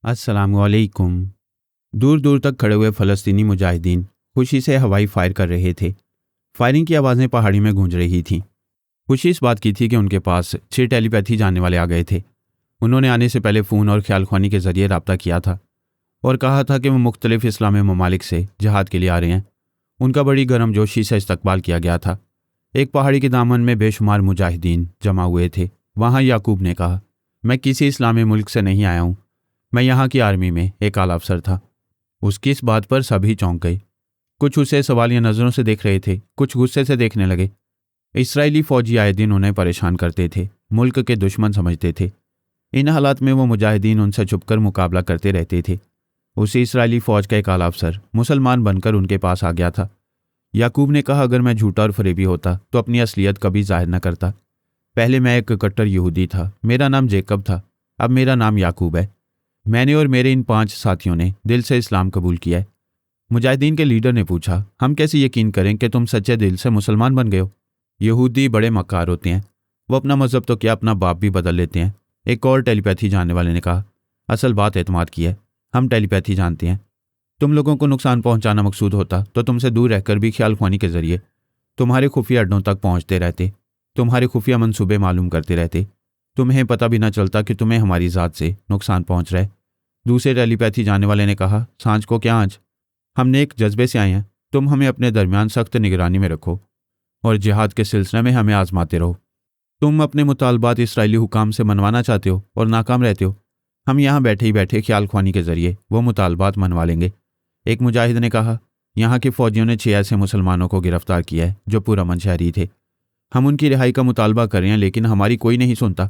अस्सलामुअलैकुम। दूर दूर तक खड़े हुए फ़लस्तीनी मुजाहिदीन खुशी से हवाई फायर कर रहे थे। फायरिंग की आवाज़ें पहाड़ी में गूंज रही थीं। खुशी इस बात की थी कि उनके पास 6 टेलीपैथी जानने वाले आ गए थे। उन्होंने आने से पहले फ़ोन और ख्यालख्वानी के ज़रिए रब्ता किया था और कहा था कि वो मुख्तलिफ इस्लामी ममालिक से जहाद के लिए आ रहे हैं। उनका बड़ी गर्मजोशी से इस्तकबाल किया गया था। एक पहाड़ी के दामन में बेशुमार मुजाहिदीन जमा हुए थे। वहाँ याकूब ने कहा, मैं किसी इस्लामी मुल्क से नहीं आया हूँ, मैं यहाँ की आर्मी में एक आला अफसर था। उसकी इस बात पर सभी चौंक गए। कुछ उसे सवालिया नज़रों से देख रहे थे, कुछ गुस्से से देखने लगे। इसराइली फौजी आए दिन उन्हें परेशान करते थे, मुल्क के दुश्मन समझते थे। इन हालात में वो मुजाहिदीन उनसे छुपकर मुकाबला करते रहते थे। उसी इसराइली फ़ौज का एक आला अफसर मुसलमान बनकर उनके पास आ गया था। याकूब ने कहा, अगर मैं झूठा और फरेबी होता तो अपनी असलियत कभी जाहिर न करता। पहले मैं एक कट्टर यहूदी था, मेरा नाम जेकब था, अब मेरा नाम याकूब है। मैंने और मेरे इन 5 साथियों ने दिल से इस्लाम कबूल किया है। मुजाहिदीन के लीडर ने पूछा, हम कैसे यकीन करें कि तुम सच्चे दिल से मुसलमान बन गए हो? यहूदी बड़े मक्कार होते हैं, वो अपना मज़हब तो क्या अपना बाप भी बदल लेते हैं। एक और टेलीपैथी जानने वाले ने कहा, असल बात एतमाद की है, हम टेलीपैथी जानते हैं। तुम लोगों को नुकसान पहुंचाना मकसूद होता तो तुमसे दूर रहकर भी ख्यालख्वानी के जरिए तुम्हारे खुफिया अड्डों तक पहुंचते रहते, तुम्हारे खुफिया मंसूबे मालूम करते रहते। तुम्हें पता भी ना चलता कि तुम्हें हमारी ज़ात से नुकसान पहुंच रहा है। दूसरे टेलीपैथी जानने वाले ने कहा, सांझ को क्या आज? हमने एक जज्बे से आए हैं, तुम हमें अपने दरमियान सख्त निगरानी में रखो और जिहाद के सिलसिले में हमें आजमाते रहो। तुम अपने मुतालबात इसराइली हुकाम से मनवाना चाहते हो और नाकाम रहते हो। हम यहाँ बैठे ही बैठे ख्यालख्वानी के जरिए वो मुतालबात मनवा लेंगे। एक मुजाहिद ने कहा, यहाँ के फौजियों ने 6 ऐसे मुसलमानों को गिरफ्तार किया है जो पुरअमन शहरी थे। हम उनकी रिहाई का मुतालबा कर रहे हैं, लेकिन हमारी कोई नहीं सुनता।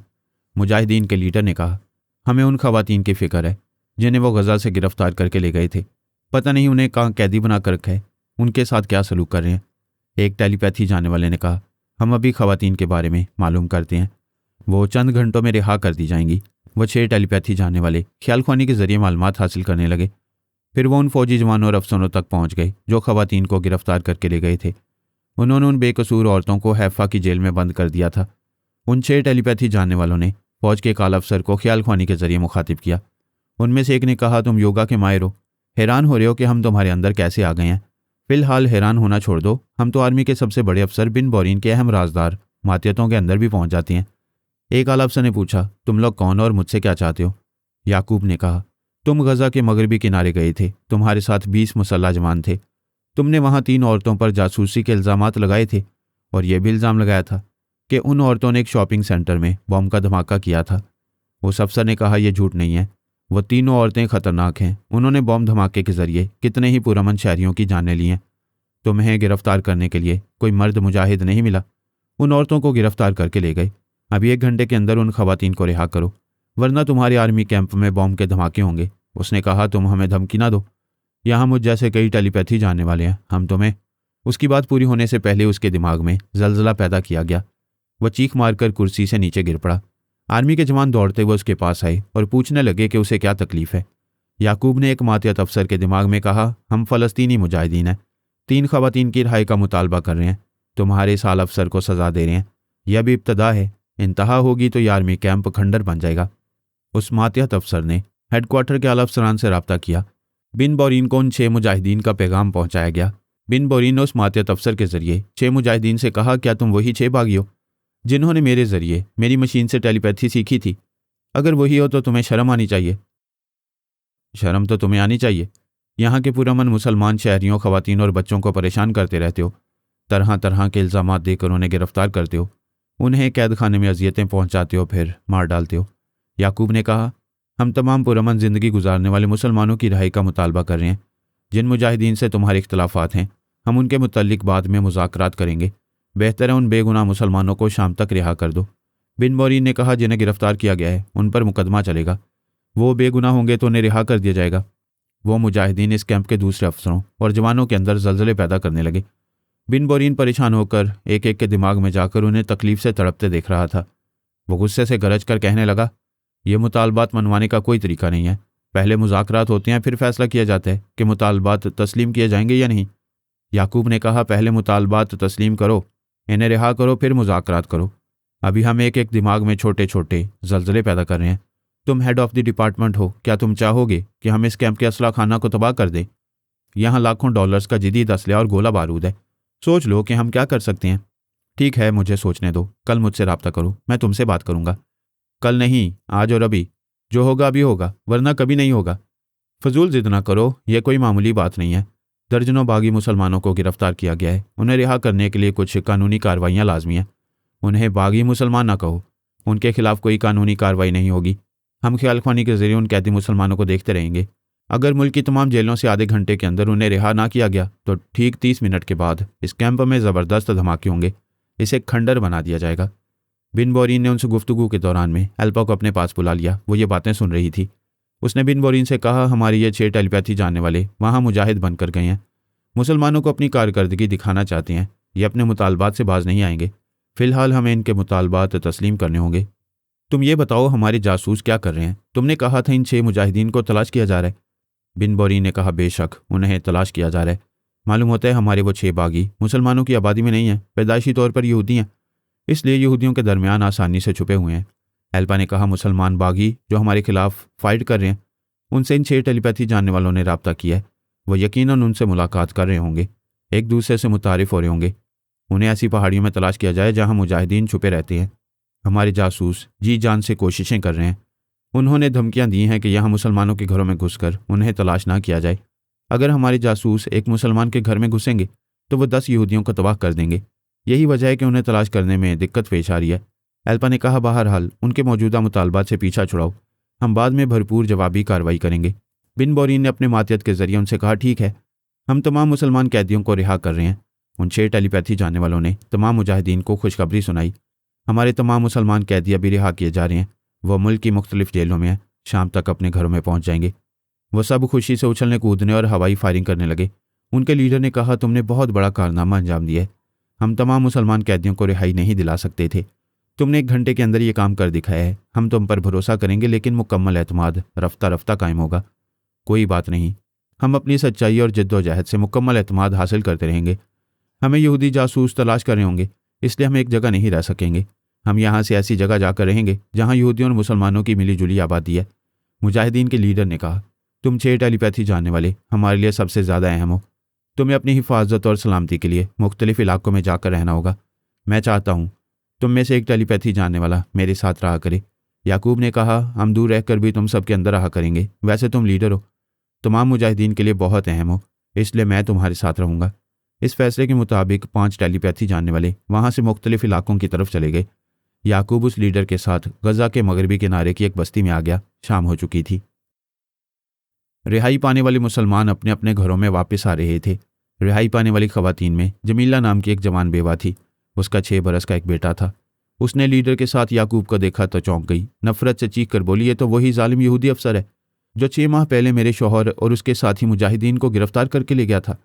मुजाहिदीन के लीडर ने कहा, हमें उन खवातीन की फिक्र है जिन्हें वो गजा से गिरफ्तार करके ले गए थे। पता नहीं उन्हें कहाँ कैदी बना कर रखा है, उनके साथ क्या सलूक कर रहे हैं। एक टेलीपैथी जानने वाले ने कहा, हम अभी खवातीन के बारे में मालूम करते हैं, वो चंद घंटों में रिहा कर दी जाएंगी। वो 6 टेलीपैथी जानने वाले ख्यालख्वानी के जरिए मालूमात हासिल करने लगे। फिर वो उन फौजी जवानों और अफसरों तक पहुंच गए जो खवातीन को गिरफ्तार करके ले गए थे। उन्होंने उन बेकसूर औरतों को हैफा की जेल में बंद कर दिया था। उन 6 टेलीपैथी जानने वालों ने फौज के एक आला अफसर को ख्यालख्वानी के जरिए मुखातिब किया। उनमें से एक ने कहा, तुम योगा के माहिर हो, हैरान हो रहे हो कि हम तुम्हारे अंदर कैसे आ गए हैं। फिलहाल हैरान होना छोड़ दो, हम तो आर्मी के सबसे बड़े अफसर बिन बोरीन के अहम राजदार मातियतों के अंदर भी पहुंच जाते हैं। एक आला अफसर ने पूछा, तुम लोग कौन और मुझसे क्या चाहते हो? याकूब ने कहा, तुम गजा के मगरबी किनारे गए थे, तुम्हारे साथ 20 मुसल्लह जवान थे। तुमने वहाँ 3 औरतों पर जासूसी के इल्ज़ामात लगाए थे और यह भी इल्ज़ाम लगाया था कि उन औरतों ने एक शॉपिंग सेंटर में बम का धमाका किया था। उस अफसर ने कहा, यह झूठ नहीं है, वो तीनों औरतें ख़तरनाक हैं। उन्होंने बम धमाके के जरिए कितने ही पुरअमन शहरियों की जानें ली हैं। तुम्हें गिरफ्तार करने के लिए कोई मर्द मुजाहिद नहीं मिला, उन औरतों को गिरफ्तार करके ले गए। अभी 1 घंटे के अंदर उन खवातीन को रिहा करो, वरना तुम्हारे आर्मी कैंप में बम के धमाके होंगे। उसने कहा, तुम हमें धमकी ना दो, यहाँ मुझ जैसे कई टेलीपैथी जानने वाले हैं, हम तुम्हें। उसकी बात पूरी होने से पहले उसके दिमाग में जलजला पैदा किया गया। वह चीख मारकर कुर्सी से नीचे गिर पड़ा। आर्मी के जवान दौड़ते हुए उसके पास आए और पूछने लगे कि उसे क्या तकलीफ है। याकूब ने एक मातियत अफसर के दिमाग में कहा, हम फ़लस्तीनी मुजाहिदीन हैं, 3 खवातीन की रिहाई का मुतालबा कर रहे हैं, तुम्हारे इस आला अफसर को सज़ा दे रहे हैं। यह भी इब्तदा है, इंतहा होगी तो ये आर्मी कैंप खंडर बन जाएगा। उस मातियत अफसर ने हेडक्वार्टर के आला अफसरान से रब्ता किया। बिन बोरीन को उन 6 मुजाहिदीन का पैगाम पहुंचाया गया। बिन बोरीन ने उस मातियत अफसर के जरिए 6 मुजाहिदीन से कहा, क्या तुम वही 6 बागी हो जिन्होंने मेरे जरिए मेरी मशीन से टेलीपैथी सीखी थी? अगर वही हो तो तुम्हें शर्म आनी चाहिए। शर्म तो तुम्हें आनी चाहिए। यहाँ के पुरअमन मुसलमान शहरियों, खवातीन और बच्चों को परेशान करते रहते हो, तरह तरह के इल्ज़ामात देकर उन्हें गिरफ्तार करते हो, उन्हें कैद खाने में अजियतें पहुँचाते हो, फिर मार डालते हो। याकूब ने कहा, हम तमाम पुरअमन ज़िंदगी गुजारने वाले मुसलमानों की रिहाई का मुतालबा कर रहे हैं। जिन मुजाहिदीन से तुम्हारे इख्तलाफात हैं, हम उनके मुतल्लिक बाद में मुज़ाकरात करेंगे। बेहतर है उन बेगुनाह मुसलमानों को शाम तक रिहा कर दो। बिन बोरीन ने कहा, जिन्हें गिरफ्तार किया गया है उन पर मुकदमा चलेगा, वो बेगुनाह होंगे तो उन्हें रिहा कर दिया जाएगा। वो मुजाहिदीन इस कैंप के दूसरे अफसरों और जवानों के अंदर जलजले पैदा करने लगे। बिन बोरीन परेशान होकर एक एक के दिमाग में जाकर उन्हें तकलीफ से तड़पते देख रहा था। वो गुस्से से गरज कर कहने लगा, ये मुतालबात मनवाने का कोई तरीका नहीं है। पहले मुज़ाकरात होते हैं, फिर फैसला किया जाता है कि मुतालबात तस्लीम किए जाएंगे या नहीं। याकूब ने कहा, पहले मुतालबात तस्लीम करो, इन्हें रिहा करो, फिर मुज़ाकरात करो। अभी हम एक एक दिमाग में छोटे छोटे जलजले पैदा कर रहे हैं। तुम हेड ऑफ द डिपार्टमेंट हो, क्या तुम चाहोगे कि हम इस कैंप के असला खाना को तबाह कर दें? यहाँ लाखों डॉलर्स का जदीद असलहा और गोला बारूद है। सोच लो कि हम क्या कर सकते हैं। ठीक है, मुझे सोचने दो। कल मुझसे रब्ता करो, मैं तुमसे बात करूंगा। कल नहीं, आज और अभी। जो होगा अभी होगा, वरना कभी नहीं होगा। फजूल जिद ना करो, यह कोई मामूली बात नहीं है। दर्जनों बागी मुसलमानों को गिरफ्तार किया गया है। उन्हें रिहा करने के लिए कुछ कानूनी कार्रवाइयाँ लाजमी हैं। उन्हें बागी मुसलमान ना कहो, उनके खिलाफ कोई कानूनी कार्रवाई नहीं होगी। हम ख्याल ख्वानी के जरिए उन कैदी मुसलमानों को देखते रहेंगे। अगर मुल्क की तमाम जेलों से आधे घंटे के अंदर उन्हें रिहा ना किया गया तो ठीक 30 मिनट के बाद इस कैंप में ज़बरदस्त धमाके होंगे। इसे खंडर बना दिया जाएगा। बिन बोरीन ने उनसे गुफ्तगू के दौरान में एल्पा को अपने पास बुला लिया। वो ये बातें सुन रही थी। उसने बिन बोरीन से कहा, हमारे ये 6 टेलीपैथी जानने वाले वहाँ मुजाहिद बनकर गए हैं। मुसलमानों को अपनी कारकर्दगी दिखाना चाहते हैं। ये अपने मुतालबात से बाज नहीं आएंगे। फ़िलहाल हमें इनके मुतालबात तस्लीम करने होंगे। तुम ये बताओ, हमारे जासूस क्या कर रहे हैं? तुमने कहा था इन 6 मुजाहिदीन को तलाश किया जा रहा है। बिन बोरीन ने कहा, बेशक उन्हें तलाश किया जा रहा है। मालूम होता है हमारे वो 6 बागी मुसलमानों की आबादी में नहीं हैं, पैदाइशी तौर पर यहूदी हैं, इसलिए यहूदियों के दरमियान आसानी से छुपे हुए हैं। एल्पा ने कहा, मुसलमान बागी जो हमारे खिलाफ फाइट कर रहे हैं, उनसे इन 6 टेलीपैथी जानने वालों ने रब्ता किया है। वो यकीनन उनसे मुलाकात कर रहे होंगे, एक दूसरे से मुतारिफ हो रहे होंगे। उन्हें ऐसी पहाड़ियों में तलाश किया जाए जहाँ मुजाहिदीन छुपे रहते हैं। हमारे जासूस जी जान से कोशिशें कर रहे हैं। उन्होंने धमकियां दी हैं कि यहाँ मुसलमानों के घरों में घुसकर उन्हें तलाश ना किया जाए। अगर हमारे जासूस एक मुसलमान के घर में घुसेंगे तो वो 10 यहूदियों को तबाह कर देंगे। यही वजह है कि उन्हें तलाश करने में दिक्कत पेश आ रही है। एल्पा ने कहा, बहरहाल उनके मौजूदा मुतालबात से पीछा छुड़ाओ, हम बाद में भरपूर जवाबी कार्रवाई करेंगे। बिन बोरीन ने अपने मातियत के जरिए उनसे कहा, ठीक है, हम तमाम मुसलमान कैदियों को रिहा कर रहे हैं। उन 6 टेलीपैथी जानने वालों ने तमाम मुजाहिदीन को खुशखबरी सुनाई। हमारे तमाम मुसलमान कैदी अभी रिहा किए जा रहे हैं। वह मुल्क की मुख्तलिफ जेलों में हैं, शाम तक अपने घरों में पहुंच जाएंगे। वह सब खुशी से उछलने कूदने और हवाई फायरिंग करने लगे। उनके लीडर ने कहा, तुमने बहुत बड़ा कारनामा अंजाम दिया है। हम तमाम मुसलमान कैदियों को रिहाई नहीं दिला सकते थे। तुमने 1 घंटे के अंदर ये काम कर दिखाया है। हम तुम पर भरोसा करेंगे, लेकिन मुकम्मल एतमाद रफ्ता रफ्ता कायम होगा। कोई बात नहीं, हम अपनी सच्चाई और जद्दोजहद से मुकम्मल एतमाद हासिल करते रहेंगे। हमें यहूदी जासूस तलाश कर रहे होंगे, इसलिए हम एक जगह नहीं रह सकेंगे। हम यहाँ से ऐसी जगह जाकर रहेंगे जहाँ यहूदियों और मुसलमानों की मिली जुली आबादी है। मुजाहिदीन के लीडर ने कहा, तुम 6 टेलीपैथी जानने वाले हमारे लिए सबसे ज़्यादा अहम हो। तुम्हें अपनी हिफाजत और सलामती के लिए मुख्तलिफ इलाकों में जाकर रहना होगा। मैं चाहता हूँ तुम में से एक टेलीपैथी जानने वाला मेरे साथ रहा करे। याकूब ने कहा, हम दूर रहकर भी तुम सबके अंदर रहा करेंगे। वैसे तुम लीडर हो, तमाम मुजाहिदीन के लिए बहुत अहम हो, इसलिए मैं तुम्हारे साथ रहूँगा। इस फैसले के मुताबिक 5 टेलीपैथी जानने वाले वहाँ से मुख्तलिफ इलाकों की तरफ चले गए। याकूब उस लीडर के साथ गजा के मगरबी किनारे की एक बस्ती में आ गया। शाम हो चुकी थी। रिहाई पाने वाले मुसलमान अपने अपने घरों में वापस आ रहे थे। रिहाई पाने वाली खवातीन में जमीला नाम की एक जवान बेवा थी। उसका 6 बरस का एक बेटा था। उसने लीडर के साथ याकूब को देखा तो चौंक गई। नफरत से चीख कर बोली, ये तो वही जालिम यहूदी अफसर है जो 6 माह पहले मेरे शौहर और उसके साथी मुजाहिदीन को गिरफ्तार करके ले गया था।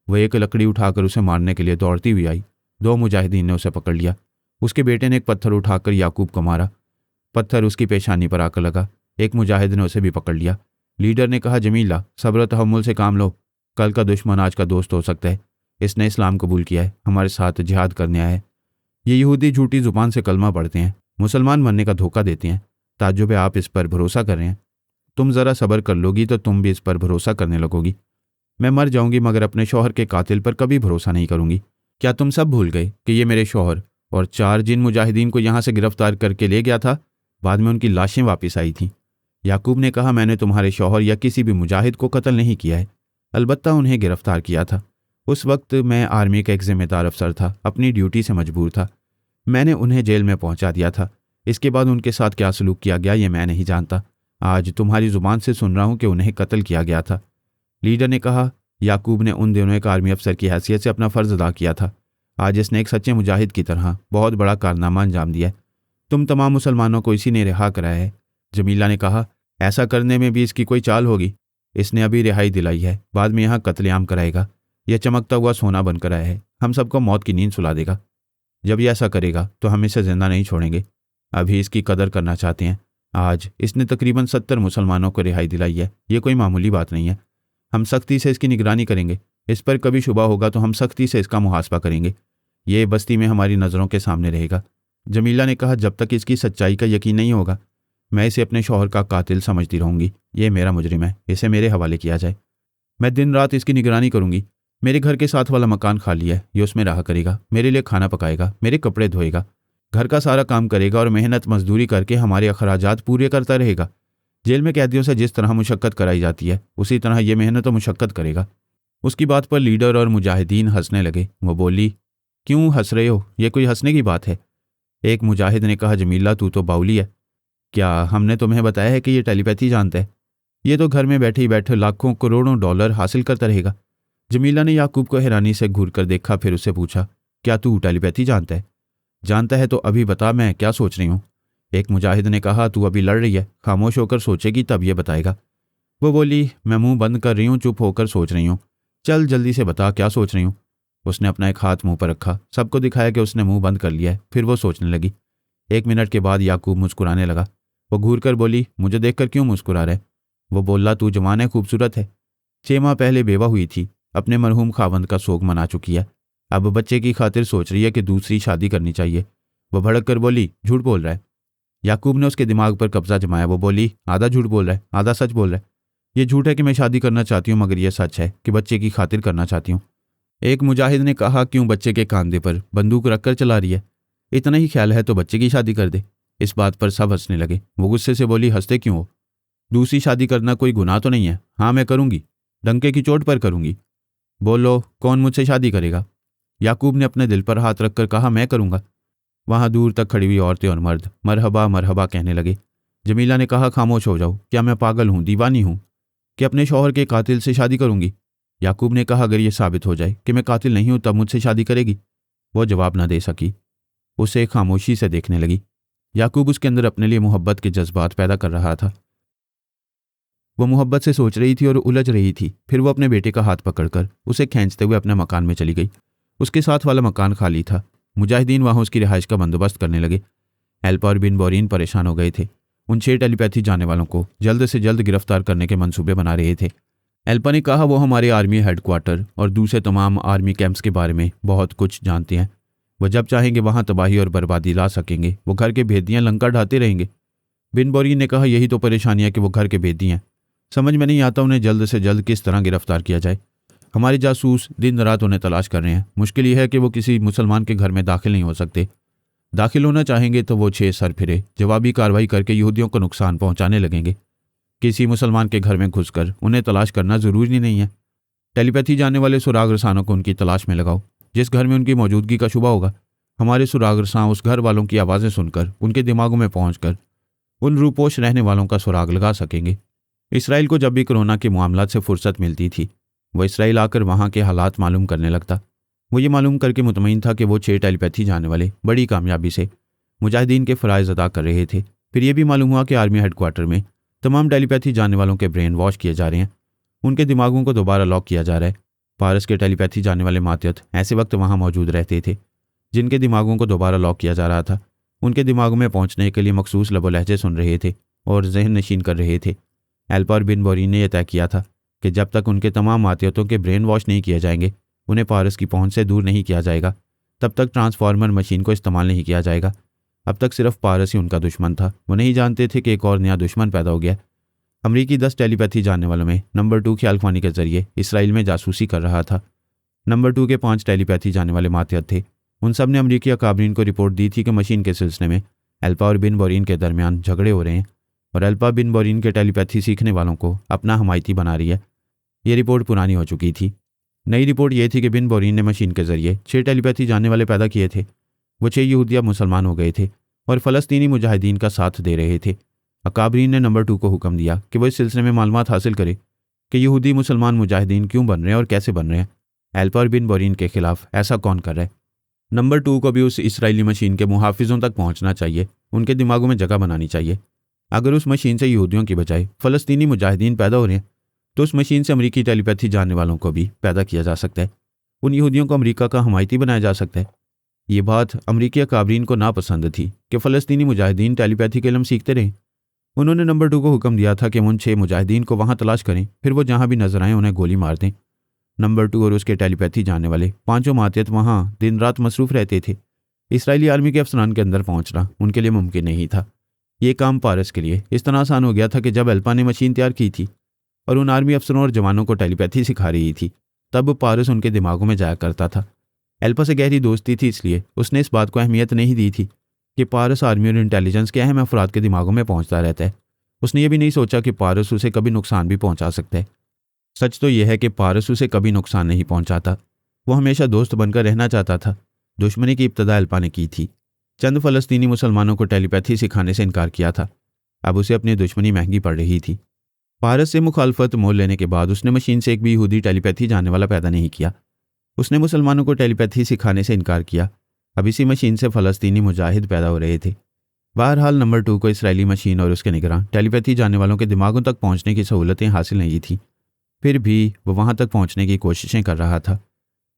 वह एक लकड़ी उठाकर उसे मारने के लिए दौड़ती हुई आई। 2 मुजाहिदीन ने उसे पकड़ लिया। उसके बेटे ने एक पत्थर उठाकर याकूब को मारा। पत्थर उसकी पेशानी पर आकर लगा। एक मुजाहिद ने उसे भी पकड़ लिया। लीडर ने कहा, जमीला, सब्र तहम्मुल से काम लो। कल का दुश्मन आज का दोस्त हो सकता है। इसने इस्लाम कबूल किया है, हमारे साथ जिहाद करने आया है। ये यहूदी झूठी जुबान से कलमा पढ़ते हैं, मुसलमान बनने का धोखा देते हैं। ताज्जुब है आप इस पर भरोसा कर रहे हैं। तुम ज़रा सब्र कर लोगी तो तुम भी इस पर भरोसा करने लगोगी। मैं मर जाऊंगी मगर अपने शौहर के कातिल पर कभी भरोसा नहीं करूंगी। क्या तुम सब भूल गए कि ये मेरे शौहर और 4 जिन मुजाहिदीन को यहाँ से गिरफ्तार करके ले गया था, बाद में उनकी लाशें वापस आई थीं। याकूब ने कहा, मैंने तुम्हारे शौहर या किसी भी मुजाहिद को कत्ल नहीं किया है, अलबत्ता उन्हें गिरफ्तार किया था। उस वक्त मैं आर्मी का एक जिम्मेदार अफसर था, अपनी ड्यूटी से मजबूर था। मैंने उन्हें जेल में पहुंचा दिया था। इसके बाद उनके साथ क्या सलूक किया गया ये मैं नहीं जानता। आज तुम्हारी ज़ुबान से सुन रहा हूँ कि उन्हें कत्ल किया गया था। लीडर ने कहा, याकूब ने उन दिनों एक आर्मी अफसर की हैसियत से अपना फ़र्ज़ अदा किया था। आज इसने एक सच्चे मुजाहिद की तरह बहुत बड़ा कारनामा अंजाम दिया है। तुम तमाम मुसलमानों को इसी ने रिहा कराया है। जमीला ने कहा, ऐसा करने में भी इसकी कोई चाल होगी। इसने अभी रिहाई दिलाई है, बाद में यहाँ कत्लेआम कराएगा। यह चमकता हुआ सोना बनकर आया है, हम सबको मौत की नींद सुला देगा। जब यह ऐसा करेगा तो हम इसे जिंदा नहीं छोड़ेंगे। अभी इसकी कदर करना चाहते हैं। आज इसने तकरीबन 70 मुसलमानों को रिहाई दिलाई है। ये कोई मामूली बात नहीं है। हम सख्ती से इसकी निगरानी करेंगे। इस पर कभी शुबा होगा तो हम सख्ती से इसका मुहासबा करेंगे। ये बस्ती में हमारी नज़रों के सामने रहेगा। जमीला ने कहा, जब तक इसकी सच्चाई का यकीन नहीं होगा मैं इसे अपने शौहर का कातिल समझती रहूंगी। ये मेरा मुजरिम है, इसे मेरे हवाले किया जाए। मैं दिन रात इसकी निगरानी करूंगी। मेरे घर के साथ वाला मकान खाली है, ये उसमें रहा करेगा, मेरे लिए खाना पकाएगा, मेरे कपड़े धोएगा, घर का सारा काम करेगा और मेहनत मजदूरी करके हमारे अखराजात पूरे करता रहेगा। जेल में कैदियों से जिस तरह मुशक्कत कराई जाती है उसी तरह ये मेहनत और मुशक्कत करेगा। उसकी बात पर लीडर और मुजाहिदीन हंसने लगे। वो बोली, क्यों हंस रहे हो, ये कोई हंसने की बात है? एक मुजाहिद ने कहा, जमीला तू तो बाउली है। क्या हमने तुम्हें बताया है कि ये टेलीपैथी जानता है? ये तो घर में बैठे ही बैठे लाखों करोड़ों डॉलर हासिल करता रहेगा। जमीला ने याकूब को हैरानी से घूर कर देखा, फिर उससे पूछा, क्या तू टेलीपैथी जानता है? जानता है तो अभी बता, मैं क्या सोच रही हूँ। एक मुजाहिद ने कहा, तू अभी लड़ रही है, खामोश होकर सोचेगी तब ये बताएगा। वो बोली, मैं मुंह बंद कर रही हूँ, चुप होकर सोच रही हूँ। चल जल्दी से बता क्या सोच रही हूँ। उसने अपना एक हाथ मुंह पर रखा, सबको दिखाया कि उसने मुंह बंद कर लिया है। फिर वो सोचने लगी। 1 मिनट के बाद याकूब मुस्कुराने लगा। वो घूर कर बोली, मुझे देखकर क्यों मुस्कुरा रहे? वो बोला, तू जवान है, खूबसूरत है। 6 माह पहले बेवा हुई थी, अपने मरहूम खावंद का सोग मना चुकी है। अब बच्चे की खातिर सोच रही है कि दूसरी शादी करनी चाहिए। वो भड़क कर बोली, झूठ बोल रहा है। याकूब ने उसके दिमाग पर कब्जा जमाया। वो बोली, आधा झूठ बोल रहा है, आधा सच बोल रहा है। ये झूठ है कि मैं शादी करना चाहती हूँ, मगर यह सच है कि बच्चे की खातिर करना चाहती हूँ। एक मुजाहिद ने कहा, क्यों बच्चे के कांधे पर बंदूक रखकर चला रही है? इतना ही ख्याल है तो बच्चे की शादी कर दे। इस बात पर सब हंसने लगे। वो गुस्से से बोली, हंसते क्यों हो? दूसरी शादी करना कोई गुनाह तो नहीं है? हाँ मैं करूंगी, डंके की चोट पर करूंगी। बोलो, कौन मुझसे शादी करेगा? याकूब ने अपने दिल पर हाथ रखकर कहा, मैं करूंगा। वहां दूर तक खड़ी हुई औरतें और मर्द मरहबा मरहबा कहने लगे। जमीला ने कहा, खामोश हो जाओ, क्या मैं पागल हूं, दीवानी हूं कि अपने शौहर के कातिल से शादी करूंगी? याकूब ने कहा, अगर ये साबित हो जाए कि मैं कातिल नहीं हूं तब मुझसे शादी करेगी? वो जवाब न दे सकी, उसे खामोशी से देखने लगी। याकूब उसके अंदर अपने लिए मोहब्बत के जज्बात पैदा कर रहा था। वो मोहब्बत से सोच रही थी और उलझ रही थी। फिर वो अपने बेटे का हाथ पकड़कर उसे खींचते हुए अपने मकान में चली गई। उसके साथ वाला मकान खाली था। मुजाहिदीन वहां उसकी रिहाइश का बंदोबस्त करने लगे। एल्पा और बिन बोरीन परेशान हो गए थे। उन 6 टेलीपैथी जाने वालों को जल्द से जल्द गिरफ्तार करने के मंसूबे बना रहे थे। एल्पा ने कहा, वो हमारे आर्मी हेडक्वार्टर और दूसरे तमाम आर्मी कैंप्स के बारे में बहुत कुछ जानते हैं। वो जब चाहेंगे वहां तबाही और बर्बादी ला सकेंगे। वो घर के भेदियां लंका ढाते रहेंगे। बिन बोरीन ने कहा, यही तो परेशानी है कि वो घर के भेदी हैं। समझ में नहीं आता उन्हें जल्द से जल्द किस तरह गिरफ्तार किया जाए। हमारे जासूस दिन रात उन्हें तलाश कर रहे हैं। मुश्किल यह है कि वो किसी मुसलमान के घर में दाखिल नहीं हो सकते। दाखिल होना चाहेंगे तो वो 6 सर फिरे जवाबी कार्रवाई करके यहूदियों को नुकसान पहुंचाने लगेंगे। किसी मुसलमान के घर में घुसकर उन्हें तलाश करना जरूरी नहीं है। टेलीपैथी जानने वाले सुराग रसानों को उनकी तलाश में लगाओ। जिस घर में उनकी मौजूदगी का शुबा होगा, हमारे सुराग रसां उस घर वालों की आवाज़ें सुनकर उनके दिमागों में पहुंचकर उन रूपोश रहने वालों का सुराग लगा सकेंगे। इसराइल को जब भी कोरोना के मामलात से फुर्सत मिलती थी, वह इसराइल आकर वहाँ के हालात मालूम करने लगता। वो ये मालूम करके मुतमईन था कि वो 6 टेलीपैथी जाने वाले बड़ी कामयाबी से मुजाहिदीन के फ़राइज़ अदा कर रहे थे। फिर ये भी मालूम हुआ कि आर्मी हेडक्वार्टर में तमाम टेलीपैथी जाने वालों के ब्रेन वॉश किए जा रहे हैं। उनके दिमागों को दोबारा लॉक किया जा रहा है। पारस के टेलीपैथी जाने वाले मातहत ऐसे वक्त वहाँ मौजूद रहते थे जिनके दिमागों को दोबारा लॉक किया जा रहा था। उनके दिमागों में पहुँचने के लिए मखसूस लबो लहजे सुन रहे थे और जहन नशीन कर रहे थे। एल्पा और बिन बोरीन ने यह तय किया था कि जब तक उनके तमाम मातहतों के ब्रेन वॉश नहीं किए जाएंगे, उन्हें पारस की पहुंच से दूर नहीं किया जाएगा, तब तक ट्रांसफार्मर मशीन को इस्तेमाल नहीं किया जाएगा। अब तक सिर्फ पारस ही उनका दुश्मन था। वो नहीं जानते थे कि एक और नया दुश्मन पैदा हो गया। अमरीकी 10 टेलीपैथी जानने वालों में नंबर 2 ख्यालख्वानी के जरिए इसराइल में जासूसी कर रहा था। नंबर 2 के 5 टेलीपैथी जाने वाले मातहत थे। उन सब ने अमरीकी अकाबरीन को रिपोर्ट दी थी कि मशीन के सिलसिले में एल्पा और बिन बोरीन के दरमियान झगड़े हो रहे हैं और एल्पा बिन बोरीन के टेलीपैथी सीखने वालों को अपना हमायती बना रही है। ये रिपोर्ट पुरानी हो चुकी थी। नई रिपोर्ट ये थी कि बिन बोरीन ने मशीन के जरिए 6 टेलीपैथी जानने वाले पैदा किए थे। वो 6 यहूदिया मुसलमान हो गए थे और फ़लस्तीनी मुजाहिदीन का साथ दे रहे थे। अकाबरीन ने नंबर 2 को हुक्म दिया कि वो इस सिलसिले में मालूमात हासिल करे कि यहूदी मुसलमान मुजाहिदीन क्यों बन रहे हैं और कैसे बन रहे हैं। एल्पा और बिन बोरीन के खिलाफ ऐसा कौन कर रहा है। नंबर 2 को भी उस इसराइली मशीन के मुहाफिजों तक पहुंचना चाहिए, उनके दिमागों में जगह बनानी चाहिए। अगर उस मशीन से यहूदियों की बजाय फ़लस्तीनी मुजाहिदीन पैदा हो रहे हैं तो उस मशीन से अमरीकी टेलीपैथी जानने वालों को भी पैदा किया जा सकता है। उन यहूदियों को अमरीका का हमायती बनाया जा सकता है। ये बात अमरीकी अकाबरीन को नापसंद थी कि फ़लस्तीनी मुजाहिदीन टेलीपैथी के इल्म सीखते रहें। उन्होंने नंबर 2 को हुक्म दिया था कि उन 6 मुजाहिदीन को वहाँ तलाश करें, फिर वो जहाँ भी नजर आए उन्हें गोली मार दें। नंबर 2 और उसके टेलीपैथी जानने वाले 5 मातहत वहाँ दिन रात मसरूफ़ रहते थे। इसराइली आर्मी के अफसरान के अंदर पहुँचना उनके लिए मुमकिन नहीं था। ये काम पारस के लिए इस तरह आसान हो गया था कि जब एल्पा ने मशीन तैयार की थी और उन आर्मी अफसरों और जवानों को टेलीपैथी सिखा रही थी, तब पारस उनके दिमागों में जाया करता था। एल्पा से गहरी दोस्ती थी, इसलिए उसने इस बात को अहमियत नहीं दी थी कि पारस आर्मी और इंटेलिजेंस के अहम अफराद के दिमागों में पहुंचता रहता है। उसने ये भी नहीं सोचा कि पारस उसे कभी नुकसान भी पहुंचा सकता है। सच तो यह है कि पारस उसे कभी नुकसान नहीं पहुंचाता। वो हमेशा दोस्त बनकर रहना चाहता था। दुश्मनी की इब्तदा एल्पा ने की थी। चंद फ़लस्तीनी मुसलमानों को टेलीपैथी सिखाने से इनकार किया था। अब उसे अपनी दुश्मनी महंगी पड़ रही थी। पारस से मुखालफत मोल लेने के बाद उसने मशीन से एक भी यहूदी टेलीपैथी जानने वाला पैदा नहीं किया। उसने मुसलमानों को टेलीपैथी सिखाने से इनकार किया। अब इसी मशीन से फ़लस्तीनी मुजाहिद पैदा हो रहे थे। बहरहाल नंबर 2 को इसराइली मशीन और उसके निगरान टेलीपैथी जानने वालों के दिमागों तक पहुंचने की सहूलतें हासिल नहीं थी। फिर भी वो वहां तक पहुंचने की कोशिशें कर रहा था।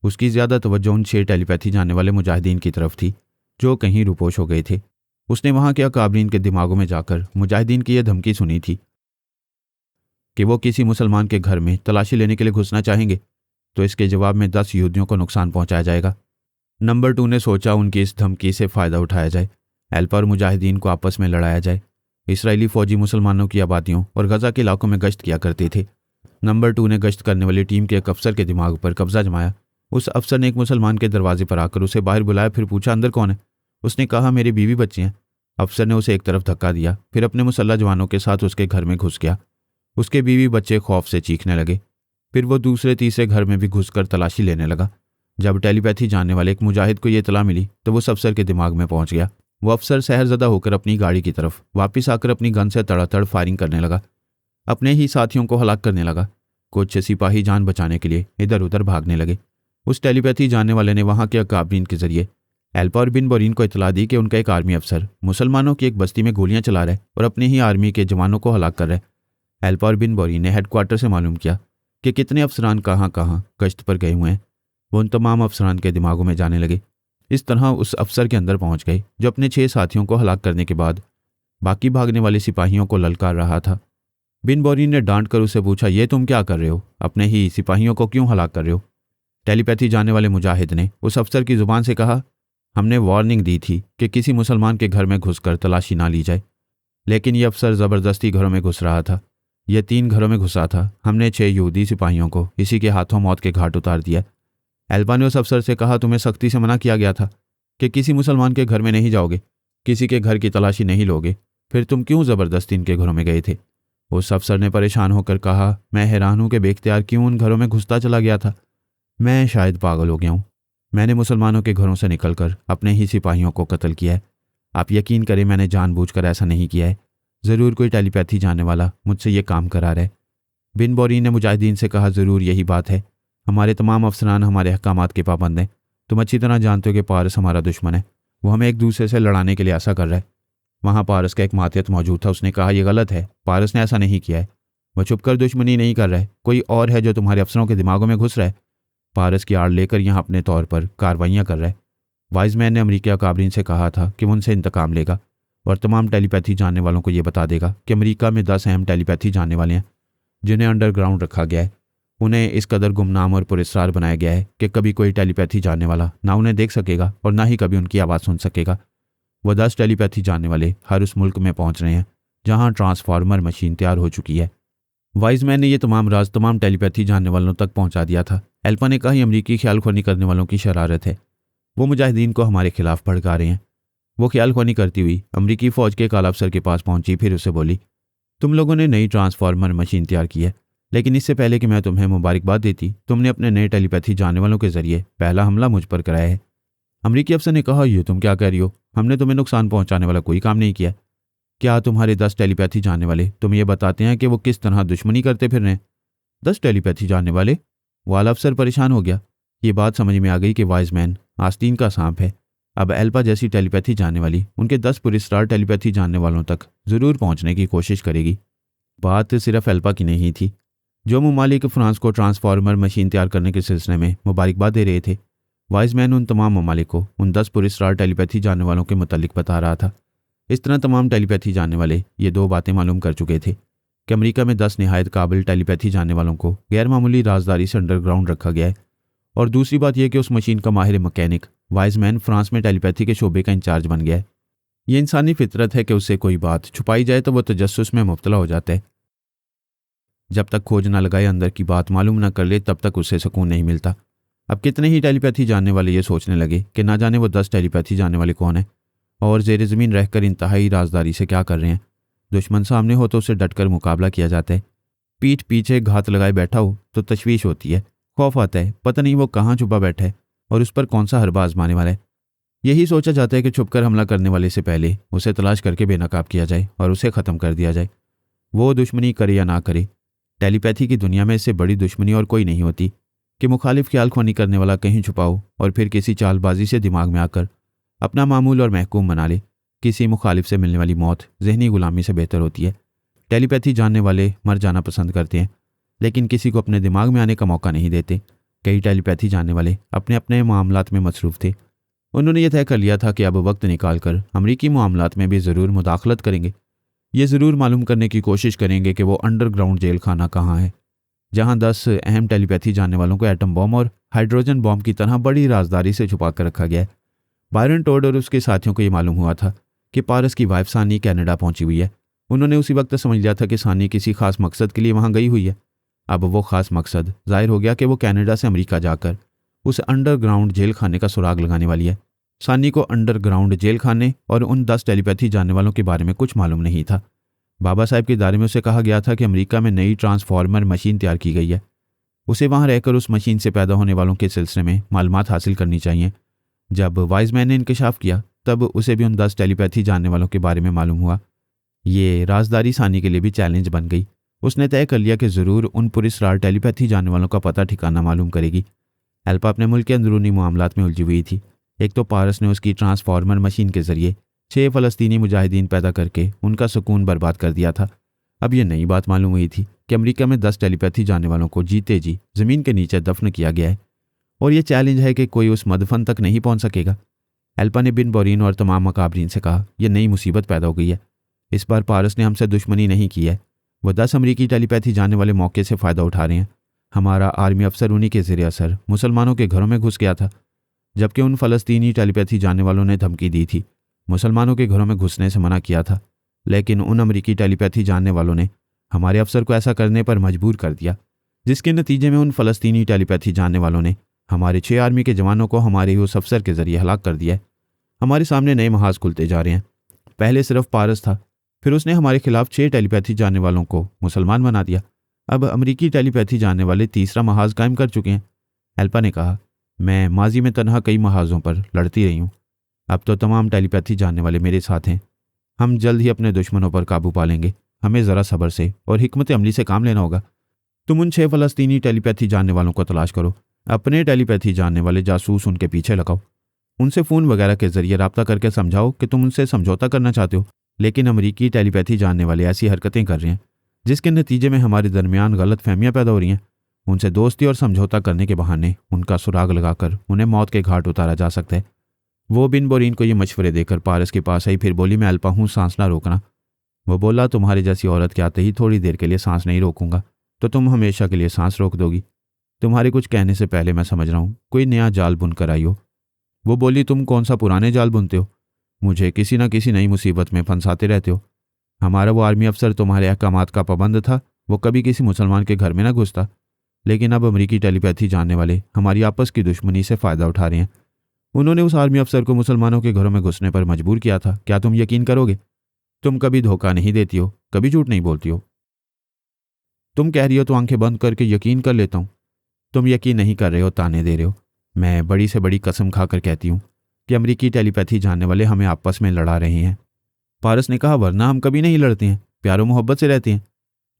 उसकी ज़्यादा तवज्जो उन 6 टेलीपैथी जानने वाले मुजाहिदीन की तरफ थी जो कहीं रुपोश हो गए थे। उसने वहां के अकाबरीन के दिमागों में जाकर मुजाहिदीन की यह धमकी सुनी थी कि वो किसी मुसलमान के घर में तलाशी लेने के लिए घुसना चाहेंगे तो इसके जवाब में 10 यहूदियों को नुकसान पहुंचाया जाएगा। नंबर 2 ने सोचा उनकी इस धमकी से फ़ायदा उठाया जाए, एल्पा और मुजाहिदीन को आपस में लड़ाया जाए। इसराइली फ़ौजी मुसलमानों की आबादियों और गज़ा के इलाकों में गश्त किया करते थे। नंबर 2 ने गश्त करने वाली टीम के एक अफसर के दिमाग पर कब्जा जमाया। उस अफसर ने एक मुसलमान के दरवाजे पर आकर उसे बाहर बुलाया, फिर पूछा अंदर कौन है। उसने कहा मेरे बीवी बच्चे हैं। अफसर ने उसे एक तरफ धक्का दिया, फिर अपने मुसल्लह जवानों के साथ उसके घर में घुस गया। उसके बीवी बच्चे खौफ से चीखने लगे। फिर वो दूसरे तीसरे घर में भी घुसकर तलाशी लेने लगा। जब टेलीपैथी जानने वाले एक मुजाहिद को ये इतला मिली तो वो उस अफसर के दिमाग में पहुंच गया। वो अफसर सहरज़दा होकर अपनी गाड़ी की तरफ वापस आकर अपनी गन से तड़ातड़ फायरिंग करने लगा। अपने ही साथियों को हलाक करने लगा। कुछ सिपाही जान बचाने के लिए इधर उधर भागने लगे। उस टेलीपैथी जानने वाले ने वहां के अकाबरीन के जरिए एल्पा और बिन बोरीन को इतला दी कि उनका एक आर्मी अफसर मुसलमानों की एक बस्ती में गोलियां चला रहा है और अपनी ही आर्मी के जवानों को हलाक कर रहा है। एल्पा और बिन बोरीन ने हेडक्वार्टर से मालूम किया कि कितने अफसरान कहाँ कहाँ गश्त पर गए हुए हैं। वो उन तमाम अफसरान के दिमागों में जाने लगे। इस तरह उस अफसर के अंदर पहुंच गए जो अपने 6 साथियों को हलाक करने के बाद बाकी भागने वाले सिपाहियों को ललकार रहा था। बिन बोरीन ने डांट कर उसे पूछा, ये तुम क्या कर रहे हो? अपने ही सिपाहियों को क्यों हलाक कर रहे हो? टेलीपैथी जानने वाले मुजाहिद ने उस अफसर की ज़ुबान से कहा, हमने वार्निंग दी थी कि किसी मुसलमान के घर में घुसकर तलाशी ना ली जाए, लेकिन यह अफसर ज़बरदस्ती घरों में घुस रहा था। यह 3 घरों में घुसा था। हमने 6 यहूदी सिपाहियों को इसी के हाथों मौत के घाट उतार दिया। एल्पा ने उस अफसर से कहा, तुम्हें सख्ती से मना किया गया था कि किसी मुसलमान के घर में नहीं जाओगे, किसी के घर की तलाशी नहीं लोगे, फिर तुम क्यों ज़बरदस्ती इनके घरों में गए थे? उस अफसर ने परेशान होकर कहा, मैं हैरान हूँ कि बेख्तियार क्यों उन घरों में घुसता चला गया था। मैं शायद पागल हो गया हूँ। मैंने मुसलमानों के घरों से निकलकर अपने ही सिपाहियों को कत्ल किया है। आप यकीन करें मैंने जानबूझकर ऐसा नहीं किया है। ज़रूर कोई टेलीपैथी जानने वाला मुझसे ये काम करा रहा है। बिन बोरीन ने मुजाहिदीन से कहा, ज़रूर यही बात है। हमारे तमाम अफसरान हमारे अहकामात के पाबंद हैं। तुम अच्छी तरह जानते हो कि पारस हमारा दुश्मन है। वो हमें एक दूसरे से लड़ाने के लिए ऐसा कर रहा है। वहाँ पारस का एक मातियत मौजूद था। उसने कहा, यह गलत है, पारस ने ऐसा नहीं किया है। वह छुपकर दुश्मनी नहीं कर रहा है। कोई और है जो तुम्हारे अफसरों के दिमागों में घुस रहा है। पारस की आड़ लेकर यहाँ अपने तौर पर कार्रवाइयाँ कर रहा है। वाइजमैन ने अमरीकी अकाबरीन से कहा था कि वो उनसे इंतकाम लेगा और तमाम टेलीपैथी जानने वालों को ये बता देगा कि अमेरिका में 10 अहम टेलीपैथी जानने वाले हैं जिन्हें अंडरग्राउंड रखा गया है। उन्हें इस कदर गुमनाम और पुरस्कार बनाया गया है कि कभी कोई टेलीपैथी जानने वाला ना उन्हें देख सकेगा और ना ही कभी उनकी आवाज़ सुन सकेगा। वह 10 टेलीपैथी जानने वाले हर उस मुल्क में पहुंच रहे हैं जहां ट्रांसफार्मर मशीन तैयार हो चुकी है। वाइजमैन ने यह तमाम राज तमाम टेलीपैथी जानने वालों तक पहुंचा दिया था। एल्पा ने कहा, यह अमरीकी ख्याल खोनी करने वालों की शरारत है। वो मुजाहिदीन को हमारे खिलाफ भड़का रहे हैं। वो ख्याल खोनी करती हुई अमरीकी फ़ौज के एक आला अफसर के पास पहुंची। फिर उसे बोली, तुम लोगों ने नई ट्रांसफार्मर मशीन तैयार की है, लेकिन इससे पहले कि मैं तुम्हें मुबारकबाद देती, तुमने अपने नए टेलीपैथी जानने वालों के जरिए पहला हमला मुझ पर कराया है। अमरीकी अफसर ने कहा, ये तुम क्या कह रही हो? हमने तुम्हें नुकसान पहुंचाने वाला कोई काम नहीं किया। क्या तुम्हारे 10 टेलीपैथी जानने वाले तुम्हें ये बताते हैं कि वो किस तरह दुश्मनी करते फिर रहे हैं? 10 टेलीपैथी जानने वाले? वाला अफसर परेशान हो गया। ये बात समझ में आ गई कि वाइजमैन आस्तीन का सांप है। अब एल्पा जैसी टेलीपैथी जानने वाली उनके 10 पुरस्कार टेलीपैथी जानने वालों तक ज़रूर पहुंचने की कोशिश करेगी। बात सिर्फ एल्पा की नहीं थी। जो ममालिक फ्रांस को ट्रांसफार्मर मशीन तैयार करने के सिलसिले में मुबारकबाद दे रहे थे, वाइजमैन उन तमाम ममालिक को उन 10 पुरस्कार टेलीपैथी जानने वालों के मुतालिक बता रहा था। इस तरह तमाम टेलीपैथी जानने वाले ये 2 बातें मालूम कर चुके थे कि अमेरिका में 10 निहायत काबिल टेलीपैथी जानने वालों को गैर मामूली राजदारी से अंडरग्राउंड रखा गया है। और दूसरी बात यह कि उस मशीन का माहिर मैकेनिक वाइजमैन फ्रांस में टेलीपैथी के शोबे का इंचार्ज बन गया है। ये इंसानी फितरत है कि उससे कोई बात छुपाई जाए तो वो तजस्सुस में मुब्तला हो जाता है। जब तक खोज ना लगाए, अंदर की बात मालूम ना कर ले, तब तक उससे सुकून नहीं मिलता। अब कितने ही टेलीपैथी जानने वाले ये सोचने लगे कि ना जाने वो 10 टेलीपैथी जानने वाले कौन है और जेर ज़मीन रहकर इंतहाई राजदारी से क्या कर रहे हैं। दुश्मन सामने हो तो उससे डटकर मुकाबला किया जाता है, पीठ पीछे घात लगाए बैठा हो तो तशवीश होती है, खौफ आता है, पता नहीं वो कहाँ छुपा बैठा है और उस पर कौन सा हरबा आजमाने वाला है। यही सोचा जाता है कि छुपकर हमला करने वाले से पहले उसे तलाश करके बेनकाब किया जाए और उसे ख़त्म कर दिया जाए, वो दुश्मनी करे या ना करे। टेलीपैथी की दुनिया में इससे बड़ी दुश्मनी और कोई नहीं होती कि मुखालिफ ख्याल ख्वानी करने वाला कहीं छुपाओ और फिर किसी चालबाजी से दिमाग में आकर अपना मामूल और महकूम बना ले। किसी मुखालिफ से मिलने वाली मौत जहनी गुलामी से बेहतर होती है। टेलीपैथी जानने वाले मर जाना पसंद करते हैं, लेकिन किसी को अपने दिमाग में आने का मौका नहीं देते। कई टेलीपैथी जानने वाले अपने अपने मामलात में मसरूफ़ थे। उन्होंने यह तय कर लिया था कि अब वक्त निकाल कर अमरीकी मामलात में भी ज़रूर मुदाखलत करेंगे। ये ज़रूर मालूम करने की कोशिश करेंगे कि वो अंडरग्राउंड जेल खाना कहाँ है, जहाँ 10 अहम टेलीपैथी जानने वालों को एटम बॉम्ब और हाइड्रोजन बॉम्ब की तरह बड़ी राजदारी से छुपा कर रखा गया है। बायरन टोड और उसके साथियों को ये मालूम हुआ था कि पारस की वाइफ सानी कनाडा पहुंची हुई है। उन्होंने उसी वक्त समझ लिया था कि सानी किसी खास मकसद के लिए वहां गई हुई है। अब वो खास मकसद जाहिर हो गया कि वो कनाडा से अमेरिका जाकर उस अंडरग्राउंड जेल खाने का सुराग लगाने वाली है। सानी को अंडरग्राउंड जेल खाने और उन 10 टेलीपैथी जानने वालों के बारे में कुछ मालूम नहीं था। बाबा साहब के दायरे में उसे कहा गया था कि अमेरिका में नई ट्रांसफार्मर मशीन तैयार की गई है, उसे वहां रहकर उस मशीन से पैदा होने वालों के सिलसिले में मालूमात हासिल करनी चाहिए। जब वाइजमैन ने इंकशाफ किया तब उसे भी उन 10 टेलीपैथी जानने वालों के बारे में मालूम हुआ। ये राजदारी सानी के लिए भी चैलेंज बन गई। उसने तय कर लिया कि ज़रूर उन पुरस्कार टेलीपैथी जानने वालों का पता ठिकाना मालूम करेगी। एल्पा अपने मुल्क के अंदरूनी मामलात में उलझी हुई थी। एक तो पारस ने उसकी ट्रांसफार्मर मशीन के जरिए 6 फ़लस्तीनी मुजाहिदीन पैदा करके उनका सुकून बर्बाद कर दिया था। अब यह नई बात मालूम हुई थी कि अमेरिका में 10 टेलीपैथी जानने वालों को जीते जी ज़मीन के नीचे दफन किया गया है और ये चैलेंज है कि कोई उस मदफन तक नहीं पहुंच सकेगा। एल्पा ने बिन बोरीन और तमाम मकाबरीन से कहा, यह नई मुसीबत पैदा हो गई है। इस बार पारस ने हमसे दुश्मनी नहीं की है, वो 10 अमरीकी टेलीपैथी जानने वाले मौके से फ़ायदा उठा रहे हैं। हमारा आर्मी अफसर उन्हीं के ज़रिए असर मुसलमानों के घरों में घुस गया था, जबकि उन फ़लस्तीनी टेलीपैथी जानने वालों ने धमकी दी थी, मुसलमानों के घरों में घुसने से मना किया था। लेकिन उन अमरीकी टेलीपैथी जानने वालों ने हमारे अफसर को ऐसा करने पर मजबूर कर दिया, जिसके नतीजे में उन फ़लस्तीनी टेलीपैथी जानने वालों ने हमारे 6 आर्मी के जवानों को हमारे ही उस अफसर के ज़रिए हलाक कर दिया है। हमारे सामने नए महाज खुलते जा रहे हैं। पहले सिर्फ पारस था, फिर उसने हमारे खिलाफ 6 टेलीपैथी जानने वालों को मुसलमान बना दिया। अब अमरीकी टेलीपैथी जानने वाले तीसरा महाज कायम कर चुके हैं। एल्पा ने कहा, मैं माजी में तनहा कई महाजों पर लड़ती रही हूँ, अब तो तमाम टेलीपैथी जानने वाले मेरे साथ हैं। हम जल्द ही अपने दुश्मनों पर काबू पा लेंगे। हमें ज़रा सब्र से और हिकमत अमली से काम लेना होगा। तुम उन 6 फ़लस्तीनी टेलीपैथी जानने वालों को तलाश करो, अपने टेलीपैथी जानने वाले जासूस उनके पीछे लगाओ, उनसे फ़ोन वगैरह के ज़रिए रब्ता करके समझाओ कि तुम उनसे समझौता करना चाहते हो, लेकिन अमरीकी टेलीपैथी जानने वाले ऐसी हरकतें कर रहे हैं जिसके नतीजे में हमारे दरमियान गलत फहमियाँ पैदा हो रही हैं। उनसे दोस्ती और समझौता करने के बहाने उनका सुराग लगाकर उन्हें मौत के घाट उतारा जा सकता है। वो बिन बोरीन को ये मशवरे देकर पारस के पास आई, फिर बोली, मैं एल्पा हूँ, सांस ना रोकना। वो बोला, तुम्हारी जैसी औरत के आते ही थोड़ी देर के लिए सांस नहीं रोकूंगा तो तुम हमेशा के लिए सांस रोक दोगी। तुम्हारे कुछ कहने से पहले मैं समझ रहा हूँ कोई नया जाल बुन कर आई हो। वो बोली, तुम कौन सा पुराने जाल बुनते हो, मुझे किसी न किसी नई मुसीबत में फंसाते रहते हो। हमारा वो आर्मी अफसर तुम्हारे अहकामात का पाबंद था, वो कभी किसी मुसलमान के घर में ना घुसता, लेकिन अब अमरीकी टेलीपैथी जानने वाले हमारी आपस की दुश्मनी से फ़ायदा उठा रहे हैं। उन्होंने उस आर्मी अफसर को मुसलमानों के घरों में घुसने पर मजबूर किया था। क्या तुम यकीन करोगे? तुम कभी धोखा नहीं देती हो, कभी झूठ नहीं बोलती हो। तुम कह रही हो तो आंखें बंद करके यकीन कर लेता हूँ। तुम यकीन नहीं कर रहे हो, ताने दे रहे हो। मैं बड़ी से बड़ी कसम खाकर कहती हूँ कि अमरीकी टेलीपैथी जानने वाले हमें आपस में लड़ा रहे हैं। पारस ने कहा, वरना हम कभी नहीं लड़ते हैं, प्यारो मोहब्बत से रहते हैं।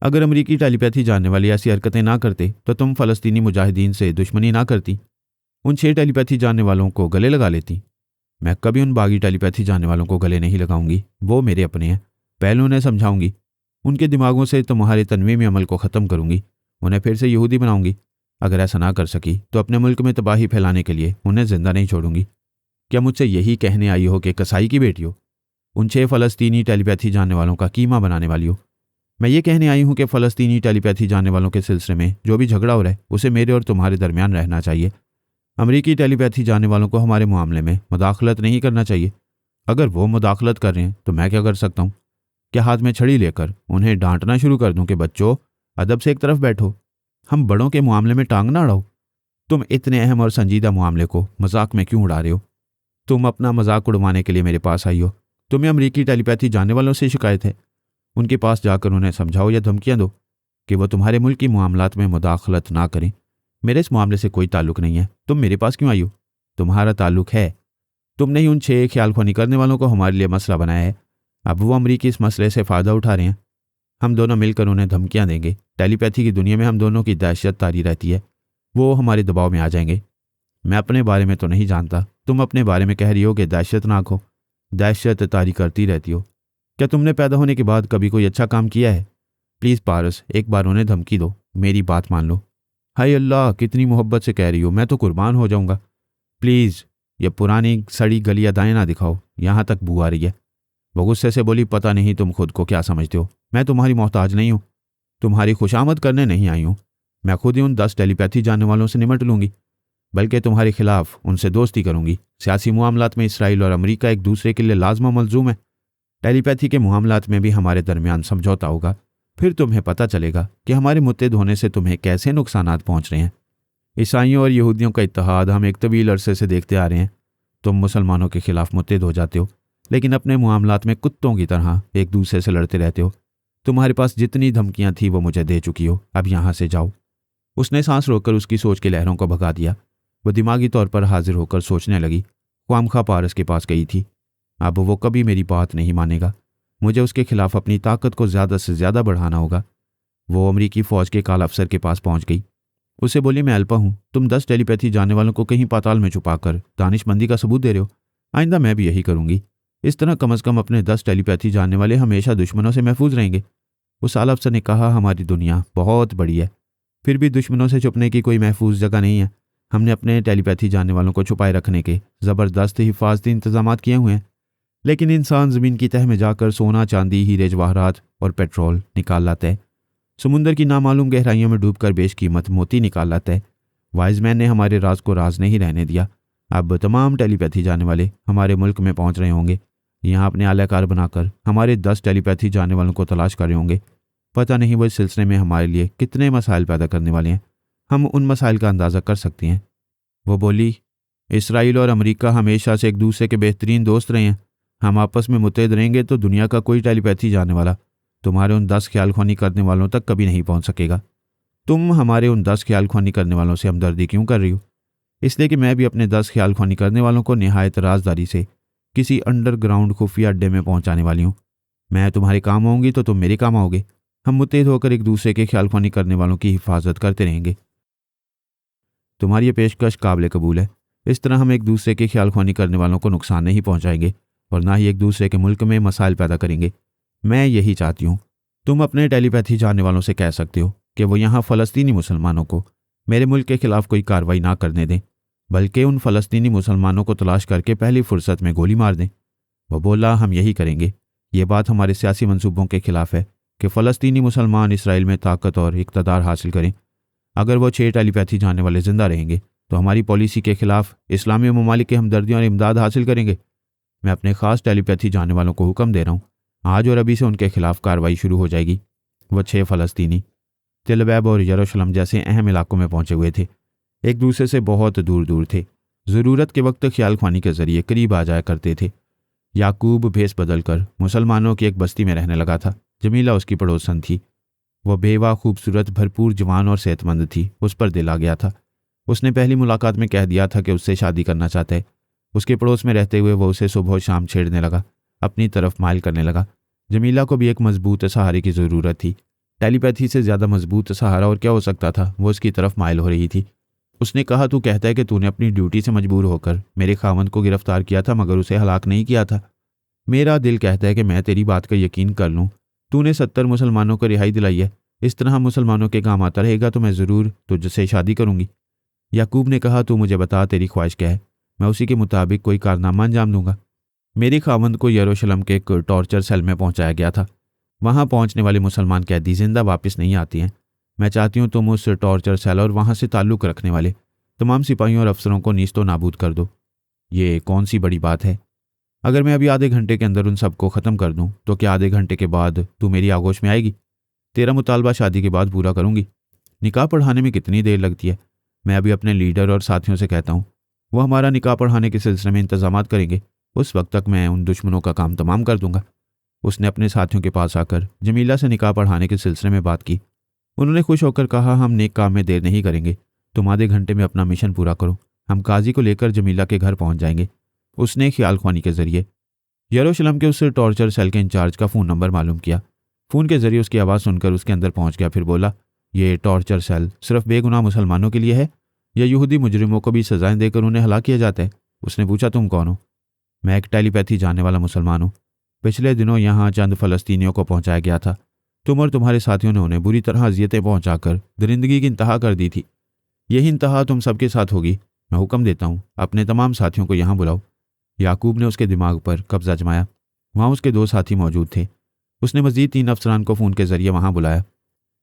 अगर अमरीकी टेलीपैथी जानने वाले ऐसी हरकतें ना करते तो तुम फ़लस्तीनी मुजाहिदीन से दुश्मनी ना करती, उन 6 टेलीपैथी जानने वालों को गले लगा लेती। मैं कभी उन बागी टेलीपैथी जानने वालों को गले नहीं लगाऊंगी, वो मेरे अपने हैं। पहले उन्हें समझाऊंगी, उनके दिमागों से तुम्हारे तनवीमी अमल को ख़त्म करूंगी, उन्हें फिर से यहूदी बनाऊंगी। अगर ऐसा ना कर सकी तो अपने मुल्क में तबाही फैलाने के लिए उन्हें जिंदा नहीं छोड़ूंगी। क्या मुझसे यही कहने आई हो कि कसाई की बेटी हो, उन 6 फ़लस्तीनी टेलीपैथी जानने वालों का कीमा बनाने वाली हो? मैं ये कहने आई हूँ कि फ़लस्तीनी टेलीपैथी जानने वालों के सिलसिले में जो भी झगड़ा हो रहा है उसे मेरे और तुम्हारे दरमियान रहना चाहिए। अमरीकी टेलीपैथी जानने वालों को हमारे मामले में मुदाखलत नहीं करना चाहिए। अगर वो मुदाखलत कर रहे हैं तो मैं क्या कर सकता हूँ? क्या हाथ में छड़ी लेकर उन्हें डांटना शुरू कर दूं कि बच्चों, अदब से एक तरफ बैठो, हम बड़ों के मामले में टांग ना अड़ाओ? तुम इतने अहम और संजीदा मामले को मजाक में क्यों उड़ा रहे हो? तुम अपना मजाक उड़वाने के लिए मेरे पास आई हो? तुम्हें अमरीकी टेलीपैथी जानने वालों से शिकायत है? उनके पास जाकर उन्हें समझाओ या धमकियां दो कि वो तुम्हारे मुल्क की मामलात में मुदाखलत ना करें। मेरे इस मामले से कोई ताल्लुक नहीं है। तुम मेरे पास क्यों आई हो? तुम्हारा ताल्लुक है। तुमने ही उन 6 ख्यालख्वानी करने वालों को हमारे लिए मसला बनाया है। अब वो अमरीकी इस मसले से फ़ायदा उठा रहे हैं। हम दोनों मिलकर उन्हें धमकियां देंगे। टेलीपैथी की दुनिया में हम दोनों की दहशत तारी रहती है। वो हमारे दबाव में आ जाएंगे। मैं अपने बारे में तो नहीं जानता, तुम अपने बारे में कह रही हो कि दहशतनाक हो, दहशत तारी करती रहती हो। क्या तुमने पैदा होने के बाद कभी कोई अच्छा काम किया है? प्लीज़ पारस, एक बार उन्हें धमकी दो, मेरी बात मान लो। हाय अल्लाह, कितनी मोहब्बत से कह रही हो, मैं तो कुर्बान हो जाऊंगा। प्लीज़ ये पुरानी सड़ी गली अदाएं ना दिखाओ, यहाँ तक बू आ रही है। वो गुस्से से बोली, पता नहीं तुम खुद को क्या समझते हो, मैं तुम्हारी मोहताज नहीं हूँ। तुम्हारी खुशामद करने नहीं आई हूँ। मैं खुद ही उन 10 टेलीपैथी जानने वालों से निमट लूंगी, बल्कि तुम्हारे खिलाफ उनसे दोस्ती करूंगी। सियासी मामलात में इसराइल और अमरीका एक दूसरे के लिए लाजमा मलजूम है। टेलीपैथी के मामलात में भी हमारे दरमियान समझौता होगा। फिर तुम्हें पता चलेगा कि हमारे मुत्तहिद होने से तुम्हें कैसे नुकसानात पहुंच रहे हैं। ईसाइयों और यहूदियों का इत्तेहाद हम एक तवील अरसे से देखते आ रहे हैं। तुम मुसलमानों के खिलाफ मुत्तहिद हो जाते हो, लेकिन अपने मामलात में कुत्तों की तरह एक दूसरे से लड़ते रहते हो। तुम्हारे पास जितनी धमकियां थी वो मुझे दे चुकी हो, अब यहाँ से जाओ। उसने सांस रोककर उसकी सोच की लहरों को भगा दिया। वो दिमागी तौर पर हाजिर होकर सोचने लगी। ख्वामखा पारस के पास गई थी। अब वो कभी मेरी बात नहीं मानेगा। मुझे उसके खिलाफ अपनी ताकत को ज़्यादा से ज़्यादा बढ़ाना होगा। वो अमरीकी फ़ौज के काल अफसर के पास पहुंच गई। उसे बोली, मैं अल्पा हूँ, तुम 10 टेलीपैथी जानने वालों को कहीं पाताल में छुपाकर दानिशमंदी का सबूत दे रहे हो। आइंदा मैं भी यही करूंगी। इस तरह कम अज़ कम अपने 10 टेलीपैथी जानने वाले हमेशा दुश्मनों से महफूज रहेंगे। उस आला अफसर ने कहा, हमारी दुनिया बहुत बड़ी है, फिर भी दुश्मनों से छुपने की कोई महफूज जगह नहीं है। हमने अपने टेलीपैथी जानने वालों को छुपाए रखने के ज़बरदस्त हिफाजती इंतजाम किए हुए हैं, लेकिन इंसान ज़मीन की तह में जाकर सोना, चांदी, हीरे जवाहरात और पेट्रोल निकाल लाता है। समुंदर की नामालूम गहराइयों में डूबकर बेशकीमत मोती निकाल लाता है। वाइजमैन ने हमारे राज को राज नहीं रहने दिया। अब तमाम टेलीपैथी जानने वाले हमारे मुल्क में पहुंच रहे होंगे। यहाँ अपने आलाकार बनाकर हमारे 10 टेलीपैथी जानने वालों को तलाश कर रहे होंगे। पता नहीं वो इस सिलसिले में हमारे लिए कितने मसाइल पैदा करने वाले हैं। हम उन मसाइल का अंदाज़ा कर सकते हैं। वो बोली, इसराइल और अमेरिका हमेशा से एक दूसरे के बेहतरीन दोस्त रहे हैं। हम आपस में मुत्तहिद रहेंगे तो दुनिया का कोई टेलीपैथी जानने वाला तुम्हारे उन 10 ख्यालख्वानी करने वालों तक कभी नहीं पहुंच सकेगा। तुम हमारे उन 10 ख्यालख्वानी करने वालों से हमदर्दी क्यों कर रही हो? इसलिए कि मैं भी अपने 10 ख्यालख्वानी करने वालों को निहायत राजदारी से किसी अंडरग्राउंड खुफिया अड्डे में पहुंचाने वाली हूँ। मैं तुम्हारे काम आऊँगी तो तुम मेरे काम आओगे। हम मुत्तहिद होकर एक दूसरे के ख्यालख्वानी करने वालों की हिफाजत करते रहेंगे। तुम्हारी ये पेशकश काबिल कबूल है। इस तरह हम एक दूसरे के ख्यालख्वानी करने वालों को नुकसान नहीं पहुंचाएंगे और ना ही एक दूसरे के मुल्क में मसाइल पैदा करेंगे। मैं यही चाहती हूँ। तुम अपने टेलीपैथी जानने वालों से कह सकते हो कि वो यहाँ फ़लस्तीनी मुसलमानों को मेरे मुल्क के खिलाफ कोई कार्रवाई ना करने दें, बल्कि उन फ़लस्तीनी मुसलमानों को तलाश करके पहली फुर्सत में गोली मार दें। वो बोला, हम यही करेंगे। ये बात हमारे सियासी मंसूबों के खिलाफ है कि फ़लस्तीनी मुसलमान इसराइल में ताकत और इक़्तिदार हासिल करें। अगर वो 6 टेलीपैथी जानने वाले ज़िंदा रहेंगे तो हमारी पॉलिसी के खिलाफ इस्लामी ममालिक की हमदर्दी और इमदाद हासिल करेंगे। मैं अपने ख़ास टेलीपैथी जानने वालों को हुक्म दे रहा हूँ, आज और अभी से उनके खिलाफ कार्रवाई शुरू हो जाएगी। वह 6 फ़लस्तीनी तेल अवीव और यरूशलेम जैसे अहम इलाकों में पहुंचे हुए थे, एक दूसरे से बहुत दूर दूर थे। ज़रूरत के वक्त ख्यालख्वानी के ज़रिए करीब आ जाया करते थे। याकूब भेस बदल कर मुसलमानों की एक बस्ती में रहने लगा था। जमीला उसकी पड़ोसन थी। वह बेवा, खूबसूरत, भरपूर, जवान और सेहतमंद थी। उस पर दिल आ गया था। उसने पहली मुलाकात में कह दिया था कि उससे शादी करना चाहता है। उसके पड़ोस में रहते हुए वह उसे सुबह शाम छेड़ने लगा, अपनी तरफ माइल करने लगा। जमीला को भी एक मजबूत सहारे की ज़रूरत थी। टेलीपैथी से ज़्यादा मजबूत सहारा और क्या हो सकता था। वो उसकी तरफ माइल हो रही थी। उसने कहा, तू कहता है कि तूने अपनी ड्यूटी से मजबूर होकर मेरे खावंद को गिरफ्तार किया था, मगर उसे हलाक नहीं किया था। मेरा दिल कहता है कि मैं तेरी बात का यकीन कर लूँ। तूने 70 मुसलमानों को रिहाई दिलाई है। इस तरह मुसलमानों के काम आता रहेगा तो मैं ज़रूर तुझसे शादी करूँगी। याकूब ने कहा, तू मुझे बता तेरी ख्वाहिश क्या है, मैं उसी के मुताबिक कोई कारनामा अंजाम दूंगा। मेरी खावंद को यरूशलेम के एक टॉर्चर सेल में पहुंचाया गया था। वहां पहुंचने वाले मुसलमान कैदी जिंदा वापस नहीं आती हैं। मैं चाहती हूं तुम उस टॉर्चर सेल और वहां से ताल्लुक़ रखने वाले तमाम सिपाहियों और अफसरों को नीस्तो नाबूद कर दो। ये कौन सी बड़ी बात है? अगर मैं अभी आधे घंटे के अंदर उन सबको ख़त्म कर दूं तो क्या आधे घंटे के बाद तू मेरी आगोश में आएगी? तेरा मुतालबा शादी के बाद पूरा करूंगी। निकाह पढ़ाने में कितनी देर लगती है? मैं अभी अपने लीडर और साथियों से कहता हूँ, वो हमारा निकाह पढ़ाने के सिलसिले में इंतजामात करेंगे। उस वक्त तक मैं उन दुश्मनों का काम तमाम कर दूंगा। उसने अपने साथियों के पास आकर जमीला से निकाह पढ़ाने के सिलसिले में बात की। उन्होंने खुश होकर कहा, हम नेक काम में देर नहीं करेंगे, तुम आधे घंटे में अपना मिशन पूरा करो, हम काजी को लेकर जमीला के घर पहुंच जाएंगे। उसने ख्याल ख्वानी के जरिए यरूशलेम के उस टॉर्चर सेल के इंचार्ज का फ़ोन नंबर मालूम किया। फ़ोन के जरिए उसकी आवाज़ सुनकर उसके अंदर पहुंच गया। फिर बोला, ये टॉर्चर सेल सिर्फ बेगुनाह मुसलमानों के लिए है या यहूदी मुजरिमों को भी सजाएं देकर उन्हें हलाक किया जाता है? उसने पूछा, तुम कौन हो? मैं एक टेलीपैथी जानने वाला मुसलमान हूँ। पिछले दिनों यहाँ चंद फ़लस्तीनियों को पहुँचाया गया था। तुम और तुम्हारे साथियों ने उन्हें बुरी तरह अजियतें पहुँचाकर दरिंदगी की इंतहा कर दी थी। यही इंतहा तुम सबके साथ होगी। मैं हुक्म देता हूँ, अपने तमाम साथियों को यहाँ बुलाओ। याकूब ने उसके दिमाग पर कब्जा जमाया। वहाँ उसके 2 साथी मौजूद थे। उसने मज़ीद 3 अफसरान को फ़ोन के ज़रिए वहाँ बुलाया।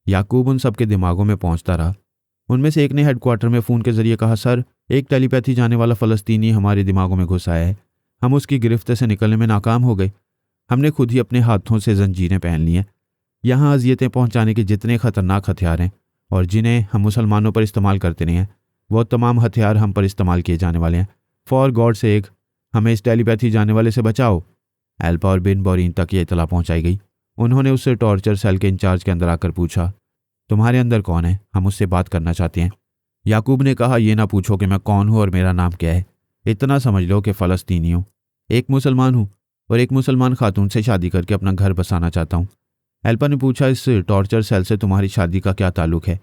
याकूब उन सबके दिमागों में पहुँचता रहा। उनमें से एक ने हेडक्वार्टर में फ़ोन के ज़रिए कहा, सर, एक टेलीपैथी जाने वाला फ़लस्तीनी हमारे दिमागों में घुस आया है। हम उसकी गिरफ्त से निकलने में नाकाम हो गए। हमने खुद ही अपने हाथों से जंजीरें पहन ली हैं। यहाँ अजियतें पहुँचाने के जितने ख़तरनाक हथियार हैं और जिन्हें हम मुसलमानों पर इस्तेमाल करते रहे हैं, वो तमाम हथियार हम पर इस्तेमाल किए जाने वाले हैं। फॉर गॉड सेक, हमें इस टेलीपैथी जाने वाले से बचाओ। एल्पा और बिन बोरीन तक ये इतला पहुँचाई गई। उन्होंने उससे टॉर्चर सेल के इंचार्ज के अंदर आकर पूछा, तुम्हारे अंदर कौन है? हम उससे बात करना चाहते हैं। याकूब ने कहा, ये ना पूछो कि मैं कौन हूँ और मेरा नाम क्या है। इतना समझ लो कि फ़लस्तीनी हूँ, एक मुसलमान हूँ और एक मुसलमान खातून से शादी करके अपना घर बसाना चाहता हूँ। एल्पा ने पूछा, इस टॉर्चर सेल से तुम्हारी शादी का क्या ताल्लुक है?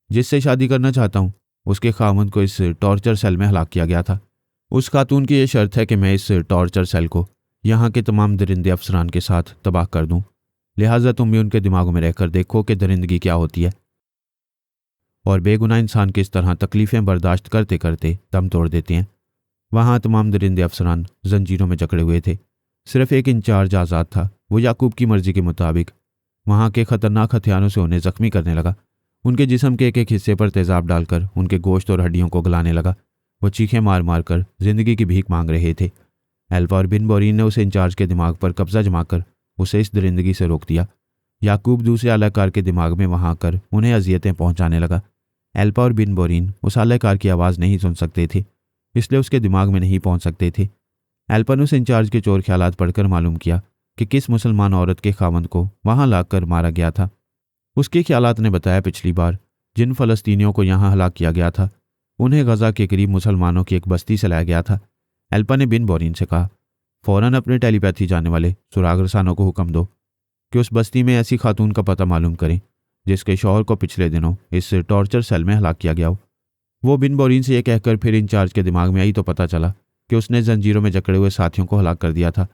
जिससे शादी करना चाहता हूँ उसके खामद को इस टॉर्चर सेल में हलाक किया गया था। उस खातून की ये शर्त है कि मैं इस टॉर्चर सेल को यहाँ के तमाम दरिंदे अफसरान के साथ तबाह कर दूँ। लिहाजा तुम भी उनके दिमागों में रहकर देखो कि दरिंदगी क्या होती है और बेगुनाह इंसान किस तरह तकलीफ़ें बर्दाश्त करते करते दम तोड़ देते हैं। वहाँ तमाम दरिंदे अफसरान जंजीरों में जकड़े हुए थे। सिर्फ एक इंचार्ज आज़ाद था। वो याकूब की मर्जी के मुताबिक वहाँ के ख़तरनाक हथियारों से उन्हें ज़ख्मी करने लगा। उनके जिस्म के एक एक हिस्से पर तेज़ाब डालकर उनके गोश्त और हड्डियों को गलाने लगा। वो चीखें मार मार कर ज़िंदगी की भीख मांग रहे थे। एल्पा और बिन बोरीन ने उसे इंचार्ज के दिमाग पर कब्जा जमाकर उसे इस दरिंदगी से रोक दिया। याकूब दूसरे आलाकार के दिमाग में वहाँ आकर उन्हें अजियतें पहुँचाने लगा। एल्पा और बिन बोरीन उस आलाकार की आवाज़ नहीं सुन सकते थे, इसलिए उसके दिमाग में नहीं पहुँच सकते थे। एल्पा ने उस इंचार्ज के चोर ख्यालात पढ़कर मालूम किया कि किस मुसलमान औरत के खामद को वहाँ लाकर मारा गया था। उसके ख्यालात ने बताया, पिछली बार जिन फ़लस्तीनियों को यहाँ हलाक किया गया था उन्हें गज़ा के करीब मुसलमानों की एक बस्ती से लाया गया था। एल्पा ने बिन बोरीन से कहा, फ़ौरन अपने टेलीपैथी जाने वाले सुराग रसानों को हुक्म दो कि उस बस्ती में ऐसी खातून का पता मालूम करें जिसके शौहर को पिछले दिनों इस टॉर्चर सेल में हलाक किया गया हो। वो बिन बोरीन से यह कहकर फिर इंचार्ज के दिमाग में आई तो पता चला कि उसने जंजीरों में जकड़े हुए साथियों को हलाक कर दिया था।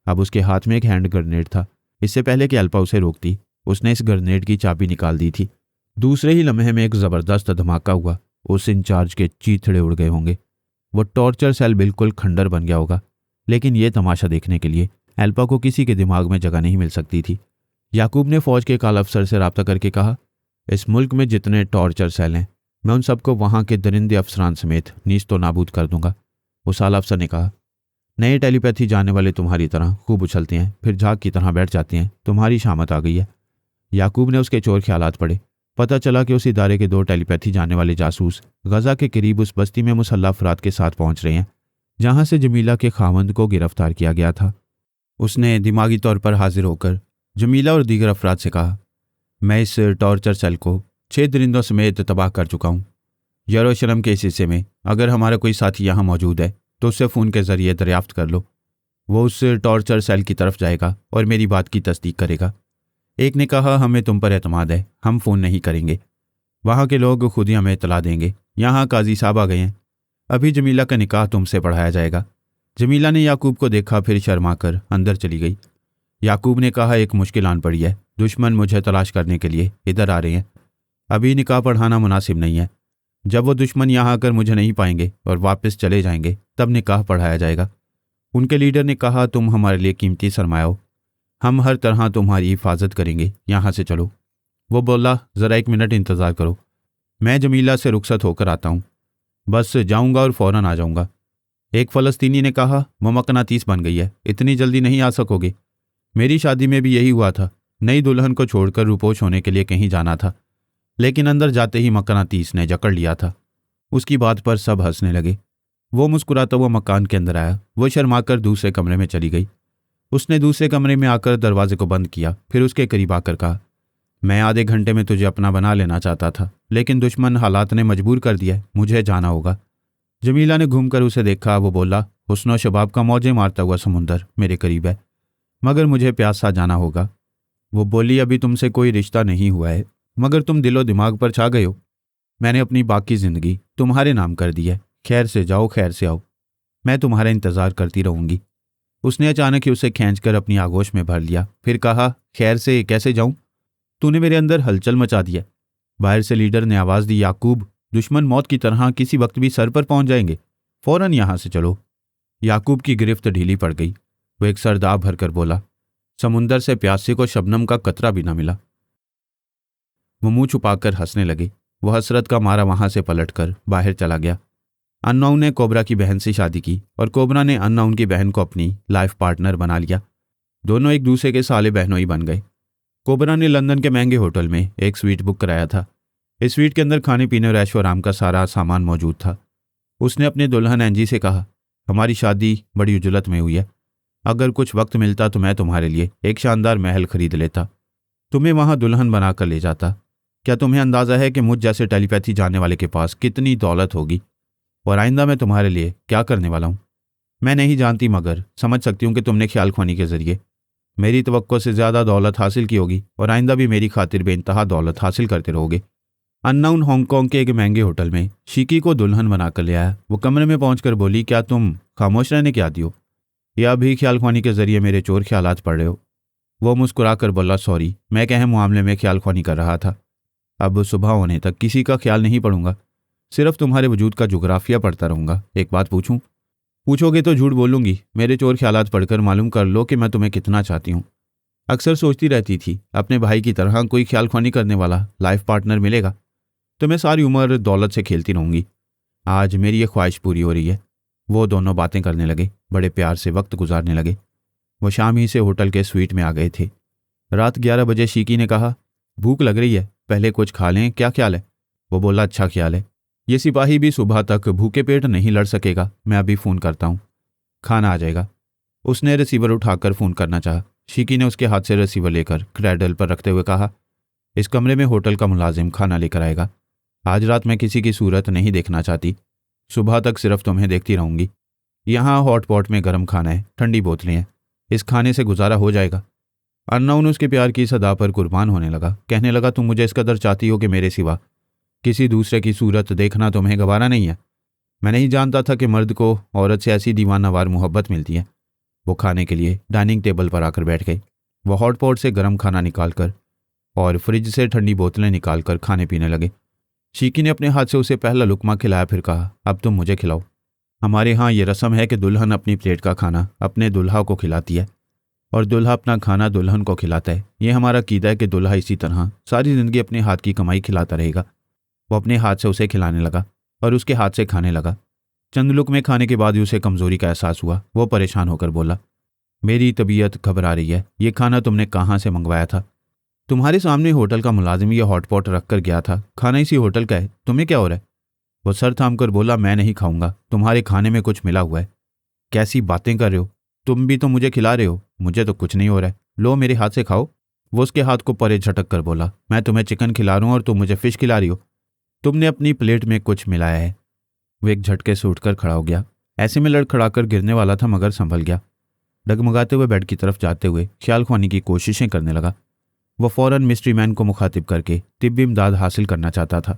अब उसके हाथ में एक हैंड ग्रेनेड था। इससे पहले कि एल्पा उसे रोकती, उसने इस ग्रेनेड की चाबी निकाल दी थी। दूसरे ही लम्हे में एक ज़बरदस्त धमाका हुआ। उस इंचार्ज के चीथड़े उड़ गए होंगे। वो टॉर्चर सेल बिल्कुल खंडर बन गया होगा। लेकिन ये तमाशा देखने के लिए एल्पा को किसी के दिमाग में जगह नहीं मिल सकती थी। याकूब ने फ़ौज के एक आला अफसर से रब्ता करके कहा, इस मुल्क में जितने टॉर्चर सेल हैं मैं उन सबको वहाँ के दरिंदे अफसरान समेत नीस्त व नाबूद कर दूंगा। उस आला अफसर ने कहा, नए टेलीपैथी जाने वाले तुम्हारी तरह खूब उछलते हैं फिर झाग की तरह बैठ जाते हैं, तुम्हारी शामत आ गई है। याकूब ने उसके चोर ख्यालात पढ़े। पता चला कि उस इदारे के 2 टेलीपैथी जाने वाले जासूस गज़ा के करीब उस बस्ती में मुसल्लह अफराद के साथ पहुंच रहे हैं जहां से जमीला के खावंद को गिरफ्तार किया गया था। उसने दिमागी तौर पर हाजिर होकर जमीला और दीगर अफराद से कहा, मैं इस टॉर्चर सेल को 6 दरिंदों समेत तबाह कर चुका हूँ। यरूशलेम के इस हिस्से में अगर हमारा कोई साथी यहाँ मौजूद है तो उससे फ़ोन के ज़रिए दरियाफ्त कर लो। वो उस टॉर्चर सेल की तरफ जाएगा और मेरी बात की तस्दीक करेगा। एक ने कहा, हमें तुम पर एतमाद है, हम फ़ोन नहीं करेंगे, वहाँ के लोग खुद ही हमें इतला देंगे। यहाँ काजी साहब आ गए हैं, अभी जमीला का निकाह तुमसे पढ़ाया जाएगा। जमीला ने याकूब को देखा फिर शर्मा कर अंदर चली गई। याकूब ने कहा, एक मुश्किल आन पड़ी है, दुश्मन मुझे तलाश करने के लिए इधर आ रहे हैं। अभी निकाह पढ़ाना मुनासिब नहीं है। जब वो दुश्मन यहाँ आकर मुझे नहीं पाएंगे और वापस चले जाएंगे तब निकाह पढ़ाया जाएगा। उनके लीडर ने कहा, तुम हमारे लिए कीमती सरमाया हो, हम हर तरह तुम्हारी हिफाजत करेंगे, यहाँ से चलो। वो बोला, ज़रा 1 मिनट इंतज़ार करो, मैं जमीला से रुखसत होकर आता हूँ, बस जाऊँगा और फ़ौरन आ जाऊँगा। एक फ़लस्तीनी ने कहा, वो मकनातीस बन गई है, इतनी जल्दी नहीं आ सकोगे। मेरी शादी में भी यही हुआ था, नई दुल्हन को छोड़कर रूपोश होने के लिए कहीं जाना था, लेकिन अंदर जाते ही मकनातीस ने जकड़ लिया था। उसकी बात पर सब हंसने लगे। वो मुस्कुराता हुआ मकान के अंदर आया। वो शर्माकर दूसरे कमरे में चली गई। उसने दूसरे कमरे में आकर दरवाजे को बंद किया, फिर उसके करीब आकर कहा, मैं आधे घंटे में तुझे अपना बना लेना चाहता था, लेकिन दुश्मन हालात ने मजबूर कर दिया, मुझे जाना होगा। जमीला ने घूमकर उसे देखा। वो बोला, हुस्न शबाब का मौजे मारता हुआ समुंदर मेरे करीब है, मगर मुझे प्यासा जाना होगा। वो बोली, अभी तुमसे कोई रिश्ता नहीं हुआ है, मगर तुम दिलो दिमाग पर छा गए हो। मैंने अपनी बाकी ज़िंदगी तुम्हारे नाम कर दी है। खैर से जाओ, खैर से आओ, मैं तुम्हारा इंतज़ार करती रहूंगी। उसने अचानक ही उसे खींचकर अपनी आगोश में भर लिया, फिर कहा, खैर से कैसे जाऊं? तूने मेरे अंदर हलचल मचा दिया। बाहर से लीडर ने आवाज़ दी, याकूब, दुश्मन मौत की तरह किसी वक्त भी सर पर पहुंच जाएंगे, फौरन यहां से चलो। याकूब की गिरफ्त ढीली पड़ गई। वो एक सरदाब भरकर बोला, समुंदर से प्यासे को शबनम का कतरा भी ना मिला। वो मुंह छुपाकर हंसने लगे। वो हसरत का मारा वहां से पलटकर बाहर चला गया। अन्नाउन ने कोबरा की बहन से शादी की और कोबरा ने अन्नाउन की बहन को अपनी लाइफ पार्टनर बना लिया। दोनों एक दूसरे के साले बहनोई बन गए। कोबरा ने लंदन के महंगे होटल में एक स्वीट बुक कराया था। इस स्वीट के अंदर खाने पीने और ऐशो आराम का सारा सामान मौजूद था। उसने अपने दुल्हन एंजी से कहा, हमारी शादी बड़ी उजलत में हुई है, अगर कुछ वक्त मिलता तो मैं तुम्हारे लिए एक शानदार महल खरीद लेता, तुम्हें वहां दुल्हन बनाकर ले जाता। क्या तुम्हें अंदाज़ा है कि मुझ जैसे टेलीपैथी जानने वाले के पास कितनी दौलत होगी, और आइंदा मैं तुम्हारे लिए क्या करने वाला हूँ? मैं नहीं जानती, मगर समझ सकती हूँ कि तुमने ख्याल ख्वानी के जरिए मेरी तवक्को से ज़्यादा दौलत हासिल की होगी और आइंदा भी मेरी खातिर बेइंतहा दौलत हासिल करते रहोगे। अन्नाउन हांगकांग के एक महंगे होटल में शीकी को दुल्हन बनाकर ले आया। वो कमरे में पहुंचकर बोली, क्या तुम खामोश रहने के आदी हो, या भी ख्याल ख्वानी के जरिए मेरे चोर ख्यालात पढ़ रहे हो? वो मुस्कुराकर बोला, सॉरी, मैं एक अहम मामले में ख्याल ख्वानी कर रहा था। अब सुबह होने तक किसी का ख्याल नहीं पढ़ूंगा, सिर्फ तुम्हारे वजूद का जुग्राफिया पढ़ता रहूंगा। एक बात पूछूं? पूछोगे तो झूठ बोलूंगी। मेरे चोर ख्यालात पढ़कर मालूम कर लो कि मैं तुम्हें कितना चाहती हूँ। अक्सर सोचती रहती थी, अपने भाई की तरह कोई ख्याल ख्वानी करने वाला लाइफ पार्टनर मिलेगा तो मैं सारी उम्र दौलत से खेलती रहूंगी। आज मेरी ये ख्वाहिश पूरी हो रही है। वो दोनों बातें करने लगे, बड़े प्यार से वक्त गुजारने लगे। वो शाम ही से होटल के स्वीट में आ गए थे। रात 11 बजे शीकी ने कहा, भूख लग रही है, पहले कुछ खा लें, क्या ख्याल है? वो बोला, अच्छा ख्याल है। ये सिपाही भी सुबह तक भूखे पेट नहीं लड़ सकेगा, मैं अभी फ़ोन करता हूँ, खाना आ जाएगा। उसने रिसीवर उठाकर फ़ोन करना चाहा। शीकी ने उसके हाथ से रिसीवर लेकर क्रैडल पर रखते हुए कहा, इस कमरे में होटल का मुलाजिम खाना लेकर आएगा। आज रात मैं किसी की सूरत नहीं देखना चाहती, सुबह तक सिर्फ तुम्हें देखती रहूंगी। यहाँ हॉट पॉट में गर्म खाना है, ठंडी बोतलें हैं, इस खाने से गुजारा हो जाएगा। अन्नाउन उसके प्यार की सदा पर कुर्बान होने लगा। कहने लगा, तुम मुझे इस कदर चाहती हो कि मेरे सिवा किसी दूसरे की सूरत देखना तुम्हें गवारा नहीं है। मैं नहीं जानता था कि मर्द को औरत से ऐसी दीवानावार मोहब्बत मिलती है। वो खाने के लिए डाइनिंग टेबल पर आकर बैठ गई। वो हॉट पॉट से गर्म खाना निकालकर और फ्रिज से ठंडी बोतलें निकालकर खाने पीने लगे। शीकी ने अपने हाथ से उसे पहला लुकमा खिलाया, फिर कहा, अब तुम मुझे खिलाओ। हमारे यहाँ ये रस्म है कि दुल्हन अपनी प्लेट का खाना अपने दुल्हा को खिलाती है और दुल्हा अपना खाना दुल्हन को खिलाता है। ये हमारा कीदा है कि दुल्हा इसी तरह सारी ज़िंदगी अपने हाथ की कमाई खिलाता रहेगा। वो अपने हाथ से उसे खिलाने लगा और उसके हाथ से खाने लगा। चंद लुकमे खाने के बाद ही उसे कमज़ोरी का एहसास हुआ। वो परेशान होकर बोला, मेरी तबीयत घबरा रही है, ये खाना तुमने कहाँ से मंगवाया था? तुम्हारे सामने होटल का मुलाजिम ये हॉटपॉट रख कर गया था, खाना इसी होटल का है, तुम्हें क्या हो रहा है? वो सर थाम कर बोला, मैं नहीं खाऊंगा, तुम्हारे खाने में कुछ मिला हुआ है। कैसी बातें कर रहे हो? तुम भी तो मुझे खिला रहे हो, मुझे तो कुछ नहीं हो रहा है, लो मेरे हाथ से खाओ। वो उसके हाथ को परे झटक कर बोला, मैं तुम्हें चिकन खिला रहा हूँ और तुम मुझे फिश खिला रही हो, तुमने अपनी प्लेट में कुछ मिलाया है। वो एक झटके से उठकर खड़ा हो गया। ऐसे में लड़खड़ाकर गिरने वाला था, मगर संभल गया। डगमगाते हुए बेड की तरफ जाते हुए ख्याल ख्वानी की कोशिशें करने लगा। वो फौरन मिस्ट्री मैन को मुखातिब करके तिब्बी इमदाद हासिल करना चाहता था,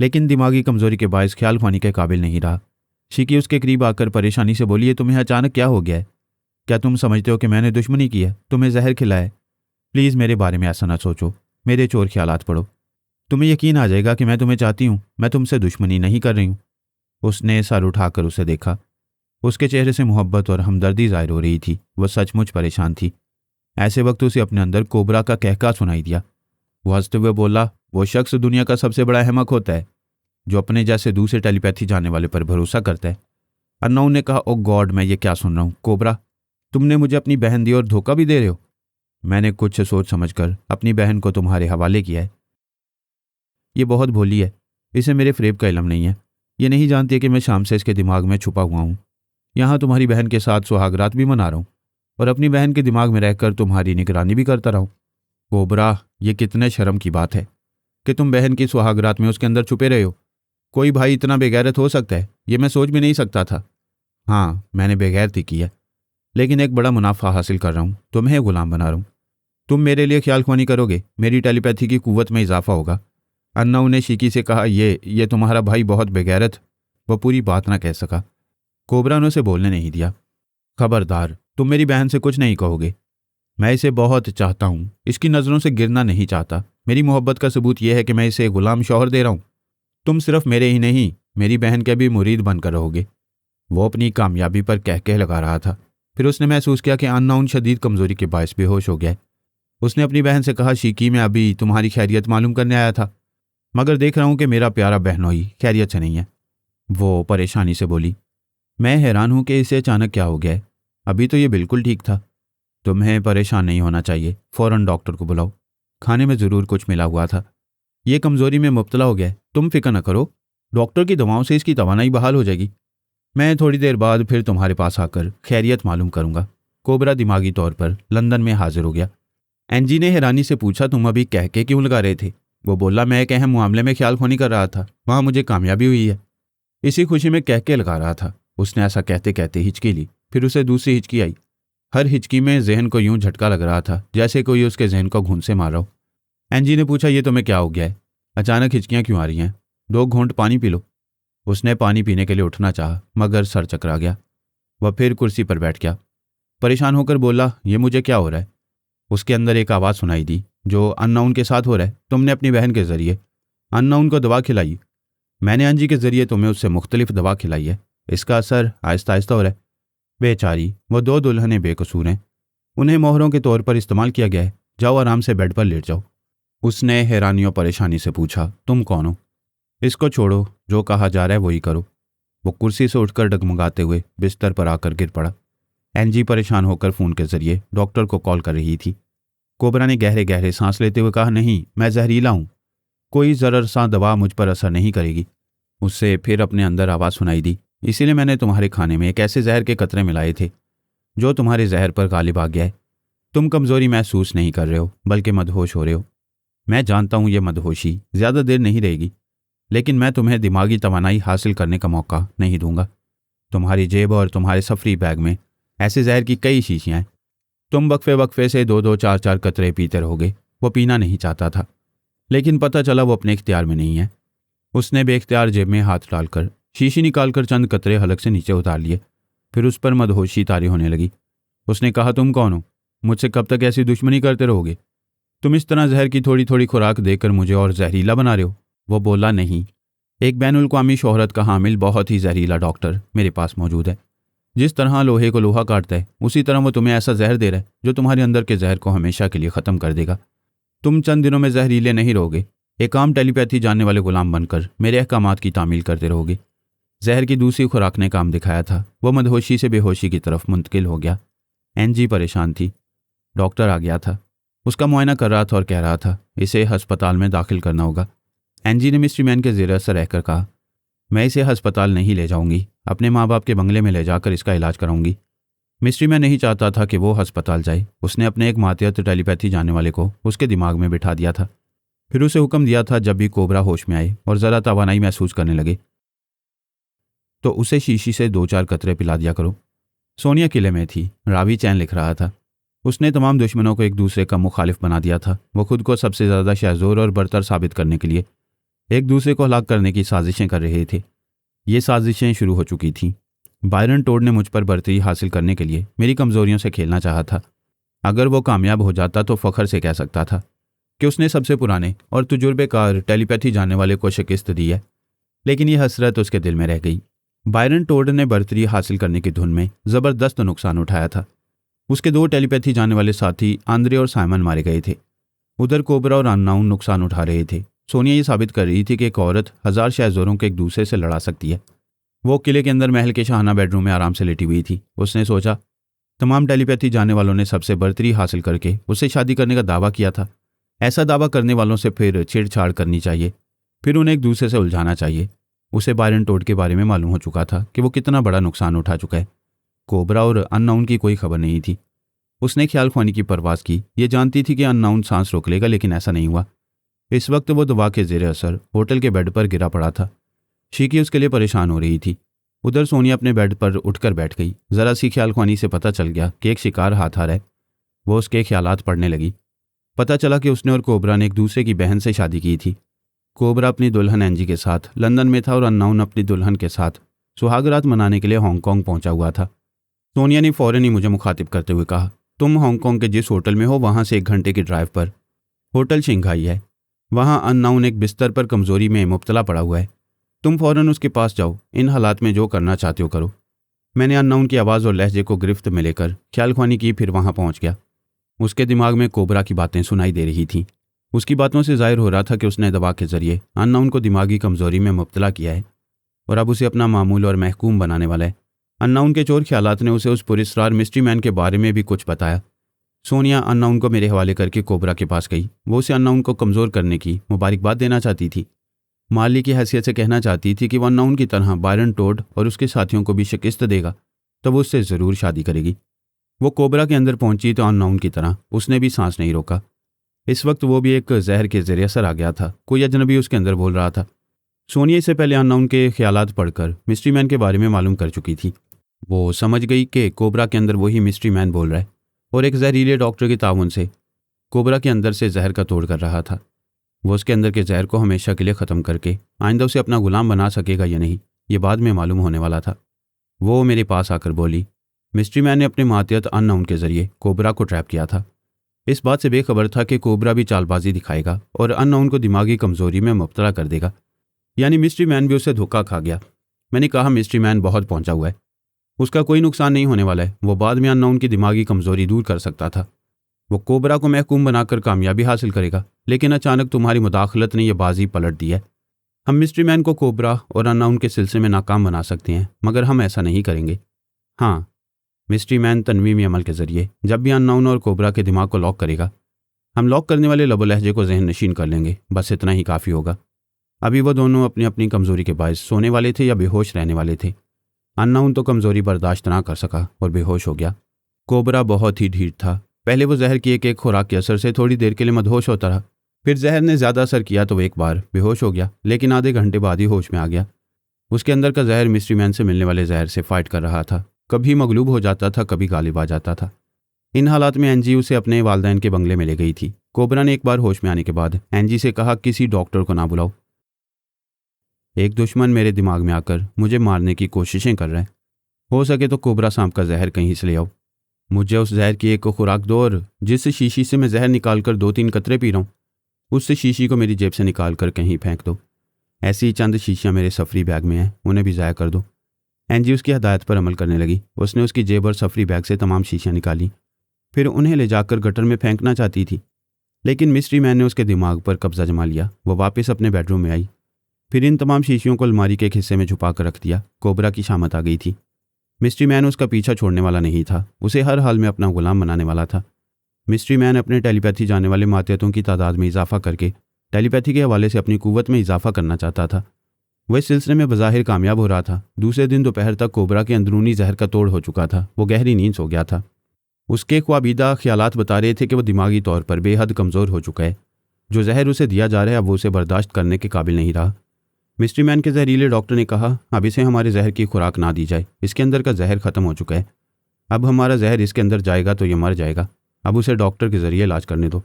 लेकिन दिमागी कमजोरी के बायस ख्याल ख्वानी के काबिल नहीं रहा। शीकी उसके करीब आकर परेशानी से बोली, तुम्हें अचानक क्या हो गया है? क्या तुम समझते हो कि मैंने दुश्मनी की है, तुम्हें जहर खिलाया है? प्लीज़ मेरे बारे में ऐसा ना सोचो, मेरे चोर ख्यालात पढ़ो, तुम्हें यकीन आ जाएगा कि मैं तुम्हें चाहती हूँ, मैं तुमसे दुश्मनी नहीं कर रही हूँ। उसने सर उठाकर उसे देखा। उसके चेहरे से मोहब्बत और हमदर्दी जाहिर हो रही थी। वह सचमुच परेशान थी। ऐसे वक्त उसे अपने अंदर कोबरा का कहका सुनाई दिया। वो हंसते हुए बोला, वो शख्स दुनिया का सबसे बड़ा अहमक होता है जो अपने जैसे दूसरे टेलीपैथी जानने वाले पर भरोसा करता है। अन्नाउन ने कहा, ओ गॉड, मैं ये क्या सुन रहा हूँ? कोबरा, तुमने मुझे अपनी बहन दी और धोखा भी दे रहे हो? मैंने कुछ सोच समझकर अपनी बहन को तुम्हारे हवाले किया है। ये बहुत भोली है, इसे मेरे फ़रेब का इल्म नहीं है। ये नहीं जानती कि मैं शाम से इसके दिमाग में छुपा हुआ हूँ। यहाँ तुम्हारी बहन के साथ सुहागरात भी मना रहा हूँ और अपनी बहन के दिमाग में रहकर तुम्हारी निगरानी भी करता रहा हूँ। कोबरा, ये कितने शर्म की बात है कि तुम बहन की सुहागरात में उसके अंदर छुपे रहे हो। कोई भाई इतना बेगैरत हो सकता है? ये मैं सोच भी नहीं सकता था। हाँ, मैंने बेगैरती की है, लेकिन एक बड़ा मुनाफा हासिल कर रहा हूँ, तुम्हें गुलाम बना रहा हूँ। तुम मेरे लिए ख्याल ख्वानी करोगे, मेरी टेलीपैथी की कुव्वत में इजाफा होगा। अन्नाउन ने शीकी से कहा, ये तुम्हारा भाई बहुत बेगैरत। वह पूरी बात ना कह सका। कोबरा ने उसे बोलने नहीं दिया। खबरदार, तुम मेरी बहन से कुछ नहीं कहोगे। मैं इसे बहुत चाहता हूँ, इसकी नज़रों से गिरना नहीं चाहता। मेरी मोहब्बत का सबूत यह है कि मैं इसे गुलाम शौहर दे रहा हूँ। तुम सिर्फ मेरे ही नहीं, मेरी बहन के भी मुरीद बनकर रहोगे। वो अपनी कामयाबी पर कह लगा रहा था। फिर उसने महसूस किया कि अन्नाउन शदीद कमजोरी के बायस बेहोश हो गया। उसने अपनी बहन से कहा, शीकी, मैं अभी तुम्हारी खैरियत मालूम करने आया था, मगर देख रहा हूँ कि मेरा प्यारा बहनोई खैरियत से नहीं है। वो परेशानी से बोली, मैं हैरान हूँ कि इसे अचानक क्या हो गया है। अभी तो ये बिल्कुल ठीक था। तुम्हें परेशान नहीं होना चाहिए, फ़ौरन डॉक्टर को बुलाओ। खाने में ज़रूर कुछ मिला हुआ था। ये कमज़ोरी में मुब्तला हो गया है, तुम फिक्र न करो। डॉक्टर की दवाओं से इसकी तवानाई बहाल हो जाएगी। मैं थोड़ी देर बाद फिर तुम्हारे पास आकर खैरियत मालूम करूंगा। कोबरा दिमागी तौर पर लंदन में हाजिर हो गया। एनजी ने हैरानी से पूछा, तुम अभी कह के क्यों लगा रहे थे? वो बोला, मैं एक अहम मामले में ख्याल खोनी कर रहा था, वहाँ मुझे कामयाबी हुई है। इसी खुशी में कह के लगा रहा था। उसने ऐसा कहते कहते हिचकी ली, फिर उसे दूसरी हिचकी आई। हर हिचकी में जहन को यूं झटका लग रहा था जैसे कोई उसके जहन को घूंसे से मार रहा हो। एनजी ने पूछा, ये तुम्हें क्या हो गया है? अचानक हिचकियाँ क्यों आ रही हैं? 2 घूंट पानी पी लो। उसने पानी पीने के लिए उठना चाहा, मगर सर चकरा गया। वह फिर कुर्सी पर बैठ गया। परेशान होकर बोला, ये मुझे क्या हो रहा है? उसके अंदर एक आवाज़ सुनाई दी, जो अन्नाउन के साथ हो रहा है। तुमने अपनी बहन के ज़रिए अन्नाउन को दवा खिलाई। मैंने अंजी के ज़रिए तुम्हें उससे मुख्तलिफ दवा खिलाई है। इसका असर आहिस्ता आहिस्ता हो रहा है। बेचारी, वो 2 दुल्हनें बेकसूर हैं, उन्हें मोहरों के तौर पर इस्तेमाल किया गया है। जाओ, आराम से बेड पर लेट जाओ। उसने हैरानी और परेशानी से पूछा, तुम कौन हो? इसको छोड़ो, जो कहा जा रहा है वही करो। वो कुर्सी से उठकर डगमगाते हुए बिस्तर पर आकर गिर पड़ा। एनजी परेशान होकर फ़ोन के जरिए डॉक्टर को कॉल कर रही थी। कोबरा ने गहरे गहरे सांस लेते हुए कहा, नहीं, मैं जहरीला हूँ, कोई ज़रर सा दवा मुझ पर असर नहीं करेगी। उससे फिर अपने अंदर आवाज़ सुनाई दी, इसीलिए मैंने तुम्हारे खाने में एक ऐसे जहर के कतरे मिलाए थे जो तुम्हारे जहर पर गालिब आ गया है। तुम कमज़ोरी महसूस नहीं कर रहे हो, बल्कि मदहोश हो रहे हो। मैं जानता हूँ ये मदहोशी ज़्यादा देर नहीं रहेगी, लेकिन मैं तुम्हें दिमागी तवानाई हासिल करने का मौका नहीं दूंगा। तुम्हारी जेब और तुम्हारे सफरी बैग में ऐसे जहर की कई शीशियाँ हैं। तुम वक्फे वक्फे से 2-2, 4-4 कतरे पीते रहोगे। वो पीना नहीं चाहता था, लेकिन पता चला वो अपने इख्तियार में नहीं है। उसने बेख्तियार जेब में हाथ डालकर शीशी निकालकर चंद कतरे हलक से नीचे उतार लिए। फिर उस पर मदहोशी तारी होने लगी। उसने कहा, तुम कौन हो? मुझसे कब तक ऐसी दुश्मनी करते रहोगे? तुम इस तरह जहर की थोड़ी थोड़ी खुराक देकर मुझे और जहरीला बना रहे हो। वो बोला, नहीं, एक बैनुल अक़वामी शोहरत का हामिल बहुत ही जहरीला डॉक्टर मेरे पास मौजूद है। जिस तरह लोहे को लोहा काटता है, उसी तरह वो तुम्हें ऐसा जहर दे रहा है जो तुम्हारे अंदर के जहर को हमेशा के लिए ख़त्म कर देगा। तुम चंद दिनों में जहरीले नहीं रहोगे, एक आम टेलीपैथी जानने वाले गुलाम बनकर मेरे अहकामात की तामील करते रहोगे। जहर की दूसरी खुराक ने काम दिखाया था। वह मदहोशी से बेहोशी की तरफ मुंतकिल हो गया। एनजी परेशान थी। डॉक्टर आ गया था, उसका मुआयना कर रहा था और कह रहा था, इसे हस्पताल में दाखिल करना होगा। एनजी ने मिस्ट्री मैन के ज़ेर असर रहकर कहा, मैं इसे हस्पताल नहीं ले जाऊंगी, अपने माँ बाप के बंगले में ले जाकर इसका इलाज कराऊंगी। मिस्ट्री मैन नहीं चाहता था कि वो हस्पताल जाए। उसने अपने एक मातिहत टेलीपैथी जानने वाले को उसके दिमाग में बिठा दिया था। फिर उसे हुक्म दिया था, जब भी कोबरा होश में आए और ज़रा तवानाई महसूस करने लगे तो उसे शीशी से 2-4 कतरे पिला दिया करो। सोनिया किले में थी, रावी चैन लिख रहा था। उसने तमाम दुश्मनों को एक दूसरे का मुखालिफ बना दिया था। वो खुद को सबसे ज़्यादा शाहजोर और बरतर साबित करने के लिए एक दूसरे को हलाक करने की साजिशें कर रहे थे। ये साजिशें शुरू हो चुकी थीं। बायरन टोड ने मुझ पर बर्तरी हासिल करने के लिए मेरी कमज़ोरियों से खेलना चाहा था। अगर वो कामयाब हो जाता तो फ़ख्र से कह सकता था कि उसने सबसे पुराने और तजुर्बेकार टेलीपैथी जानने वाले को शिकस्त दी है, लेकिन यह हसरत उसके दिल में रह गई। बायरन टोड ने बर्तरी हासिल करने की धुन में ज़बरदस्त नुकसान उठाया था। उसके 2 टेलीपैथी जानने वाले साथी आंद्रे और साइमन मारे गए थे। उधर कोबरा और अन्नाउन नुकसान उठा रहे थे। सोनिया ये साबित कर रही थी कि एक औरत 1000 शाहजोरों को एक दूसरे से लड़ा सकती है। वो किले के अंदर महल के शाहाना बेडरूम में आराम से लेटी हुई थी। उसने सोचा, तमाम टेलीपैथी जानने वालों ने सबसे बर्तरी हासिल करके उससे शादी करने का दावा किया था। ऐसा दावा करने वालों से फिर छेड़छाड़ करनी चाहिए, फिर उन्हें एक दूसरे से उलझाना चाहिए। उसे बायरन टोड के बारे में मालूम हो चुका था कि वो कितना बड़ा नुकसान उठा चुका है। कोबरा और अननाउन की कोई खबर नहीं थी। उसने ख्याल ख्वानी की परवास की। ये जानती थी कि अननाउन सांस रोक लेगा, लेकिन ऐसा नहीं हुआ। इस वक्त वो दवा के जेर असर होटल के बेड पर गिरा पड़ा था। शीकी उसके लिए परेशान हो रही थी। उधर सोनिया अपने बेड पर उठकर बैठ गई। जरा सी ख्याल ख्वानी से पता चल गया कि एक शिकार हाथ आ रहा है। वो उसके ख्यालात पढ़ने लगी। पता चला कि उसने और कोबरा ने एक दूसरे की बहन से शादी की थी। कोबरा अपनी दुल्हन एंजी के साथ लंदन में था और अननाउन अपनी दुल्हन के साथ सुहागरात मनाने के लिए हांगकांग पहुंचा हुआ था। सोनिया ने फौरन ही मुझे मुखातिब करते हुए कहा, तुम हांगकांग के जिस होटल में हो वहां से 1 घंटे की ड्राइव पर होटल शिंघाई है। वहां अननाउन एक बिस्तर पर कमजोरी में मुब्तला पड़ा हुआ है। तुम फौरन उसके पास जाओ। इन हालात में जो करना चाहते हो करो। मैंने अननाउन की आवाज़ और लहजे को गिरफ्त में लेकर ख्याल ख्वानी की, फिर वहां पहुंच गया। उसके दिमाग में कोबरा की बातें सुनाई दे रही थीं। उसकी बातों से जाहिर हो रहा था कि उसने दवा के जरिए अननाउन को दिमागी कमजोरी में मुब्तला किया है और अब उसे अपना मामूल और महकूम बनाने वाला है। अननाउन के चोर ख्यालात ने उसे उस पुरस्कार मिस्ट्री मैन के बारे में भी कुछ बताया। सोनिया अननाउन को मेरे हवाले करके कोबरा के पास गई। वो उसे अननाउन को कमज़ोर करने की मुबारकबाद देना चाहती थी। माली की हैसियत से कहना चाहती थी कि वह अननाउन की तरह बायरन टोड और उसके साथियों को भी शिकस्त देगा तो वो उससे ज़रूर शादी करेगी। वो कोबरा के अंदर पहुंची तो अननाउन की तरह उसने भी सांस नहीं रोका। इस वक्त वो भी एक जहर के ज़रिए असर आ गया था। कोई अजनबी उसके अंदर बोल रहा था। सोनिया इससे पहले अननाउन के ख्यालात पढ़कर मिस्ट्री मैन के बारे में मालूम कर चुकी थी। वो समझ गई कि कोबरा के अंदर वही मिस्ट्री मैन बोल रहा है और एक जहरीले डॉक्टर के ताउन से कोबरा के अंदर से जहर का तोड़ कर रहा था। वो उसके अंदर के जहर को हमेशा के लिए ख़त्म करके आइंदा उसे अपना गुलाम बना सकेगा या नहीं, ये बाद में मालूम होने वाला था। वो मेरे पास आकर बोली, मिस्ट्री मैन ने अपने मातियत अननाउन के जरिए कोबरा को ट्रैप किया था। इस बात से बेखबर था कि कोबरा भी चालबाजी दिखाएगा और अननाउन को दिमागी कमजोरी में मुब्तला कर देगा, यानी मिस्ट्री मैन भी उससे धोखा खा गया। मैंने कहा, मिस्ट्री मैन बहुत पहुंचा हुआ है, उसका कोई नुकसान नहीं होने वाला है। वो बाद में अननाउन की दिमागी कमजोरी दूर कर सकता था। वो कोबरा को महकूम बनाकर कामयाबी हासिल करेगा, लेकिन अचानक तुम्हारी मुदाखलत ने यह बाजी पलट दी है। हम मिस्ट्री मैन को कोबरा और अननाउन के सिलसिले में नाकाम बना सकते हैं, मगर हम ऐसा नहीं करेंगे। हाँ, मिस्ट्री मैन तनवीमी अमल के जरिए जब भी अननाउन और कोबरा के दिमाग को लॉक करेगा, हम लॉक करने वाले लबो लहजे को जहन नशीन कर लेंगे। बस इतना ही काफ़ी होगा। अभी वो दोनों अपनी अपनी कमज़ोरी के बायस सोने वाले थे या बेहोश रहने वाले थे। अननाउन तो कमज़ोरी बर्दाश्त ना कर सका और बेहोश हो गया। कोबरा बहुत ही ढीठ था। पहले वो जहर की एक एक खुराक के असर से थोड़ी देर के लिए मदहोश होता रहा, फिर जहर ने ज़्यादा असर किया तो वो एक बार बेहोश हो गया, लेकिन आधे घंटे बाद ही होश में आ गया। उसके अंदर का जहर मिस्ट्री मैन से मिलने वाले जहर से फाइट कर रहा था। कभी मगलूब हो जाता था, कभी गालिब आ जाता था। इन हालात में एंजी उसे अपने वालदैन के बंगले में ले गई थी। कोबरा ने एक बार होश में आने के बाद एंजी से कहा, किसी डॉक्टर को ना बुलाओ। एक दुश्मन मेरे दिमाग में आकर मुझे मारने की कोशिशें कर रहा है। हो सके तो कोबरा सांप का जहर कहीं से ले आओ। मुझे उस जहर की एक खुराक दो और जिस शीशी से मैं जहर निकाल कर 2-3 कतरे पी रहा हूँ, उस शीशी को मेरी जेब से निकाल कर कहीं फेंक दो। ऐसी चंद शीशियाँ मेरे सफरी बैग में हैं, उन्हें भी ज़ाया कर दो। एंजी उसकी हदायत पर अमल करने लगी। उसने उसकी जेब और सफरी बैग से तमाम शीशियाँ निकाली, फिर उन्हें ले जाकर गटर में फेंकना चाहती थी, लेकिन मिस्ट्री मैन ने उसके दिमाग पर कब्जा जमा लिया। वो वापस अपने बेडरूम में आई, फिर इन तमाम शीशियों को अलमारी के एक हिस्से में छुपा कर रख दिया। कोबरा की शामत आ गई थी। मिस्ट्री मैन उसका पीछा छोड़ने वाला नहीं था, उसे हर हाल में अपना गुलाम बनाने वाला था। मिस्ट्री मैन अपने टेलीपैथी जाने वाले मातियतों की तादाद में इजाफा करके टेलीपैथी के हवाले से अपनी कुव्वत में इजाफा करना चाहता था। वह इस सिलसिले में बज़ाहिर कामयाब हो रहा था। दूसरे दिन दोपहर तक कोबरा के अंदरूनी जहर का तोड़ हो चुका था। वो गहरी नींद सो गया था। उसके ख्वाबीदा ख्यालात बता रहे थे कि वह दिमागी तौर पर बेहद कमज़ोर हो चुका है। जो जहर उसे दिया जा रहा है अब वो उसे बर्दाश्त करने के काबिल नहीं रहा। मिस्ट्री मैन के जहरीले डॉक्टर ने कहा, अब इसे हमारे जहर की खुराक ना दी जाए। इसके अंदर का जहर ख़त्म हो चुका है। अब हमारा जहर इसके अंदर जाएगा तो ये मर जाएगा। अब उसे डॉक्टर के ज़रिए इलाज करने दो।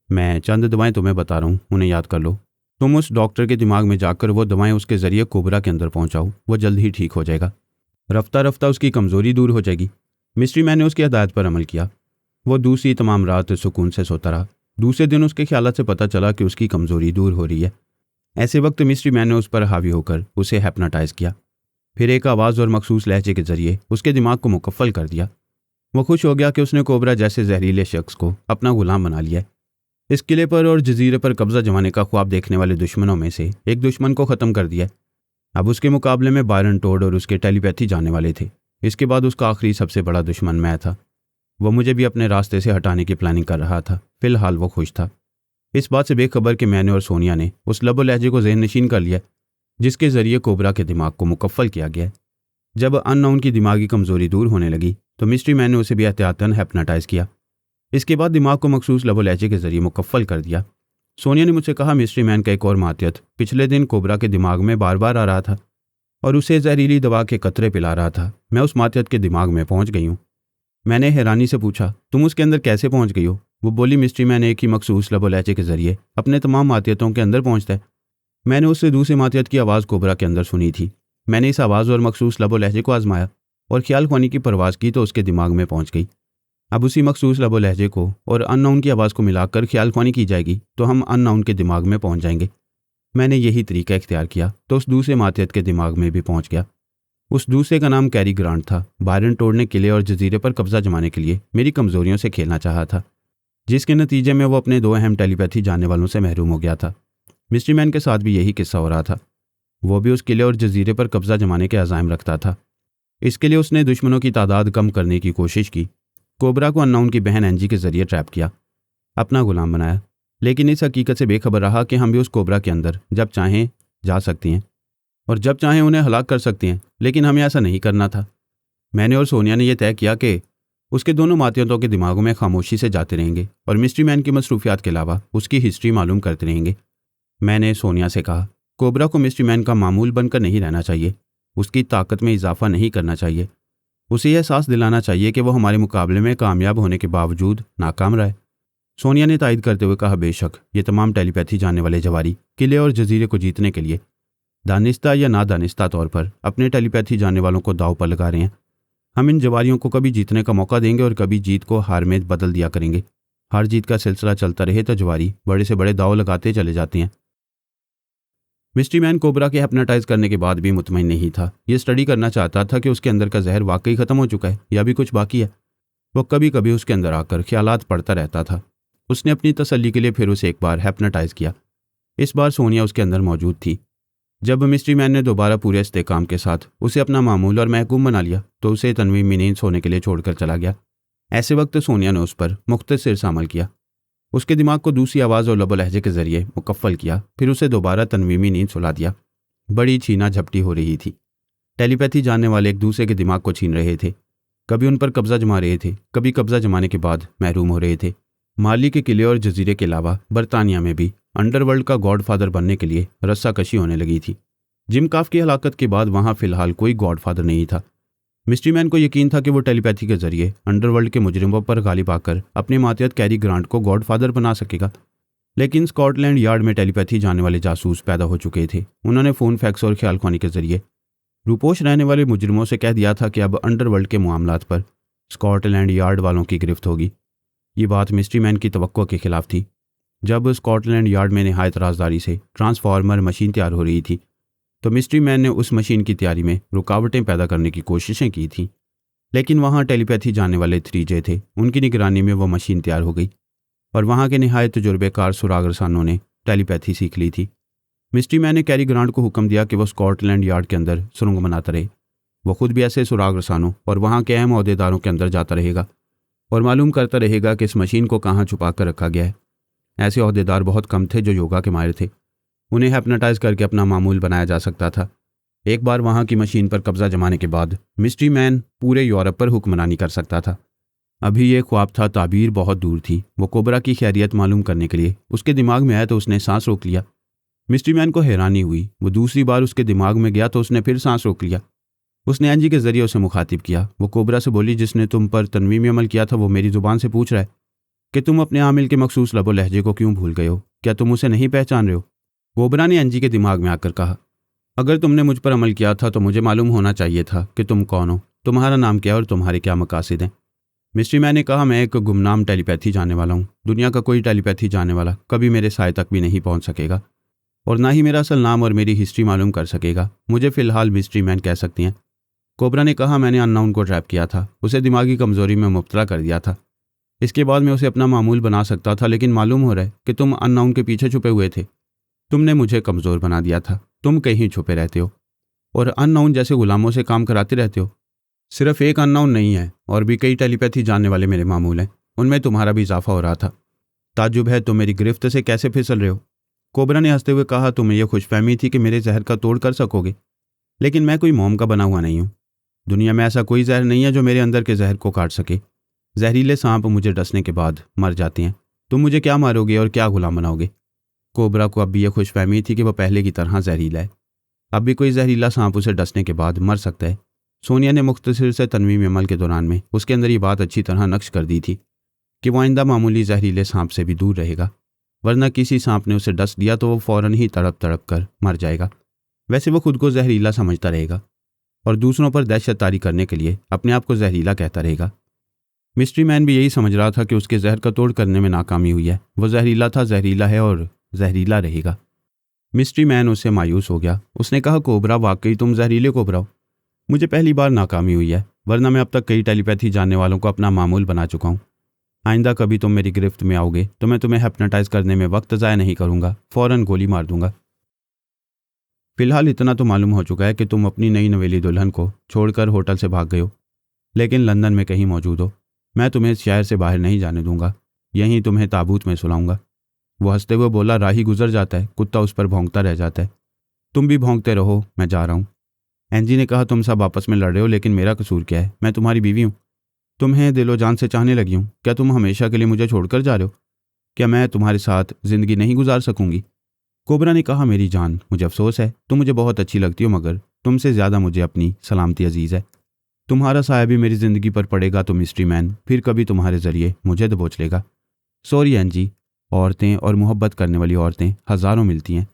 मैं चंद दवाएं तुम्हें बता रहा हूँ, उन्हें याद कर लो। तुम उस डॉक्टर के दिमाग में जाकर वो दवाएं उसके ज़रिए कोबरा के अंदर पहुँचाओ। वो जल्द ही ठीक हो जाएगा। रफ्ता रफ्ता उसकी कमज़ोरी दूर हो जाएगी। मिस्ट्री मैन ने उसकी हदायत पर अमल किया। वो दूसरी तमाम रात सुकून से सोता रहा। दूसरे दिन उसके ख्यालात से पता चला कि उसकी कमज़ोरी दूर हो रही है। ऐसे वक्त मिस्ट्री मैन ने उस पर हावी होकर उसे हैप्नाटाइज किया, फिर एक आवाज़ और मखसूस लहजे के जरिए उसके दिमाग को मुकफ़ल कर दिया। वो खुश हो गया कि उसने कोबरा जैसे जहरीले शख्स को अपना गुलाम बना लिया है। इस किले पर और जजीरे पर कब्जा जमाने का ख्वाब देखने वाले दुश्मनों में से एक दुश्मन को ख़त्म कर दिया। अब उसके मुकाबले में बायरन टोड और उसके टेलीपैथी जानने वाले थे। इसके बाद उसका आखिरी सबसे बड़ा दुश्मन मैं था। वह मुझे भी अपने रास्ते से हटाने की प्लानिंग कर रहा था। फिलहाल वो खुश था इस बात से बेखबर कि मैंने और सोनिया ने उस लबो लहजे को ज़हन नशीन कर लिया जिसके ज़रिए कोबरा के दिमाग को मुकफ्फल किया गया। जब अननोन की दिमागी कमज़ोरी दूर होने लगी तो मिस्ट्री मैन ने उसे भी एहतियातन हिप्नोटाइज़ किया। इसके बाद दिमाग को मखसूस लबो लहजे के ज़रिए मुकफ्फल कर दिया। सोनिया ने मुझसे कहा, मिस्ट्री मैन का एक और मातियत पिछले दिन कोबरा के दिमाग में बार बार आ रहा था और उसे जहरीली दवा के कतरे पिला रहा था। मैं उस मातियत के दिमाग में पहुंच गई हूँ। मैंने हैरानी से पूछा, तुम उसके अंदर कैसे पहुंच गई हो? वो बोली, मिस्ट्री मैन एक ही मखसूस लबो लहजे के ज़रिए अपने तमाम मातियतों के अंदर पहुँचता है। मैंने उससे दूसरे मातियत की आवाज़ कोबरा के अंदर सुनी थी। मैंने इस आवाज़ और मखसूस लबो लहजे को आजमाया और ख्याल ख्वानी की परवाज़ की तो उसके दिमाग में पहुँच गई। अब उसी मखसूस लबो लहजे को और अननाउन की आवाज़ को मिलाकर ख्याल ख्वानी की जाएगी तो हम अननाउन के दिमाग में पहुँच जाएंगे। मैंने यही तरीका इख्तियार किया तो उस दूसरे मातियत के दिमाग में भी पहुँच गया। उस दूसरे का नाम कैरी ग्रांट था। बायरन टोड ने किले और जजीरे पर कब्जा जमाने के लिए मेरी कमज़ोरियों से खेलना चाहा था, जिसके नतीजे में वो अपने 2 अहम टेलीपैथी जानने वालों से महरूम हो गया था। मिस्ट्री मैन के साथ भी यही किस्सा हो रहा था। वो भी उस किले और जजीरे पर कब्जा जमाने के अज़ाइम रखता था। इसके लिए उसने दुश्मनों की तादाद कम करने की कोशिश की। कोबरा को अननाउन की बहन एंजी के ज़रिए ट्रैप किया, अपना गुलाम बनाया, लेकिन इस हकीकत से बेखबर रहा कि हम भी उस कोबरा के अंदर जब चाहें जा सकती हैं और जब चाहें उन्हें हलाक कर सकती हैं, लेकिन हमें ऐसा नहीं करना था। मैंने और सोनिया ने यह तय किया कि उसके दोनों मातियतों के दिमागों में खामोशी से जाते रहेंगे और मिस्ट्री मैन की मसरूफियात के अलावा उसकी हिस्ट्री मालूम करते रहेंगे। मैंने सोनिया से कहा, कोबरा को मिस्ट्री मैन का मामूल बनकर नहीं रहना चाहिए, उसकी ताकत में इजाफा नहीं करना चाहिए। उसे यह एहसास दिलाना चाहिए कि वो हमारे मुकाबले में कामयाब होने के बावजूद नाकाम रहा है। सोनिया ने तायद करते हुए कहा, बेशक ये तमाम टेलीपैथी जानने वाले जवारी किले और जजीरे को जीतने के लिए दानिस्ता या नादानिस्ता तौर पर अपने टेलीपैथी जानने वालों को दाव पर लगा रहे हैं। हम इन जवारियों को कभी जीतने का मौका देंगे और कभी जीत को हार में बदल दिया करेंगे। हार जीत का सिलसिला चलता रहे तो जवारी बड़े से बड़े दाव लगाते चले जाते हैं। मिस्ट्री मैन कोबरा के हिप्नोटाइज करने के बाद भी मुतमईन नहीं था। ये स्टडी करना चाहता था कि उसके अंदर का जहर वाकई ख़त्म हो चुका है या भी कुछ बाकी है। वो कभी कभी उसके अंदर आकर ख्यालात पढ़ता रहता था। उसने अपनी तसल्ली के लिए फिर उसे एक बार हिप्नोटाइज किया। इस बार सोनिया उसके अंदर मौजूद थी। जब मिस्ट्री मैन ने दोबारा पूरे इस्तेकाम के साथ उसे अपना मामूल और महकूम बना लिया तो उसे तनवीम में नींद सोने के लिए छोड़कर चला गया। ऐसे वक्त सोनिया ने उस पर मुख्तसर से अमल किया। उसके दिमाग को दूसरी आवाज़ और लबो लहजे के ज़रिए मुकफ्फल किया, फिर उसे दोबारा तनवीमी नींद सुला दिया। बड़ी छीना झपटी हो रही थी। टेलीपैथी जानने वाले एक दूसरे के दिमाग को छीन रहे थे, कभी उन पर कब्जा जमा रहे थे, कभी कब्जा जमाने के बाद महरूम हो रहे थे। माली के किले और जजीरे के अलावा बरतानिया में भी अंडरवर्ल्ड का गॉडफादर बनने के लिए रस्साकशी होने लगी थी। जिम काफ की हलाकत के बाद वहाँ फ़िलहाल कोई गॉडफादर नहीं था। मिस्ट्री मैन को यकीन था कि वो टेलीपैथी के जरिए अंडरवर्ल्ड के मुजरिमों पर गालिब आकर अपने मातियत कैरी ग्रांट को गॉडफादर बना सकेगा। लेकिन स्कॉटलैंड यार्ड में टेलीपैथी जानने वाले जासूस पैदा हो चुके थे। उन्होंने फ़ोन फैक्स और ख्याल ख्वानी के जरिए रूपोश रहने वाले मुजरिमों से कह दिया था कि अब अंडरवर्ल्ड के मामलात पर स्कॉटलैंड यार्ड वालों की गिरफ्त होगी। ये बात मिस्ट्री मैन की तवक्को के खिलाफ थी। जब स्कॉटलैंड यार्ड में नहायत राजदारी से ट्रांसफार्मर मशीन तैयार हो रही थी तो मिस्ट्री मैन ने उस मशीन की तैयारी में रुकावटें पैदा करने की कोशिशें की थीं, लेकिन वहाँ टेलीपैथी जानने वाले 3J थे। उनकी निगरानी में वो मशीन तैयार हो गई और वहाँ के नहायत तजुर्बेकार सुराग रसानों ने टेलीपैथी सीख ली थी। मिस्ट्री मैन ने कैरी ग्रांट को हुक्म दिया कि वो स्कॉटलैंड यार्ड के अंदर सुरंग बनाता रहे। वो खुद भी ऐसे सुराग रसानों और वहाँ के अहम अहदेदारों के अंदर जाता रहेगा और मालूम करता रहेगा कि इस मशीन को कहाँ छुपा कर रखा गया है। ऐसे अहदेदार बहुत कम थे जो योगा के माहिर थे। उन्हें हिप्नोटाइज करके अपना मामूल बनाया जा सकता था। एक बार वहाँ की मशीन पर कब्जा जमाने के बाद मिस्ट्री मैन पूरे यूरोप पर हुक्मरानी कर सकता था। अभी ये ख्वाब था, ताबीर बहुत दूर थी। वो कोबरा की खैरियत मालूम करने के लिए उसके दिमाग में आया तो उसने सांस रोक लिया। मिस्ट्री मैन को हैरानी हुई। वो दूसरी बार उसके दिमाग में गया तो उसने फिर सांस रोक लिया। उसने एंजी के जरिए उसे मुखातिब किया। वो कोबरा से बोली, जिसने तुम पर तनवीमी अमल किया था वो मेरी ज़ुबान से पूछ रहा है कि तुम अपने आमिल के मखसूस लबो लहजे को क्यों भूल गए हो? क्या तुम उसे नहीं पहचान रहे हो? कोबरा ने एंजी के दिमाग में आकर कहा, अगर तुमने मुझ पर अमल किया था तो मुझे मालूम होना चाहिए था कि तुम कौन हो, तुम्हारा नाम क्या है और तुम्हारे क्या मकासद हैं। मिस्ट्री मैन ने कहा, मैं एक गुमनाम टेलीपैथी जानने वाला हूँ। दुनिया का कोई टेलीपैथी जानने वाला कभी मेरे साय तक भी नहीं पहुँच सकेगा और ना ही मेरा असल नाम और मेरी हिस्ट्री मालूम कर सकेगा। मुझे फ़िलहाल मिस्ट्री मैन कह सकती हैं। कोबरा ने कहा, मैंने अननाउन को ट्रैप किया था, उसे दिमागी कमज़ोरी में मुब्तला कर दिया था। इसके बाद मैं उसे अपना मामूल बना सकता था, लेकिन मालूम हो रहा है कि तुम अननाउन के पीछे छुपे हुए थे। तुमने मुझे कमज़ोर बना दिया था। तुम कहीं छुपे रहते हो। और अननोन जैसे गुलामों से काम कराते रहते हो। सिर्फ एक अननोन नहीं है, और भी कई टेलीपैथी जानने वाले मेरे मामूल हैं, उनमें तुम्हारा भी इजाफा हो रहा था। ताज्जुब है तुम मेरी गिरफ्त से कैसे फिसल रहे हो। कोबरा ने हंसते हुए कहा, तुम्हें यह खुशफहमी थी कि मेरे जहर का तोड़ कर सकोगे, लेकिन मैं कोई मोम का बना हुआ नहीं हूँ। दुनिया में ऐसा कोई जहर नहीं है जो मेरे अंदर के जहर को काट सके। जहरीले सांप मुझे डसने के बाद मर जाते हैं। तुम मुझे क्या मारोगे और क्या गुलाम बनाओगे। कोबरा को अब भी यह खुशफहमी थी कि वह पहले की तरह जहरीला है। अब भी कोई जहरीला सांप उसे डसने के बाद मर सकता है। सोनिया ने मुख्तसर से तनवीम अमल के दौरान में उसके अंदर ये बात अच्छी तरह नक्श कर दी थी कि वो आइंदा मामूली जहरीले सांप से भी दूर रहेगा, वरना किसी सांप ने उसे डस दिया तो वो फ़ौरन ही तड़प तड़प कर मर जाएगा। वैसे वो खुद को जहरीला समझता रहेगा और दूसरों पर दहशत तारी करने के लिए अपने आप को जहरीला कहता रहेगा। मिस्ट्री मैन भी यही समझ रहा था कि उसके जहर का तोड़ करने में नाकामी हुई है। वो जहरीला था, जहरीला है और जहरीला रहेगा। मिस्ट्री मैन उससे मायूस हो गया। उसने कहा, कोबरा वाकई तुम जहरीले कोबरा हो। मुझे पहली बार नाकामी हुई है, वरना मैं अब तक कई टेलीपैथी जानने वालों को अपना मामूल बना चुका हूँ। आइंदा कभी तुम मेरी गिरफ्त में आओगे तो मैं तुम्हें हिप्नोटाइज करने में वक्त ज़ाया नहीं करूँगा, फ़ौरन गोली मार दूंगा। फिलहाल इतना तो मालूम हो चुका है कि तुम अपनी नई नवेली दुल्हन को छोड़कर होटल से भाग गए हो, लेकिन लंदन में कहीं मौजूद हो। मैं तुम्हें इस शहर से बाहर नहीं जाने दूंगा, यहीं तुम्हें ताबूत में सुलाऊंगा। वो हंसते हुए बोला, राही गुजर जाता है, कुत्ता उस पर भौंकता रह जाता है। तुम भी भौंकते रहो, मैं जा रहा हूँ। एंजी ने कहा, तुम सब आपस में लड़ रहे हो, लेकिन मेरा कसूर क्या है। मैं तुम्हारी बीवी हूँ, तुम्हें दिलो जान से चाहने लगी हूँ। क्या तुम हमेशा के लिए मुझे छोड़कर जा रहे हो? क्या मैं तुम्हारे साथ ज़िंदगी नहीं गुजार सकूंगी? कोबरा ने कहा, मेरी जान, मुझे अफसोस है, तुम मुझे बहुत अच्छी लगती हो, मगर तुमसे ज़्यादा मुझे अपनी सलामती अजीज़ है। तुम्हारा साया भी मेरी ज़िंदगी पर पड़ेगा तो मिस्ट्री मैन फिर कभी तुम्हारे ज़रिए मुझे दबोच लेगा। सॉरी एंजी, औरतें और मोहब्बत करने वाली औरतें हज़ारों मिलती हैं,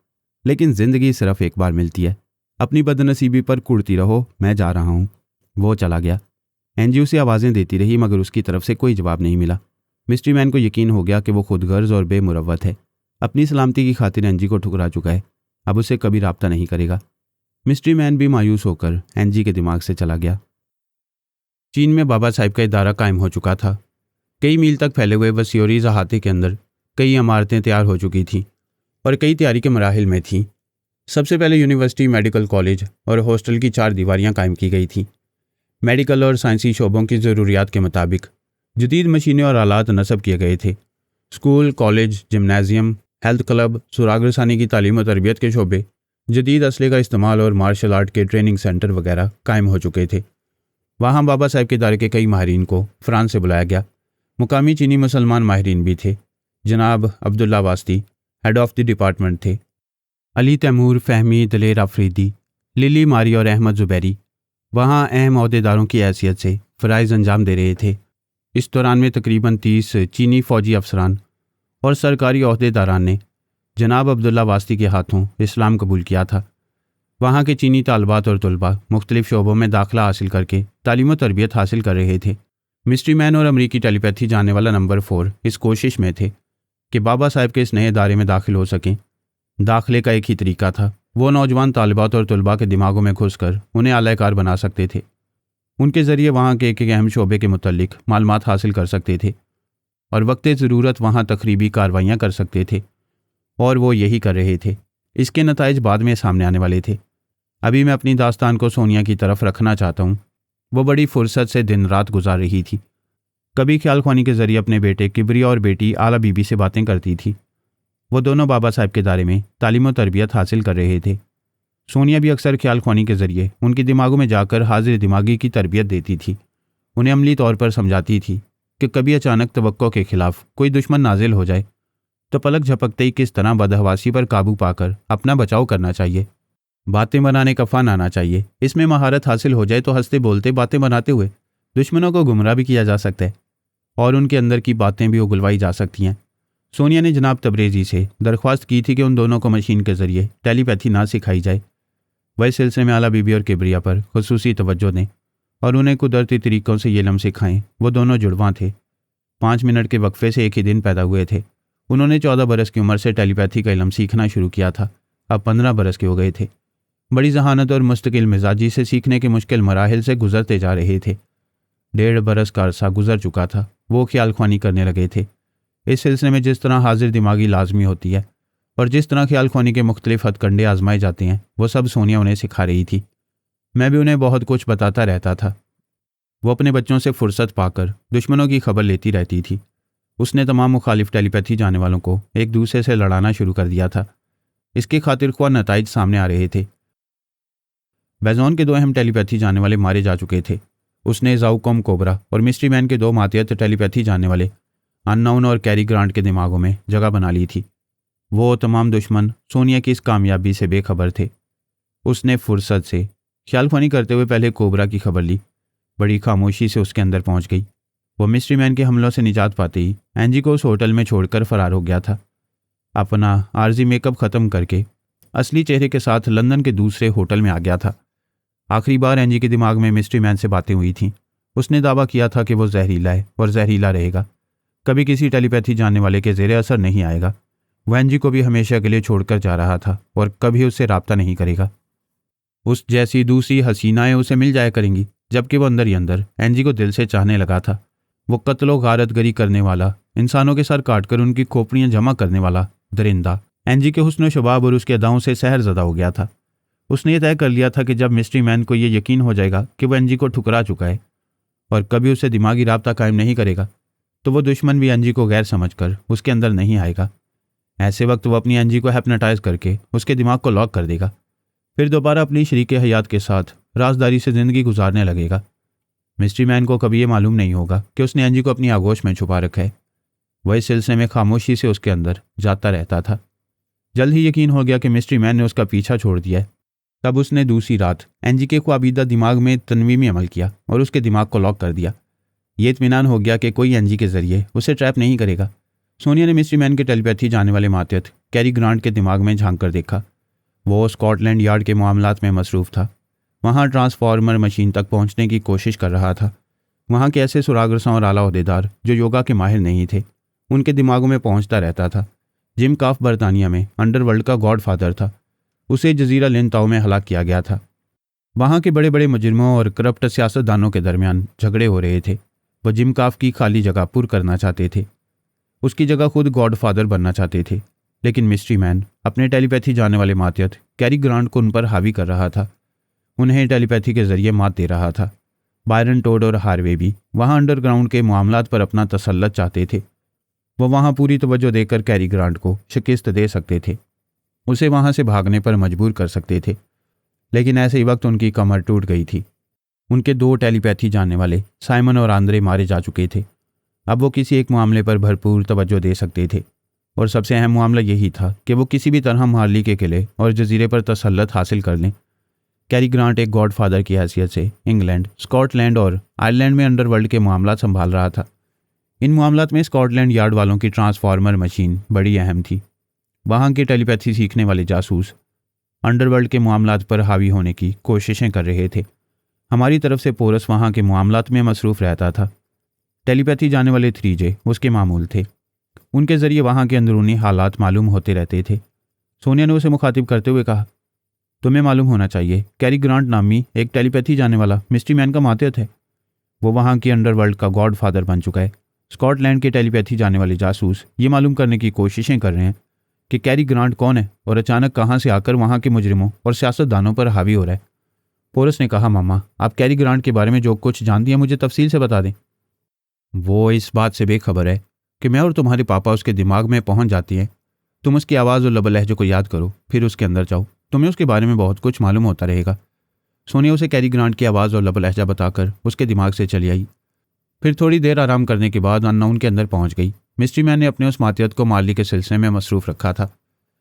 लेकिन ज़िंदगी सिर्फ एक बार मिलती है। अपनी बदनसीबी पर कुड़ती रहो, मैं जा रहा हूँ। वो चला गया। एंजी उसे आवाज़ें देती रही, मगर उसकी तरफ से कोई जवाब नहीं मिला। मिस्ट्री मैन को यकीन हो गया कि वो खुदगर्ज और बेमुरव्वत है। अपनी सलामती की खातिर एंजी को ठुकरा चुका है, अब उसे कभी राब्ता नहीं करेगा। मिस्ट्री मैन भी मायूस होकर एंजी के दिमाग से चला गया। चीन में बाबा साहिब का इदारा कायम हो चुका था। कई मील तक फैले हुए वसीओरीज अहाते के अंदर कई इमारतें तैयार हो चुकी थीं और कई तैयारी के मराहिल में थीं। सबसे पहले यूनिवर्सिटी, मेडिकल कॉलेज और हॉस्टल की 4 दीवारियां कायम की गई थीं। मेडिकल और साइंसी शोबों की ज़रूरियात के मुताबिक जदीद मशीनें और आलात नस्ब किए गए थे। School, college, gymnasium, health club, सुराग रसानी की तालीम और तरबियत के शोबे, जदीद असले का इस्तेमाल और मार्शल आर्ट के ट्रेनिंग सेंटर वगैरह कायम हो चुके थे। वहाँ बाबा साहिब के इदारे के कई माहिरीन को फ्रांस से बुलाया गया। मुकामी चीनी मुसलमान माहिरीन भी थे। जनाब अब्दुल्ला वास्ती हेड ऑफ द डिपार्टमेंट थे। अली तैमूर, फहमी, दलेर अफरीदी, लिली मारी और अहमद ज़ुबैरी वहाँ अहम अहदेदारों की हैसियत से फ़राइज़ अंजाम दे रहे थे। इस दौरान में तकरीबन 30 चीनी फ़ौजी अफसरान और सरकारी अहदेदारान ने जनाब अब्दुल्ला वास्ती के हाथों इस्लाम कबूल किया था। वहाँ के चीनी तालबात और तलबा मुख्तलिफ शोबों में दाखिला हासिल करके तालीम और तरबियत हासिल कर रहे थे। मिस्ट्री मैन और अमरीकी टेलीपैथी जानने वाला नंबर 4 इस कोशिश में थे कि बाबा साहिब के इस नए इदारे में दाखिल हो सकें। दाखिले का एक ही तरीका था, वो नौजवान तालिबात और तलबा के दिमागों में घुसकर उन्हें आलाकार बना सकते थे। उनके ज़रिए वहाँ के एक अहम शोबे के मुतल्लिक मालूमात हासिल कर सकते थे और वक्ते ज़रूरत वहाँ तकरीबी कार्रवाइयाँ कर सकते थे, और वो यही कर रहे थे। इसके नताइज बाद में सामने आने वाले थे। अभी मैं अपनी दास्तान को सोनिया की तरफ रखना चाहता हूँ। वो बड़ी फुर्सत से दिन रात गुजार रही थी। कभी ख्याल ख्वानी के ज़रिए अपने बेटे किबरिया और बेटी आला बीबी से बातें करती थी। वो दोनों बाबा साहिब के दायरे में तालीम और तरबियत हासिल कर रहे थे। सोनिया भी अक्सर ख्याल ख्वानी के ज़रिए उनके दिमागों में जाकर हाजिर दिमागी की तरबियत देती थी। उन्हें अमली तौर पर समझाती थी कि कभी अचानक तवक्को के खिलाफ कोई दुश्मन नाजिल हो जाए तो पलक झपकते ही किस तरह बदहवासी पर काबू पाकर अपना बचाव करना चाहिए। बातें बनाने का फ़न आना चाहिए। इसमें महारत हासिल हो जाए तो हंसते बोलते बातें बनाते हुए दुश्मनों को गुमराह भी किया जा सकता है और उनके अंदर की बातें भी उगलवाई जा सकती हैं। सोनिया ने जनाब तबरेज़ी से दरख्वास्त की थी कि उन दोनों को मशीन के ज़रिए टेलीपैथी ना सिखाई जाए। वह सिलसिले में आला बीबी और किबरिया पर खुसूसी तवज्जो दें और उन्हें कुदरती तरीक़ों से ये लम सिखाएँ। वो दोनों जुड़वां थे। 5 मिनट के वक्फे से एक ही दिन पैदा हुए थे। उन्होंने 14 बरस की उम्र से टेलीपैथी का इल्म सीखना शुरू किया था। अब 15 बरस के हो गए थे। बड़ी जहानत और मुस्तकिल मिजाजी से सीखने के मुश्किल मराहिल से गुजरते जा रहे थे। 1.5 बरस का अरसा गुजर चुका था। वो ख्याल ख्वानी करने लगे थे। इस सिलसिले में जिस तरह हाजिर दिमागी लाजमी होती है और जिस तरह ख्याल ख्वानी के मुख्तलिफ हथकंडे आजमाए जाते हैं, वो सब सोनिया उन्हें सिखा रही थी। मैं भी उन्हें बहुत कुछ बताता रहता था। वो अपने बच्चों से फुर्सत पाकर दुश्मनों की खबर लेती रहती थी। उसने तमाम मुखालिफ टेलीपैथी जाने वालों को एक दूसरे से लड़ाना शुरू कर दिया था। इसकी खातिर ख्वाह नताइज सामने आ रहे थे। बैजोन के 2 अहम टेलीपैथी जाने वाले मारे जा चुके थे। उसने जाउकॉम कोबरा और मिस्ट्री मैन के 2 मातियत टेलीपैथी जाने वाले अननाउन और कैरी ग्रांट के दिमागों में जगह बना ली थी। वो तमाम दुश्मन सोनिया की इस कामयाबी से बेखबर थे। उसने फुर्सत से ख्याल फनी करते हुए पहले कोबरा की खबर ली। बड़ी खामोशी से उसके अंदर पहुंच गई। वो मिस्ट्री मैन के हमलों से निजात पाते ही एंजी को उस होटल में छोड़कर फरार हो गया था। अपना आर्जी मेकअप ख़त्म करके असली चेहरे के साथ लंदन के दूसरे होटल में आ गया था। आखिरी बार एंजी के दिमाग में मिस्ट्री मैन से बातें हुई थीं। उसने दावा किया था कि वो जहरीला है और जहरीला रहेगा, कभी किसी टेलीपैथी जानने वाले के ज़ेरे असर नहीं आएगा। वह एंजी को भी हमेशा के लिए छोड़कर जा रहा था और कभी उससे राब्ता नहीं करेगा। उस जैसी दूसरी हसीनाएं उसे मिल जाया करेंगी, जबकि वो अंदर ही अंदर एंजी को दिल से चाहने लगा था। वो कत्लो गारतगरी करने वाला, इंसानों के सर काटकर उनकी खोपड़ियां जमा करने वाला दरिंदा एंजी के हुस्न शबाब और उसके अदाओं से सहरज़दा हो गया था। उसने ये तय कर लिया था कि जब मिस्ट्री मैन को ये यकीन हो जाएगा कि वह एंजी को ठुकरा चुका है और कभी उसे दिमागी राब्ता कायम नहीं करेगा, तो वो दुश्मन भी एंजी को गैर समझकर उसके अंदर नहीं आएगा। ऐसे वक्त वो अपनी एंजी को हैप्नोटाइज करके उसके दिमाग को लॉक कर देगा, फिर दोबारा अपनी शरीके हयात के साथ राजदारी से ज़िंदगी गुजारने लगेगा। मिस्ट्री मैन को कभी ये मालूम नहीं होगा कि उसने एंजी को अपनी आगोश में छुपा रखा है। वह इस सिलसिले में खामोशी से उसके अंदर जाता रहता था। जल्द ही यकीन हो गया कि मिस्ट्री मैन ने उसका पीछा छोड़ दिया है। तब उसने दूसरी रात एंजी के ख्वाबीदा दिमाग में तनवीमी अमल किया और उसके दिमाग को लॉक कर दिया। ये इत्मीनान हो गया कि कोई एंजी के जरिए उसे ट्रैप नहीं करेगा। सोनिया ने मिस्ट्री मैन के टेलीपैथी जाने वाले मातियत कैरी ग्रांट के दिमाग में झांक कर देखा। वो स्कॉटलैंड यार्ड के मामलात में मसरूफ़ था। वहाँ ट्रांसफार्मर मशीन तक पहुँचने की कोशिश कर रहा था। वहाँ के ऐसे सुरागरसां और आला ओहदेदार जो योगा के माहिर नहीं थे, उनके दिमागों में पहुँचता रहता था। जिम काफ बरतानिया में अंडरवर्ल्ड का गॉडफादर था। उसे जजीरा लिनताओ में हलाक किया गया था। वहाँ के बड़े बड़े मुजरिमों और करप्ट सियासतदानों के दरमियान झगड़े हो रहे थे। वह जिम काफ की खाली जगह पुर करना चाहते थे। उसकी जगह खुद गॉडफादर बनना चाहते थे। लेकिन मिस्ट्री मैन अपने टेलीपैथी जाने वाले मातियत कैरी ग्रांट को उन पर हावी कर रहा था। उन्हें टेलीपैथी के जरिए मात दे रहा था। बायरन टोड और हार्वे भी वहाँ अंडरग्राउंड के मामलात पर अपना तसल्लत चाहते थे। वो वहाँ पूरी तवज्जो देकर कैरी ग्रांट को शिकस्त दे सकते थे, उसे वहाँ से भागने पर मजबूर कर सकते थे। लेकिन ऐसे ही वक्त उनकी कमर टूट गई थी। उनके 2 टेलीपैथी जानने वाले साइमन और आंद्रे मारे जा चुके थे। अब वो किसी एक मामले पर भरपूर तवज्जो दे सकते थे और सबसे अहम मामला यही था कि वो किसी भी तरह मार्ली के किले और जजीरे पर तसल्लत हासिल कर लें। कैरी ग्रांट एक गॉडफादर की हैसियत से इंग्लैंड, स्कॉटलैंड और आयरलैंड में अंडरवर्ल्ड के मामला संभाल रहा था। इन मामलात में स्कॉटलैंड यार्ड वालों की ट्रांसफार्मर मशीन बड़ी अहम थी। वहाँ के टेलीपैथी सीखने वाले जासूस अंडरवर्ल्ड के मामलात पर हावी होने की कोशिशें कर रहे थे। हमारी तरफ से पोरस वहाँ के मामलात में मसरूफ़ रहता था। टेलीपैथी जाने वाले 3J उसके मामूल थे। उनके ज़रिए वहाँ के अंदरूनी हालात मालूम होते रहते थे। सोनिया ने उसे मुखातिब करते हुए कहा, तुम्हें मालूम होना चाहिए, कैरी ग्रांट नामी एक टेलीपैथी जाने वाला मिस्ट्री मैन का मातियत है। वो वहाँ की अंडरवर्ल्ड का गॉडफादर बन चुका है। स्कॉटलैंड के टेलीपैथी जाने वाले जासूस ये मालूम करने की कोशिशें कर रहे हैं कि कैरी ग्रांट कौन है और अचानक कहाँ से आकर वहाँ के मुजरिमों और सियासतदानों पर हावी हो रहा है। पोरस ने कहा, मामा, आप कैरी ग्रांट के बारे में जो कुछ जानती हैं मुझे तफसील से बता दें। वो इस बात से बेखबर है कि मैं और तुम्हारे पापा उसके दिमाग में पहुंच जाती हैं। तुम उसकी आवाज़ और लब लहजे को याद करो, फिर उसके अंदर जाओ, तुम्हें उसके बारे में बहुत कुछ मालूम होता रहेगा। सोनिया उसे कैरी ग्रांट की आवाज़ और लब लहजा बताकर उसके दिमाग से चली आई। फिर थोड़ी देर आराम करने के बाद अननाउन के अंदर पहुंच गई। मिस्ट्री मैन ने अपने उस मातियत को मार्ली के सिलसिले में मसरूफ़ रखा था।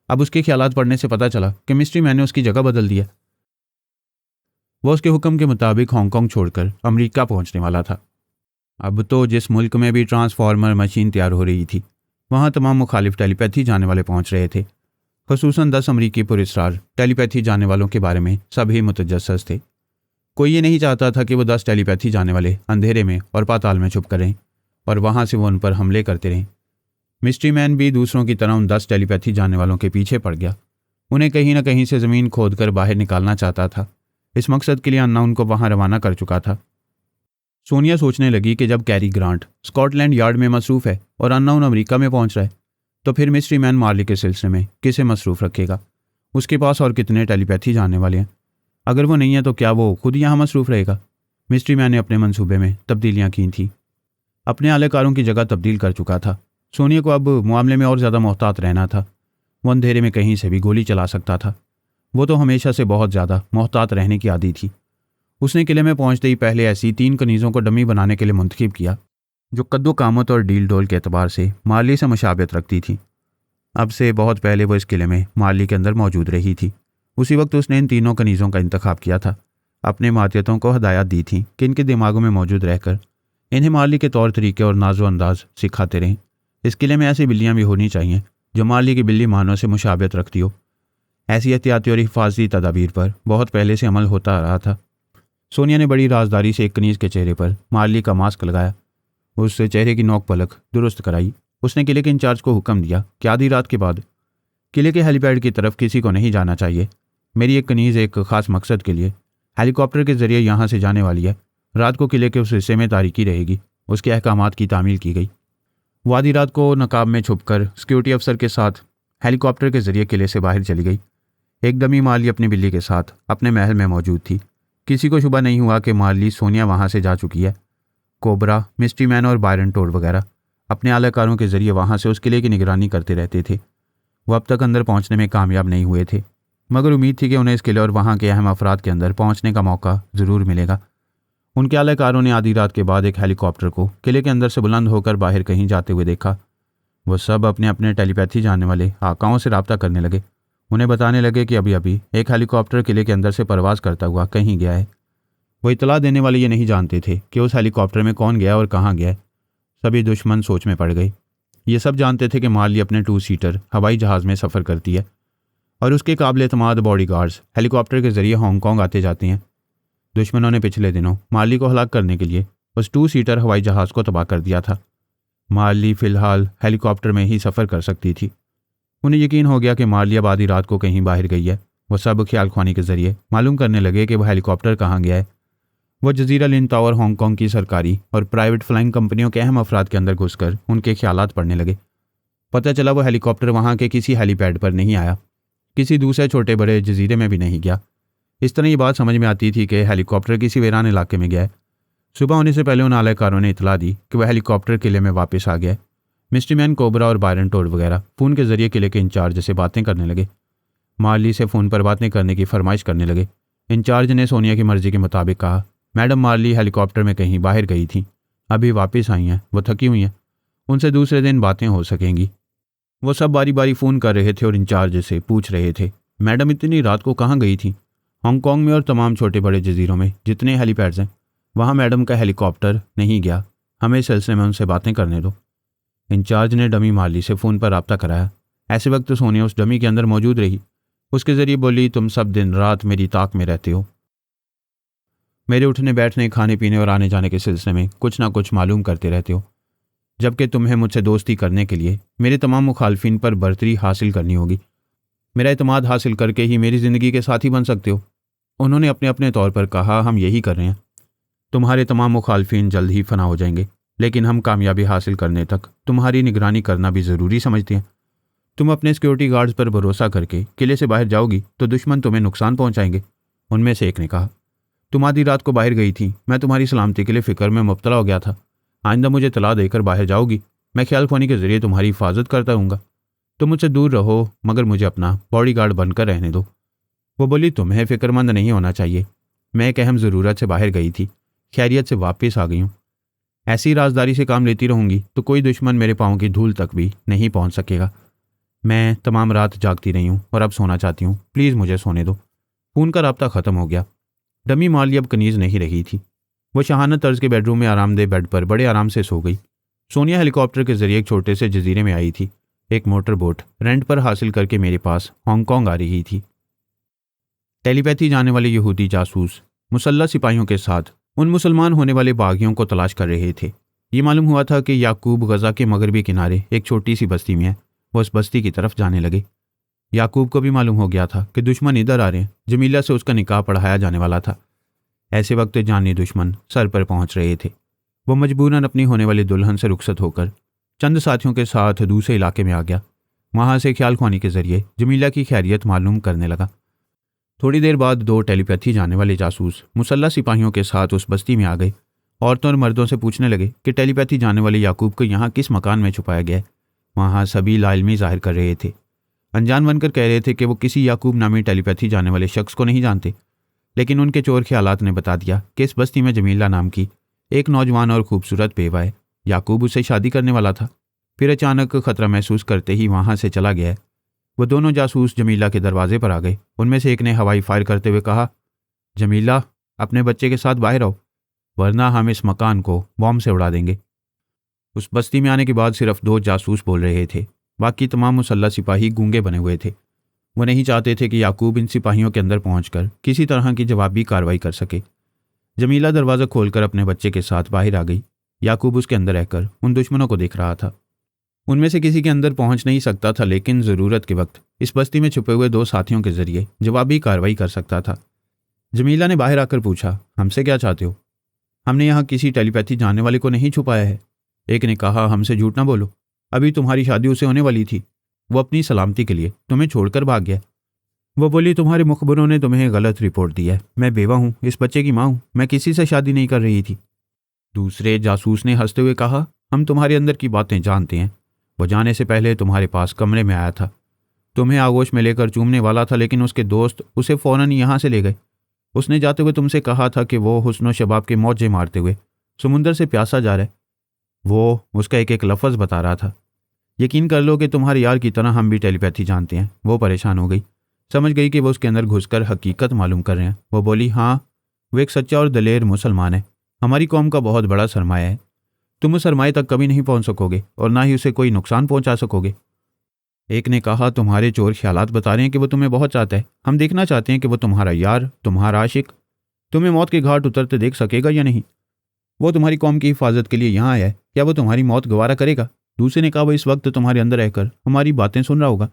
अब उसके ख्यालात पढ़ने से पता चला कि मिस्ट्री मैन ने उसकी जगह बदल दिया। वह उसके हुक्म के मुताबिक हांगकांग छोड़कर अमेरिका पहुंचने वाला था। अब तो जिस मुल्क में भी ट्रांसफार्मर मशीन तैयार हो रही थी, वहाँ तमाम मुखालिफ टेलीपैथी जाने वाले पहुँच रहे थे। ख़ुसूसन 10 अमरीकी पुरस्कार टेलीपैथी जाने वालों के बारे में सभी मुतजस्सिस थे। कोई ये नहीं चाहता था कि वो 10 टेलीपैथी जाने वाले अंधेरे में और पाताल में छुप कर रहें और वहाँ से वो उन पर हमले करते रहें। मिस्ट्री मैन भी दूसरों की तरह उन 10 टेलीपैथी जाने वालों के पीछे पड़ गया। उन्हें कहीं ना कहीं से ज़मीन खोद कर बाहर निकालना चाहता था। इस मकसद के लिए अन्ना उनको वहाँ रवाना कर चुका था। सोनिया सोचने लगी कि जब कैरी ग्रांट स्कॉटलैंड यार्ड में मसरूफ़ है और अननाउन अमेरिका में पहुंच रहा है, तो फिर मिस्ट्री मैन मार्ली के सिलसिले में किसे मसरूफ़ रखेगा। उसके पास और कितने टेलीपैथी जानने वाले हैं। अगर वो नहीं है तो क्या वो खुद यहाँ मसरूफ़ रहेगा? मिस्ट्री मैन ने अपने मंसूबे में तब्दीलियाँ की थी। अपने आलाकारों की जगह तब्दील कर चुका था। सोनिया को अब मामले में और ज़्यादा मोहतात रहना था। वो अंधेरे में कहीं से भी गोली चला सकता था। वो तो हमेशा से बहुत ज़्यादा मोहतात रहने की आदी थी। उसने किले में पहुंचते ही पहले ऐसी 3 कनीज़ों को डमी बनाने के लिए मुंतखब किया जो कद्दो कामत और डील डोल के एतबार से मार्ली से मुशाबहत रखती थी। अब से बहुत पहले वो इस किले में मार्ली के अंदर मौजूद रही थी। उसी वक्त उसने इन तीनों कनीज़ों का इंतखाब किया था। अपने मातियतों को हदायत दी थी कि इनके दिमागों में मौजूद रहकर इन्हें मार्ली के तौर तरीके और नाजो अंदाज सिखाते रहें। इस किले में ऐसी बिल्लियाँ भी होनी चाहिए जो मार्ली की बिल्ली मानों से मुशाबहत रखती हो। ऐसी एहतियाती और हिफाजती तदाबीर पर बहुत पहले से अमल होता आ रहा था। सोनिया ने बड़ी राजदारी से एक कनीज़ के चेहरे पर मार्ली का मास्क लगाया, उस चेहरे की नोक पलक दुरुस्त कराई। उसने किले के इंचार्ज को हुक्म दिया कि आधी रात के बाद किले के हेलीपैड की तरफ किसी को नहीं जाना चाहिए। मेरी एक कनीज़ एक ख़ास मकसद के लिए हेलीकॉप्टर के ज़रिए यहाँ से जाने वाली है। रात को किले के उस हिस्से में तारीकी रहेगी। उसके अहकामात की तामील की गई। वो आधी रात को नकाब में छुपकर सिक्योरिटी अफसर के साथ हेलीकॉप्टर के ज़रिए किले से बाहर चली गई। एक दमी मार्ली अपनी बिल्ली के साथ अपने महल में मौजूद थी। किसी को शुबा नहीं हुआ कि मार्ली सोनिया वहाँ से जा चुकी है। कोबरा, मिस्ट्री मैन और बायरन टोर वगैरह अपने आलाकारों के ज़रिए वहाँ से उस किले की निगरानी करते रहते थे। वो अब तक अंदर पहुँचने में कामयाब नहीं हुए थे, मगर उम्मीद थी कि उन्हें इस किले और वहाँ के अहम अफराद के अंदर पहुँचने का मौका ज़रूर मिलेगा। उनके आलाकारों ने आधी रात के बाद एक हेलीकॉप्टर को किले के अंदर से बुलंद होकर बाहर कहीं जाते हुए देखा। वो सब अपने अपने टेलीपैथी जानने वाले आकाओं से रब्ता करने लगे। उन्हें बताने लगे कि अभी अभी एक हेलीकॉप्टर किले के अंदर से परवाज़ करता हुआ कहीं गया है। वो इतला देने वाले ये नहीं जानते थे कि उस हेलीकॉप्टर में कौन गया और कहाँ गया है। सभी दुश्मन सोच में पड़ गए। ये सब जानते थे कि मार्ली अपने 2 सीटर हवाई जहाज़ में सफ़र करती है और उसके काबिल एतमाद बॉडीगार्ड्स हेलीकॉप्टर के ज़रिए हांगकांग आते जाते हैं। दुश्मनों ने पिछले दिनों मार्ली को हलाक करने के लिए उस 2 सीटर हवाई जहाज़ को तबाह कर दिया था। मार्ली फ़िलहाल हेलीकॉप्टर में ही सफ़र कर सकती थी। उन्हें यकीन हो गया कि मार्ली अब आधी रात को कहीं बाहर गई है। वो सब ख्याल ख्वानी के ज़रिए मालूम करने लगे कि वह हेलीकॉप्टर कहाँ गया है। वो जजीरा लिन और हांगकांग की सरकारी और प्राइवेट फ्लाइंग कंपनियों के अहम अफराद के अंदर घुसकर उनके ख्यालात पढ़ने लगे। पता चला वो हेलीकॉप्टर वहाँ के किसी हेलीपैड पर नहीं आया, किसी दूसरे छोटे बड़े जजीरे में भी नहीं गया। इस तरह ये बात समझ में आती थी कि हेलीकॉप्टर किसी वीरान इलाके में गया है। सुबह होने से पहले उन आलाकारों ने इतला दी कि वह हेलीकॉप्टर किले में वापस आ गया है। मिस्ट्री मैन, कोबरा और बायरन टोर वगैरह फ़ोन के ज़रिए किले के इंचार्ज से बातें करने लगे। मार्ली से फ़ोन पर बातें करने की फरमाइश करने लगे। इंचार्ज ने सोनिया की मर्ज़ी के मुताबिक कहा, मैडम मार्ली हेलीकॉप्टर में कहीं बाहर गई थी, अभी वापस आई हैं, वो थकी हुई हैं, उनसे दूसरे दिन बातें हो सकेंगी। वो सब बारी बारी फ़ोन कर रहे थे और इंचार्ज से पूछ रहे थे, मैडम इतनी रात को कहाँ गई थी? हांगकांग में और तमाम छोटे बड़े जजीरों में जितने हेलीपैड्स हैं वहाँ मैडम का हेलीकॉप्टर नहीं गया, हमें इस सिलसिले में उनसे बातें करने दो। इंचार्ज ने डमी मार्ली से फ़ोन पर रब्ता कराया। ऐसे वक्त सोनिया उस डमी के अंदर मौजूद रही। उसके ज़रिए बोली, तुम सब दिन रात मेरी ताक में रहते हो, मेरे उठने बैठने, खाने पीने और आने जाने के सिलसिले में कुछ ना कुछ मालूम करते रहते हो, जबकि तुम्हें मुझसे दोस्ती करने के लिए मेरे तमाम मुखालफिन पर बर्तरी हासिल करनी होगी। मेरा इत्मीनान हासिल करके ही मेरी ज़िंदगी के साथी बन सकते हो। उन्होंने अपने अपने तौर पर कहा, हम यही कर रहे हैं। तुम्हारे तमाम मुखालफिन जल्द ही फना हो जाएंगे, लेकिन हम कामयाबी हासिल करने तक तुम्हारी निगरानी करना भी ज़रूरी समझते हैं। तुम अपने सिक्योरिटी गार्ड्स पर भरोसा करके किले से बाहर जाओगी तो दुश्मन तुम्हें नुकसान पहुंचाएंगे। उनमें से एक ने कहा, तुम आधी रात को बाहर गई थी, मैं तुम्हारी सलामती के लिए फ़िक्र में मुब्तला हो गया था। आइंदा मुझे तला देकर बाहर जाओगी, मैं ख्याल ख्वानी के ज़रिए तुम्हारी हिफाजत करता रहूँगा। तुम मुझसे दूर रहो, मगर मुझे अपना बॉडीगार्ड बनकर रहने दो। वो बोली, तुम्हें फ़िक्रमंद नहीं होना चाहिए, मैं एक अहम ज़रूरत से बाहर गई थी, खैरियत से वापस आ गई हूँ। ऐसी राजदारी से काम लेती रहूँगी तो कोई दुश्मन मेरे पाँव की धूल तक भी नहीं पहुँच सकेगा। मैं तमाम रात जागती रही हूँ और अब सोना चाहती हूँ, प्लीज़ मुझे सोने दो। फ़ोन का रब्ता ख़त्म हो गया। डमी मार्ली अब कनीज़ नहीं रही थी। वो शाहाना तर्ज के बेडरूम में आरामदेह बेड पर बड़े आराम से सो गई। सोनिया हेलीकॉप्टर के ज़रिए एक छोटे से जजीरे में आई थी। एक मोटर बोट रेंट पर हासिल करके मेरे पास हांगकांग आ रही थी। टेलीपैथी जाने वाले यहूदी जासूस मुसल्लह सिपाहियों के साथ उन मुसलमान होने वाले बागियों को तलाश कर रहे थे। ये मालूम हुआ था कि याकूब गज़ा के मगरबी किनारे एक छोटी सी बस्ती में है। वो उस बस्ती की तरफ जाने लगे। याकूब को भी मालूम हो गया था कि दुश्मन इधर आ रहे हैं। जमीला से उसका निकाह पढ़ाया जाने वाला था। ऐसे वक्त जानी दुश्मन सर पर पहुंच रहे थे। वो मजबूरन अपनी होने वाली दुल्हन से रुखसत होकर चंद साथियों के साथ दूसरे इलाके में आ गया। वहाँ से ख्याल ख्वानी के ज़रिए जमीला की खैरियत मालूम करने लगा। थोड़ी देर बाद 2 टेलीपैथी जाने वाले जासूस मुसल्लह सिपाहियों के साथ उस बस्ती में आ गए। औरतों और मर्दों से पूछने लगे कि टेलीपैथी जाने वाले याकूब को यहाँ किस मकान में छुपाया गया है। वहाँ सभी लाइल्मी जाहिर कर रहे थे, अनजान बनकर कह रहे थे कि वो किसी याकूब नामी टेलीपैथी जाने वाले शख्स को नहीं जानते। लेकिन उनके चोर ख्यालात ने बता दिया कि इस बस्ती में जमीला नाम की एक नौजवान और खूबसूरत बेवा है। याकूब उससे शादी करने वाला था। फिर अचानक खतरा महसूस करते ही वहाँ से चला गया। वो दोनों जासूस जमीला के दरवाजे पर आ गए। उनमें से एक ने हवाई फायर करते हुए कहा, जमीला, अपने बच्चे के साथ बाहर आओ, वरना हम इस मकान को बॉम्ब से उड़ा देंगे। उस बस्ती में आने के बाद सिर्फ 2 जासूस बोल रहे थे, बाकी तमाम मुसल्लह सिपाही गूंगे बने हुए थे। वो नहीं चाहते थे कि याकूब इन सिपाहियों के अंदर पहुंचकर किसी तरह की जवाबी कार्रवाई कर सके। जमीला दरवाज़ा खोलकर अपने बच्चे के साथ बाहर आ गई। याकूब उसके अंदर रहकर उन दुश्मनों को देख रहा था। उनमें से किसी के अंदर पहुंच नहीं सकता था, लेकिन ज़रूरत के वक्त इस बस्ती में छुपे हुए 2 साथियों के जरिए जवाबी कार्रवाई कर सकता था। जमीला ने बाहर आकर पूछा, हमसे क्या चाहते हो? हमने यहाँ किसी टेलीपैथी जानने वाले को नहीं छुपाया है। एक ने कहा, हमसे झूठ ना बोलो, अभी तुम्हारी शादी उससे होने वाली थी। वो अपनी सलामती के लिए तुम्हें छोड़कर भाग गया। वो बोली, तुम्हारे मुखबरों ने तुम्हें गलत रिपोर्ट दी है। मैं बेवा हूँ, इस बच्चे की माँ हूँ, मैं किसी से शादी नहीं कर रही थी। दूसरे जासूस ने हंसते हुए कहा, हम तुम्हारे अंदर की बातें जानते हैं। वो जाने से पहले तुम्हारे पास कमरे में आया था, तुम्हें आगोश में लेकर चूमने वाला था, लेकिन उसके दोस्त उसे फ़ौरन यहाँ से ले गए। उसने जाते हुए तुमसे कहा था कि वो हुस्न शबाब के मौजे मारते हुए समुंदर से प्यासा जा रहा है। वो उसका एक एक लफ्ज़ बता रहा था। यकीन कर लो कि तुम्हारे यार की तरह हम भी टेलीपैथी जानते हैं। वो परेशान हो गई, समझ गई कि वो उसके अंदर घुसकर हकीकत मालूम कर रहे हैं। वो बोली, हाँ, वो एक सच्चा और दलेर मुसलमान है, हमारी कौम का बहुत बड़ा सरमाया है। तुम उस सरमाए तक कभी नहीं पहुंच सकोगे और ना ही उसे कोई नुकसान पहुंचा सकोगे। एक ने कहा, तुम्हारे चोर ख्यालात बता रहे हैं कि वो तुम्हें बहुत चाहता है। हम देखना चाहते हैं कि वो तुम्हारा यार, तुम्हारा आशिक, तुम्हें मौत के घाट उतरते देख सकेगा या नहीं। वो तुम्हारी कौम की हिफाजत के लिए यहाँ आया है, क्या वो तुम्हारी मौत गवारा करेगा? दूसरे ने कहा, वो इस वक्त तुम्हारे अंदर रहकर हमारी बातें सुन रहा होगा।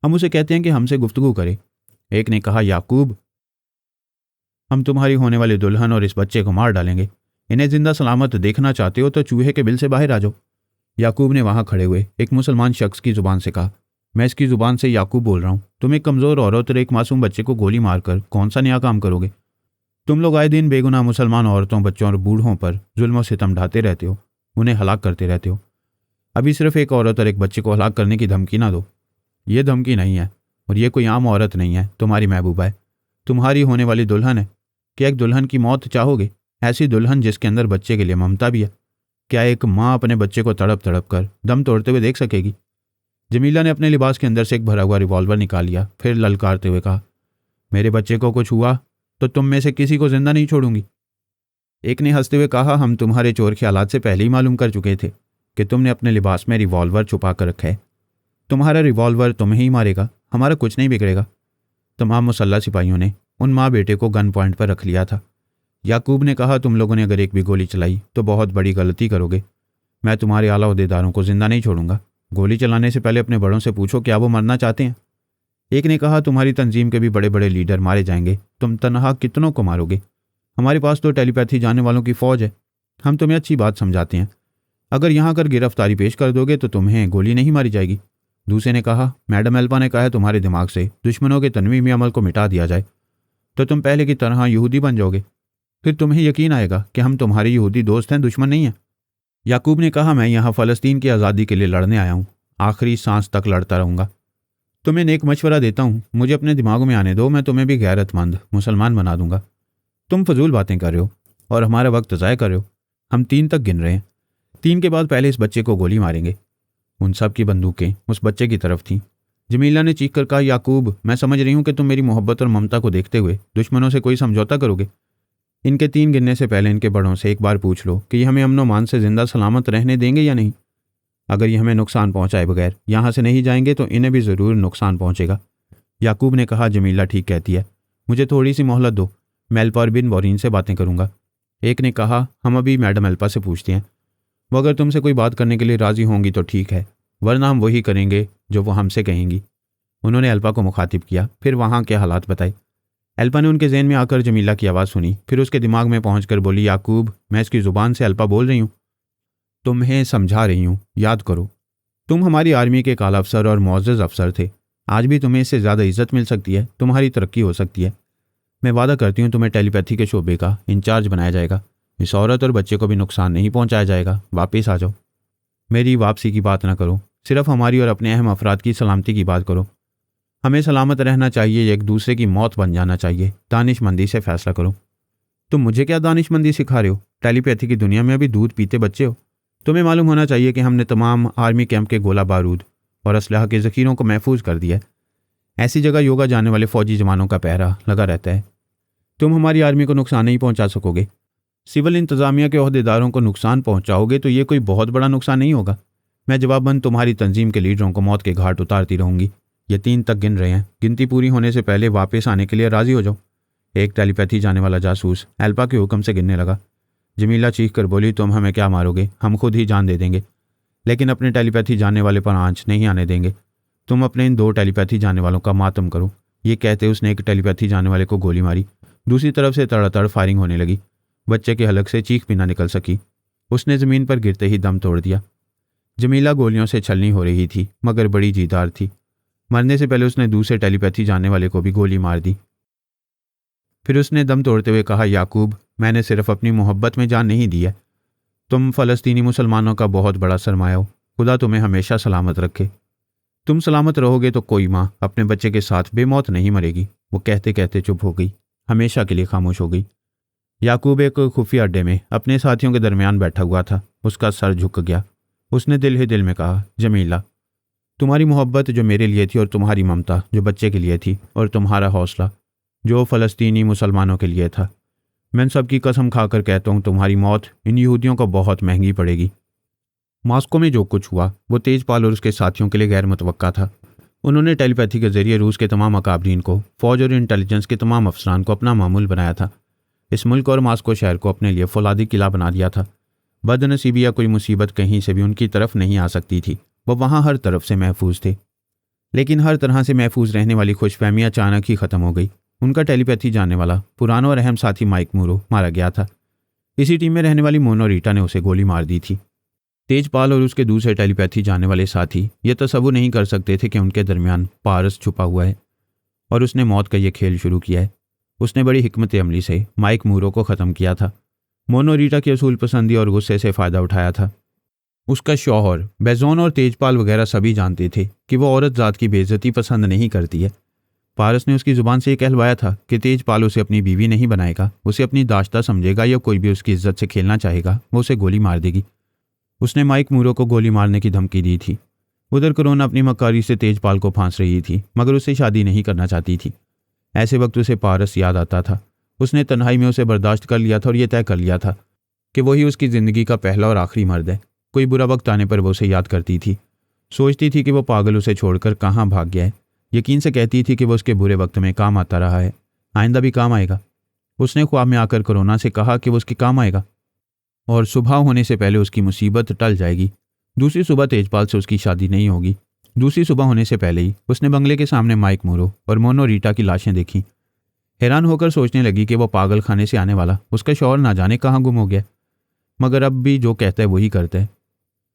हम उसे कहते हैं कि हमसे गुफ्तगू करे। एक ने कहा, याकूब, हम तुम्हारी होने वाली दुल्हन और इस बच्चे को मार डालेंगे। इन्हें जिंदा सलामत देखना चाहते हो तो चूहे के बिल से बाहर आ जाओ। याकूब ने वहां खड़े हुए एक मुसलमान शख्स की जुबान से कहा, मैं इसकी जुबान से याकूब बोल रहा हूँ। तुम एक कमज़ोर औरत और एक मासूम बच्चे को गोली मारकर कौन सा नया काम करोगे? तुम लोग आए दिन बेगुनाह मुसलमान औरतों, बच्चों और बूढ़ों पर जुल्म और सितम ढाते रहते हो, उन्हें हलाक करते रहते हो। अभी सिर्फ एक औरत और एक बच्चे को हलाक करने की धमकी ना दो। ये धमकी नहीं है और ये कोई आम औरत नहीं है, तुम्हारी महबूबा है, तुम्हारी होने वाली दुल्हन है। क्या एक दुल्हन की मौत चाहोगे? ऐसी दुल्हन जिसके अंदर बच्चे के लिए ममता भी है। क्या एक माँ अपने बच्चे को तड़प तड़प कर दम तोड़ते हुए देख सकेगी? जमीला ने अपने लिबास के अंदर से एक भरा हुआ रिवॉल्वर निकाल लिया, फिर ललकारते हुए कहा, मेरे बच्चे को कुछ हुआ तो तुम में से किसी को जिंदा नहीं छोड़ूंगी। एक ने हंसते हुए कहा, हम तुम्हारे चोर ख्यालात से पहले ही मालूम कर चुके थे कि तुमने अपने लिबास में रिवॉल्वर छुपा कर रखा है। तुम्हारा रिवॉल्वर तुम्हें ही मारेगा, हमारा कुछ नहीं बिगड़ेगा। तमाम मुसल्लह सिपाहियों ने उन माँ बेटे को गन पॉइंट पर रख लिया था। याकूब ने कहा, तुम लोगों ने अगर एक भी गोली चलाई तो बहुत बड़ी गलती करोगे। मैं तुम्हारे आला ओहदेदारों को जिंदा नहीं छोड़ूंगा। गोली चलाने से पहले अपने बड़ों से पूछो क्या वो मरना चाहते हैं। एक ने कहा, तुम्हारी तंजीम के भी बड़े बड़े लीडर मारे जाएंगे, तुम तनहा कितनों को मारोगे? हमारे पास तो टेलीपैथी जानने वालों की फ़ौज है। हम तुम्हें अच्छी बात समझाते हैं, अगर यहाँ कर गिरफ्तारी पेश कर दोगे तो तुम्हें गोली नहीं मारी जाएगी। दूसरे ने कहा, मैडम एल्पा ने कहा है तुम्हारे दिमाग से दुश्मनों के तनवीमी अमल को मिटा दिया जाए तो तुम पहले की तरह यहूदी बन जाओगे। फिर तुम्हें यकीन आएगा कि हम तुम्हारे यहूदी दोस्त हैं, दुश्मन नहीं हैं। याकूब ने कहा, मैं यहाँ फ़लस्तीन की आज़ादी के लिए लड़ने आया हूँ, आखिरी सांस तक लड़ता रहूँगा। तुम्हें नेक मशवरा देता हूँ, मुझे अपने दिमाग में आने दो, मैं तुम्हें भी गैरतमंद मुसलमान बना दूंगा। तुम फजूल बातें कर रहे हो और हमारा वक्त ज़ाय कर रहे हो। हम 3 तक गिन रहे हैं, 3 के बाद पहले इस बच्चे को गोली मारेंगे। उन सब की बंदूकें उस बच्चे की तरफ थीं। जमीला ने चीख कर कहा, याकूब, मैं समझ रही हूँ कि तुम मेरी मोहब्बत और ममता को देखते हुए दुश्मनों से कोई समझौता करोगे। इनके 3 गिनने से पहले इनके बड़ों से एक बार पूछ लो कि ये हमें अमन मान से जिंदा सलामत रहने देंगे या नहीं। अगर ये हमें नुकसान पहुंचाए बगैर यहाँ से नहीं जाएंगे तो इन्हें भी ज़रूर नुकसान पहुंचेगा। याकूब ने कहा, जमीला ठीक कहती है, मुझे थोड़ी सी मोहलत दो, मैं एल्पा और बिन बोरीन से बातें करूँगा। एक ने कहा, हम अभी मैडम एल्पा से पूछते हैं, वो अगर तुमसे कोई बात करने के लिए राज़ी होंगी तो ठीक है, वरना हम वही करेंगे जो वो हमसे कहेंगी। उन्होंने एल्पा को मुखातिब किया, फिर वहाँ के हालात बताए। एल्पा ने उनके जहन में आकर जमीला की आवाज़ सुनी, फिर उसके दिमाग में पहुंचकर बोली, याकूब, मैं इसकी ज़ुबान से एल्पा बोल रही हूँ, तुम्हें समझा रही हूँ, याद करो तुम हमारी आर्मी के काला अफसर और मुअज़्ज़ज़ अफसर थे। आज भी तुम्हें इससे ज़्यादा इज्जत मिल सकती है, तुम्हारी तरक्की हो सकती है। मैं वादा करती हूँ तुम्हें टेलीपैथी के शोबे का इंचार्ज बनाया जाएगा। इस औरत और बच्चे को भी नुकसान नहीं पहुंचाया जाएगा। वापस आ जाओ। मेरी वापसी की बात ना करो, सिर्फ हमारी और अपने अहम अफराद की सलामती की बात करो। हमें सलामत रहना चाहिए, एक दूसरे की मौत बन जाना चाहिए। दानिशमंदी से फैसला करो। तुम मुझे क्या दानिशमंदी सिखा रहे हो? टेलीपैथी की दुनिया में अभी दूध पीते बच्चे हो। तुम्हें मालूम होना चाहिए कि हमने तमाम आर्मी कैंप के गोला बारूद और असलहा के ज़ख़ीरों को महफूज कर दिया है। ऐसी जगह योगा जाने वाले फौजी जवानों का पहरा लगा रहता है। तुम हमारी आर्मी को नुकसान नहीं पहुंचा सकोगे। सिविल इंतज़ामिया के ओहदेदारों को नुकसान पहुंचाओगे तो ये कोई बहुत बड़ा नुकसान नहीं होगा। मैं जवाबन तुम्हारी तंजीम के लीडरों को मौत के घाट उतारती रहूंगी। ये 3 तक गिन रहे हैं। गिनती पूरी होने से पहले वापस आने के लिए राज़ी हो जाओ। एक टेलीपैथी जाने वाला जासूस एल्पा के हुक्म से गिनने लगा। जमीला चीख कर बोली, तुम हमें क्या मारोगे? हम खुद ही जान दे देंगे, लेकिन अपने टेलीपैथी जाने वाले पर आंच नहीं आने देंगे। तुम अपने इन 2 टेलीपैथी जाने वालों का मातम करो। ये कहते उसने एक टेलीपैथी जाने वाले को गोली मारी। दूसरी तरफ से तड़ातड़ फायरिंग होने लगी। बच्चे के हलक से चीख भी ना निकल सकी। उसने ज़मीन पर गिरते ही दम तोड़ दिया। जमीला गोलियों से छलनी हो रही थी, मगर बड़ी जीदार थी। मरने से पहले उसने दूसरे टेलीपैथी जाने वाले को भी गोली मार दी। फिर उसने दम तोड़ते हुए कहा, याकूब, मैंने सिर्फ अपनी मोहब्बत में जान नहीं दी है। तुम फ़लस्तीनी मुसलमानों का बहुत बड़ा सरमाया हो। खुदा तुम्हें हमेशा सलामत रखे। तुम सलामत रहोगे तो कोई माँ अपने बच्चे के साथ बेमौत नहीं मरेगी। वो कहते कहते चुप हो गई, हमेशा के लिए खामोश हो गई। याकूब एक खुफिया अड्डे में अपने साथियों के दरमियान बैठा हुआ था। उसका सर झुक गया। उसने दिल ही दिल में कहा, जमीला, तुम्हारी मोहब्बत जो मेरे लिए थी, और तुम्हारी ममता जो बच्चे के लिए थी, और तुम्हारा हौसला जो फ़लस्तीनी मुसलमानों के लिए था, मैं इन सब की कसम खाकर कहता हूँ तुम्हारी मौत इन यहूदियों को बहुत महंगी पड़ेगी। मॉस्को में जो कुछ हुआ वो तेजपाल और उसके साथियों के लिए गैर मुतवक्का था। उन्होंने टेलीपैथी के जरिए रूस के तमाम अकाबरीन को, फौज और इंटेलिजेंस के तमाम अफसरान को अपना मामूल बनाया था। इस मुल्क और मॉस्को शहर को अपने लिए फौलादी किला बना दिया था। बदनसीबी या कोई मुसीबत कहीं से भी उनकी तरफ नहीं आ सकती थी। वो वहाँ हर तरफ से महफूज थे। लेकिन हर तरह से महफूज रहने वाली खुशफहमी अचानक ही ख़त्म हो गई। उनका टेलीपैथी जानने वाला पुराना और अहम साथी माइक मूरो मारा गया था। इसी टीम में रहने वाली मोनो रीटा ने उसे गोली मार दी थी। तेजपाल और उसके दूसरे टेलीपैथी जानने वाले साथी ये तसव्वुर नहीं कर सकते थे कि उनके दरमियान पारस छुपा हुआ है और उसने मौत का ये खेल शुरू किया है। उसने बड़ी हिकमत अमली से माइक मूरो को ख़त्म किया था। मोनो रीटा की असूल पसंदी और गुस्से से फ़ायदा उठाया था। उसका शौहर बेजोन और तेजपाल वगैरह सभी जानते थे कि वो औरत ज़ात की बेइज्जती पसंद नहीं करती है। पारस ने उसकी ज़ुबान से ये कहलवाया था कि तेजपाल उसे अपनी बीवी नहीं बनाएगा, उसे अपनी दाश्ता समझेगा, या कोई भी उसकी इज्जत से खेलना चाहेगा वो उसे गोली मार देगी। उसने माइक मूरो को गोली मारने की धमकी दी थी। उधर करोना अपनी मक्कारी से तेजपाल को फांस रही थी, मगर उससे शादी नहीं करना चाहती थी। ऐसे वक्त उसे पारस याद आता था। उसने तन्हाई में उसे बर्दाश्त कर लिया था और यह तय कर लिया था कि वही उसकी ज़िंदगी का पहला और आखिरी मर्द है। कोई बुरा वक्त आने पर वो उसे याद करती थी। सोचती थी कि वो पागल उसे छोड़कर कहाँ भाग गया है। यकीन से कहती थी कि वो उसके बुरे वक्त में काम आता रहा है, आइंदा भी काम आएगा। उसने ख्वाब में आकर करोना से कहा कि वो उसके काम आएगा और सुबह होने से पहले उसकी मुसीबत टल जाएगी। दूसरी सुबह तेजपाल से उसकी शादी नहीं होगी। दूसरी सुबह होने से पहले ही उसने बंगले के सामने माइक मूरो और मोनो रीटा की लाशें देखी। हैरान होकर सोचने लगी कि वो पागल खाने से आने वाला उसका शौहर ना जाने कहाँ गुम हो गया, मगर अब भी जो कहता है वही करता है।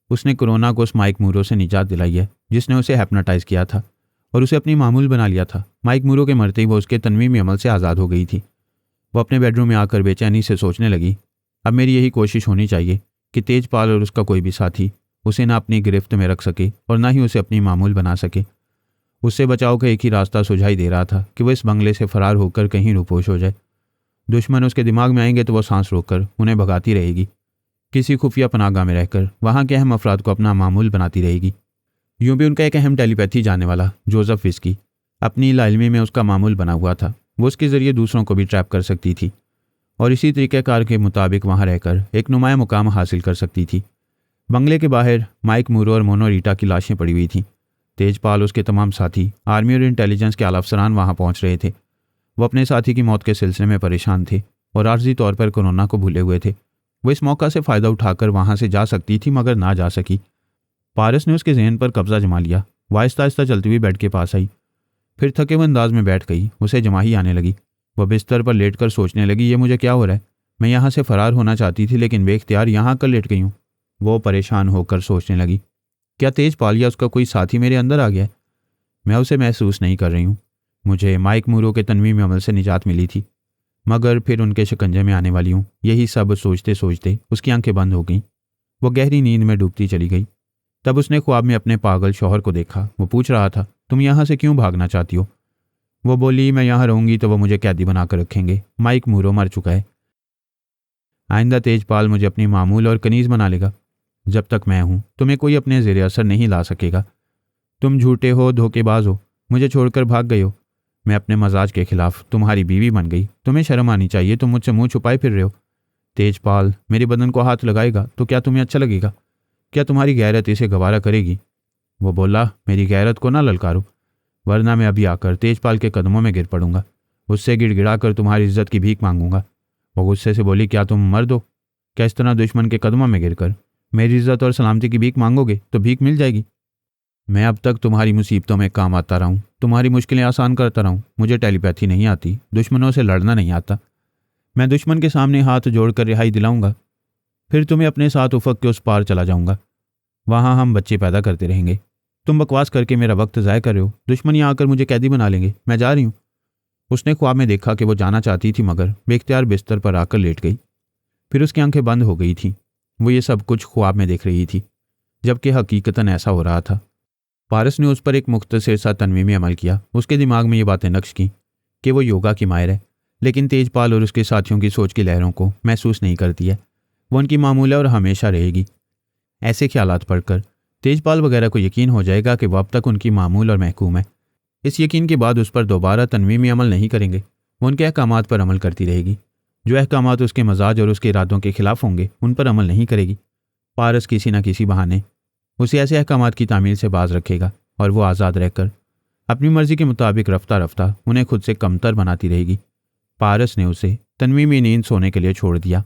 उसने कोरोना को उस माइक मूरो से निजात दिलाई है जिसने उसे हैप्नोटाइज किया था और उसे अपनी मामूल बना लिया था। माइक मूरो के मरते ही वो उसके तनवीमी अमल से आज़ाद हो गई थी। वो अपने बेडरूम में आकर बेचैनी से सोचने लगी, अब मेरी यही कोशिश होनी चाहिए कि तेजपाल और उसका कोई भी साथी उसे ना अपनी गिरफ्त में रख सके और ना ही उसे अपनी मामूल बना सके। उससे बचाव का एक ही रास्ता सुझाई दे रहा था कि वो इस बंगले से फरार होकर कहीं रुपोश हो जाए। दुश्मन उसके दिमाग में आएंगे तो वो सांस रोककर उन्हें भगाती रहेगी, किसी खुफिया पनाहगाह में रहकर वहाँ के अहम अफराद को अपना मामूल बनाती रहेगी। यूँ भी उनका एक अहम टेलीपैथी जानने वाला जोसेफ विस्की अपनी लाइल्मी में उसका मामूल बना हुआ था। वो उसके ज़रिए दूसरों को भी ट्रैप कर सकती थी और इसी तरीक़ेकार के मुताबिक वहाँ रहकर एक नुमाया मुकाम हासिल कर सकती थी। बंगले के बाहर माइक मूरो और मोनो रीटा की लाशें पड़ी हुई थीं। तेजपाल, उसके तमाम साथी, आर्मी और इंटेलिजेंस के आला अफसरान वहाँ पहुँच रहे थे। वो अपने साथी की मौत के सिलसिले में परेशान थे और आर्जी तौर पर कोरोना को भूले हुए थे। वो इस मौका से फ़ायदा उठाकर वहाँ से जा सकती थी मगर ना जा सकी। पारस ने उसके जहन पर कब्जा जमा लिया। वो आहिस्ता आहिस्ता चलती हुई बेड के पास आई, फिर थके हुए अंदाज में बैठ गई। उसे जमाही आने लगी। वह बिस्तर पर लेटकर सोचने लगी, ये मुझे क्या हो रहा है? मैं यहाँ से फ़रार होना चाहती थी लेकिन बेख्तियार यहाँ कर लेट गई हूँ। वो परेशान होकर सोचने लगी, क्या तेजपाल या उसका कोई साथी मेरे अंदर आ गया है? मैं उसे महसूस नहीं कर रही हूँ। मुझे माइक मूरो के तनवीमी अमल से निजात मिली थी मगर फिर उनके शिकंजे में आने वाली हूँ, यही सब सोचते सोचते उसकी आंखें बंद हो गईं। वो गहरी नींद में डूबती चली गई। तब उसने ख्वाब में अपने पागल शौहर को देखा। वो पूछ रहा था, तुम यहाँ से क्यों भागना चाहती हो? वो बोली, मैं यहाँ रहूंगी तो वो मुझे कैदी बना कर रखेंगे। माइक मूरो मर चुका है। आइंदा तेजपाल मुझे अपनी मामूल और कनीज बना लेगा। जब तक मैं हूं तुम्हें कोई अपने ज़ेरे असर नहीं ला सकेगा। तुम झूठे हो, धोखेबाज हो, मुझे छोड़कर भाग गए हो। मैं अपने मजाज के खिलाफ तुम्हारी बीवी बन गई। तुम्हें शर्म आनी चाहिए, तुम मुझसे मुंह छुपाए फिर रहे हो। तेजपाल मेरे बदन को हाथ लगाएगा तो क्या तुम्हें अच्छा लगेगा? क्या तुम्हारी गैरत इसे गवारा करेगी? वो बोला, मेरी गैरत को ना ललकारो, वरना मैं अभी आकर तेजपाल के कदमों में गिर पड़ूंगा। उससे गिड़गिड़ा कर तुम्हारी इज्जत की भीख मांगूंगा। वो गुस्से से बोली, क्या तुम मर्द हो? क्या इस तरह दुश्मन के कदमों में गिरकर मेरी इज्जत और सलामती की भीख मांगोगे तो भीख मिल जाएगी? मैं अब तक तुम्हारी मुसीबतों में काम आता रहा हूँ, तुम्हारी मुश्किलें आसान करता रहा हूँ। मुझे टेलीपैथी नहीं आती, दुश्मनों से लड़ना नहीं आता। मैं दुश्मन के सामने हाथ जोड़कर रिहाई दिलाऊंगा, फिर तुम्हें अपने साथ उफक के उस पार चला जाऊंगा। वहाँ हम बच्चे पैदा करते रहेंगे। तुम बकवास करके मेरा वक्त ज़ाय कर रहे हो। दुश्मन यहाँ आकर मुझे कैदी बना लेंगे। मैं जा रही हूँ। उसने ख्वाब में देखा कि वो जाना चाहती थी, मगर बेख्तियार बिस्तर पर आकर लेट गई। फिर उसकी आंखें बंद हो गई थीं। वो ये सब कुछ ख्वाब में देख रही थी, जबकि हकीकतन ऐसा हो रहा था। पारस ने उस पर एक मुख्तसर सा तनवीमी अमल किया। उसके दिमाग में ये बातें नक्श की कि वो योगा की माहिर है, लेकिन तेजपाल और उसके साथियों की सोच की लहरों को महसूस नहीं करती है। वो उनकी मामूल है और हमेशा रहेगी। ऐसे ख्यालात पढ़कर तेजपाल वगैरह को यकीन हो जाएगा कि वह अब तक उनकी मामूल और महकूम है। इस यकीन के बाद उस पर दोबारा तनवीमी अमल नहीं करेंगे। वो उनके अहकामात पर अमल करती रहेगी। जो अहकामात उसके मजाज और उसके इरादों के खिलाफ होंगे उन पर अमल नहीं करेगी। पारस किसी न किसी बहाने उसे ऐसे अहकामात की तामील से बाज रखेगा और वो आज़ाद रहकर अपनी मर्जी के मुताबिक रफ्ता रफ्ता उन्हें खुद से कमतर बनाती रहेगी। पारस ने उसे तनवीमी नींद सोने के लिए छोड़ दिया।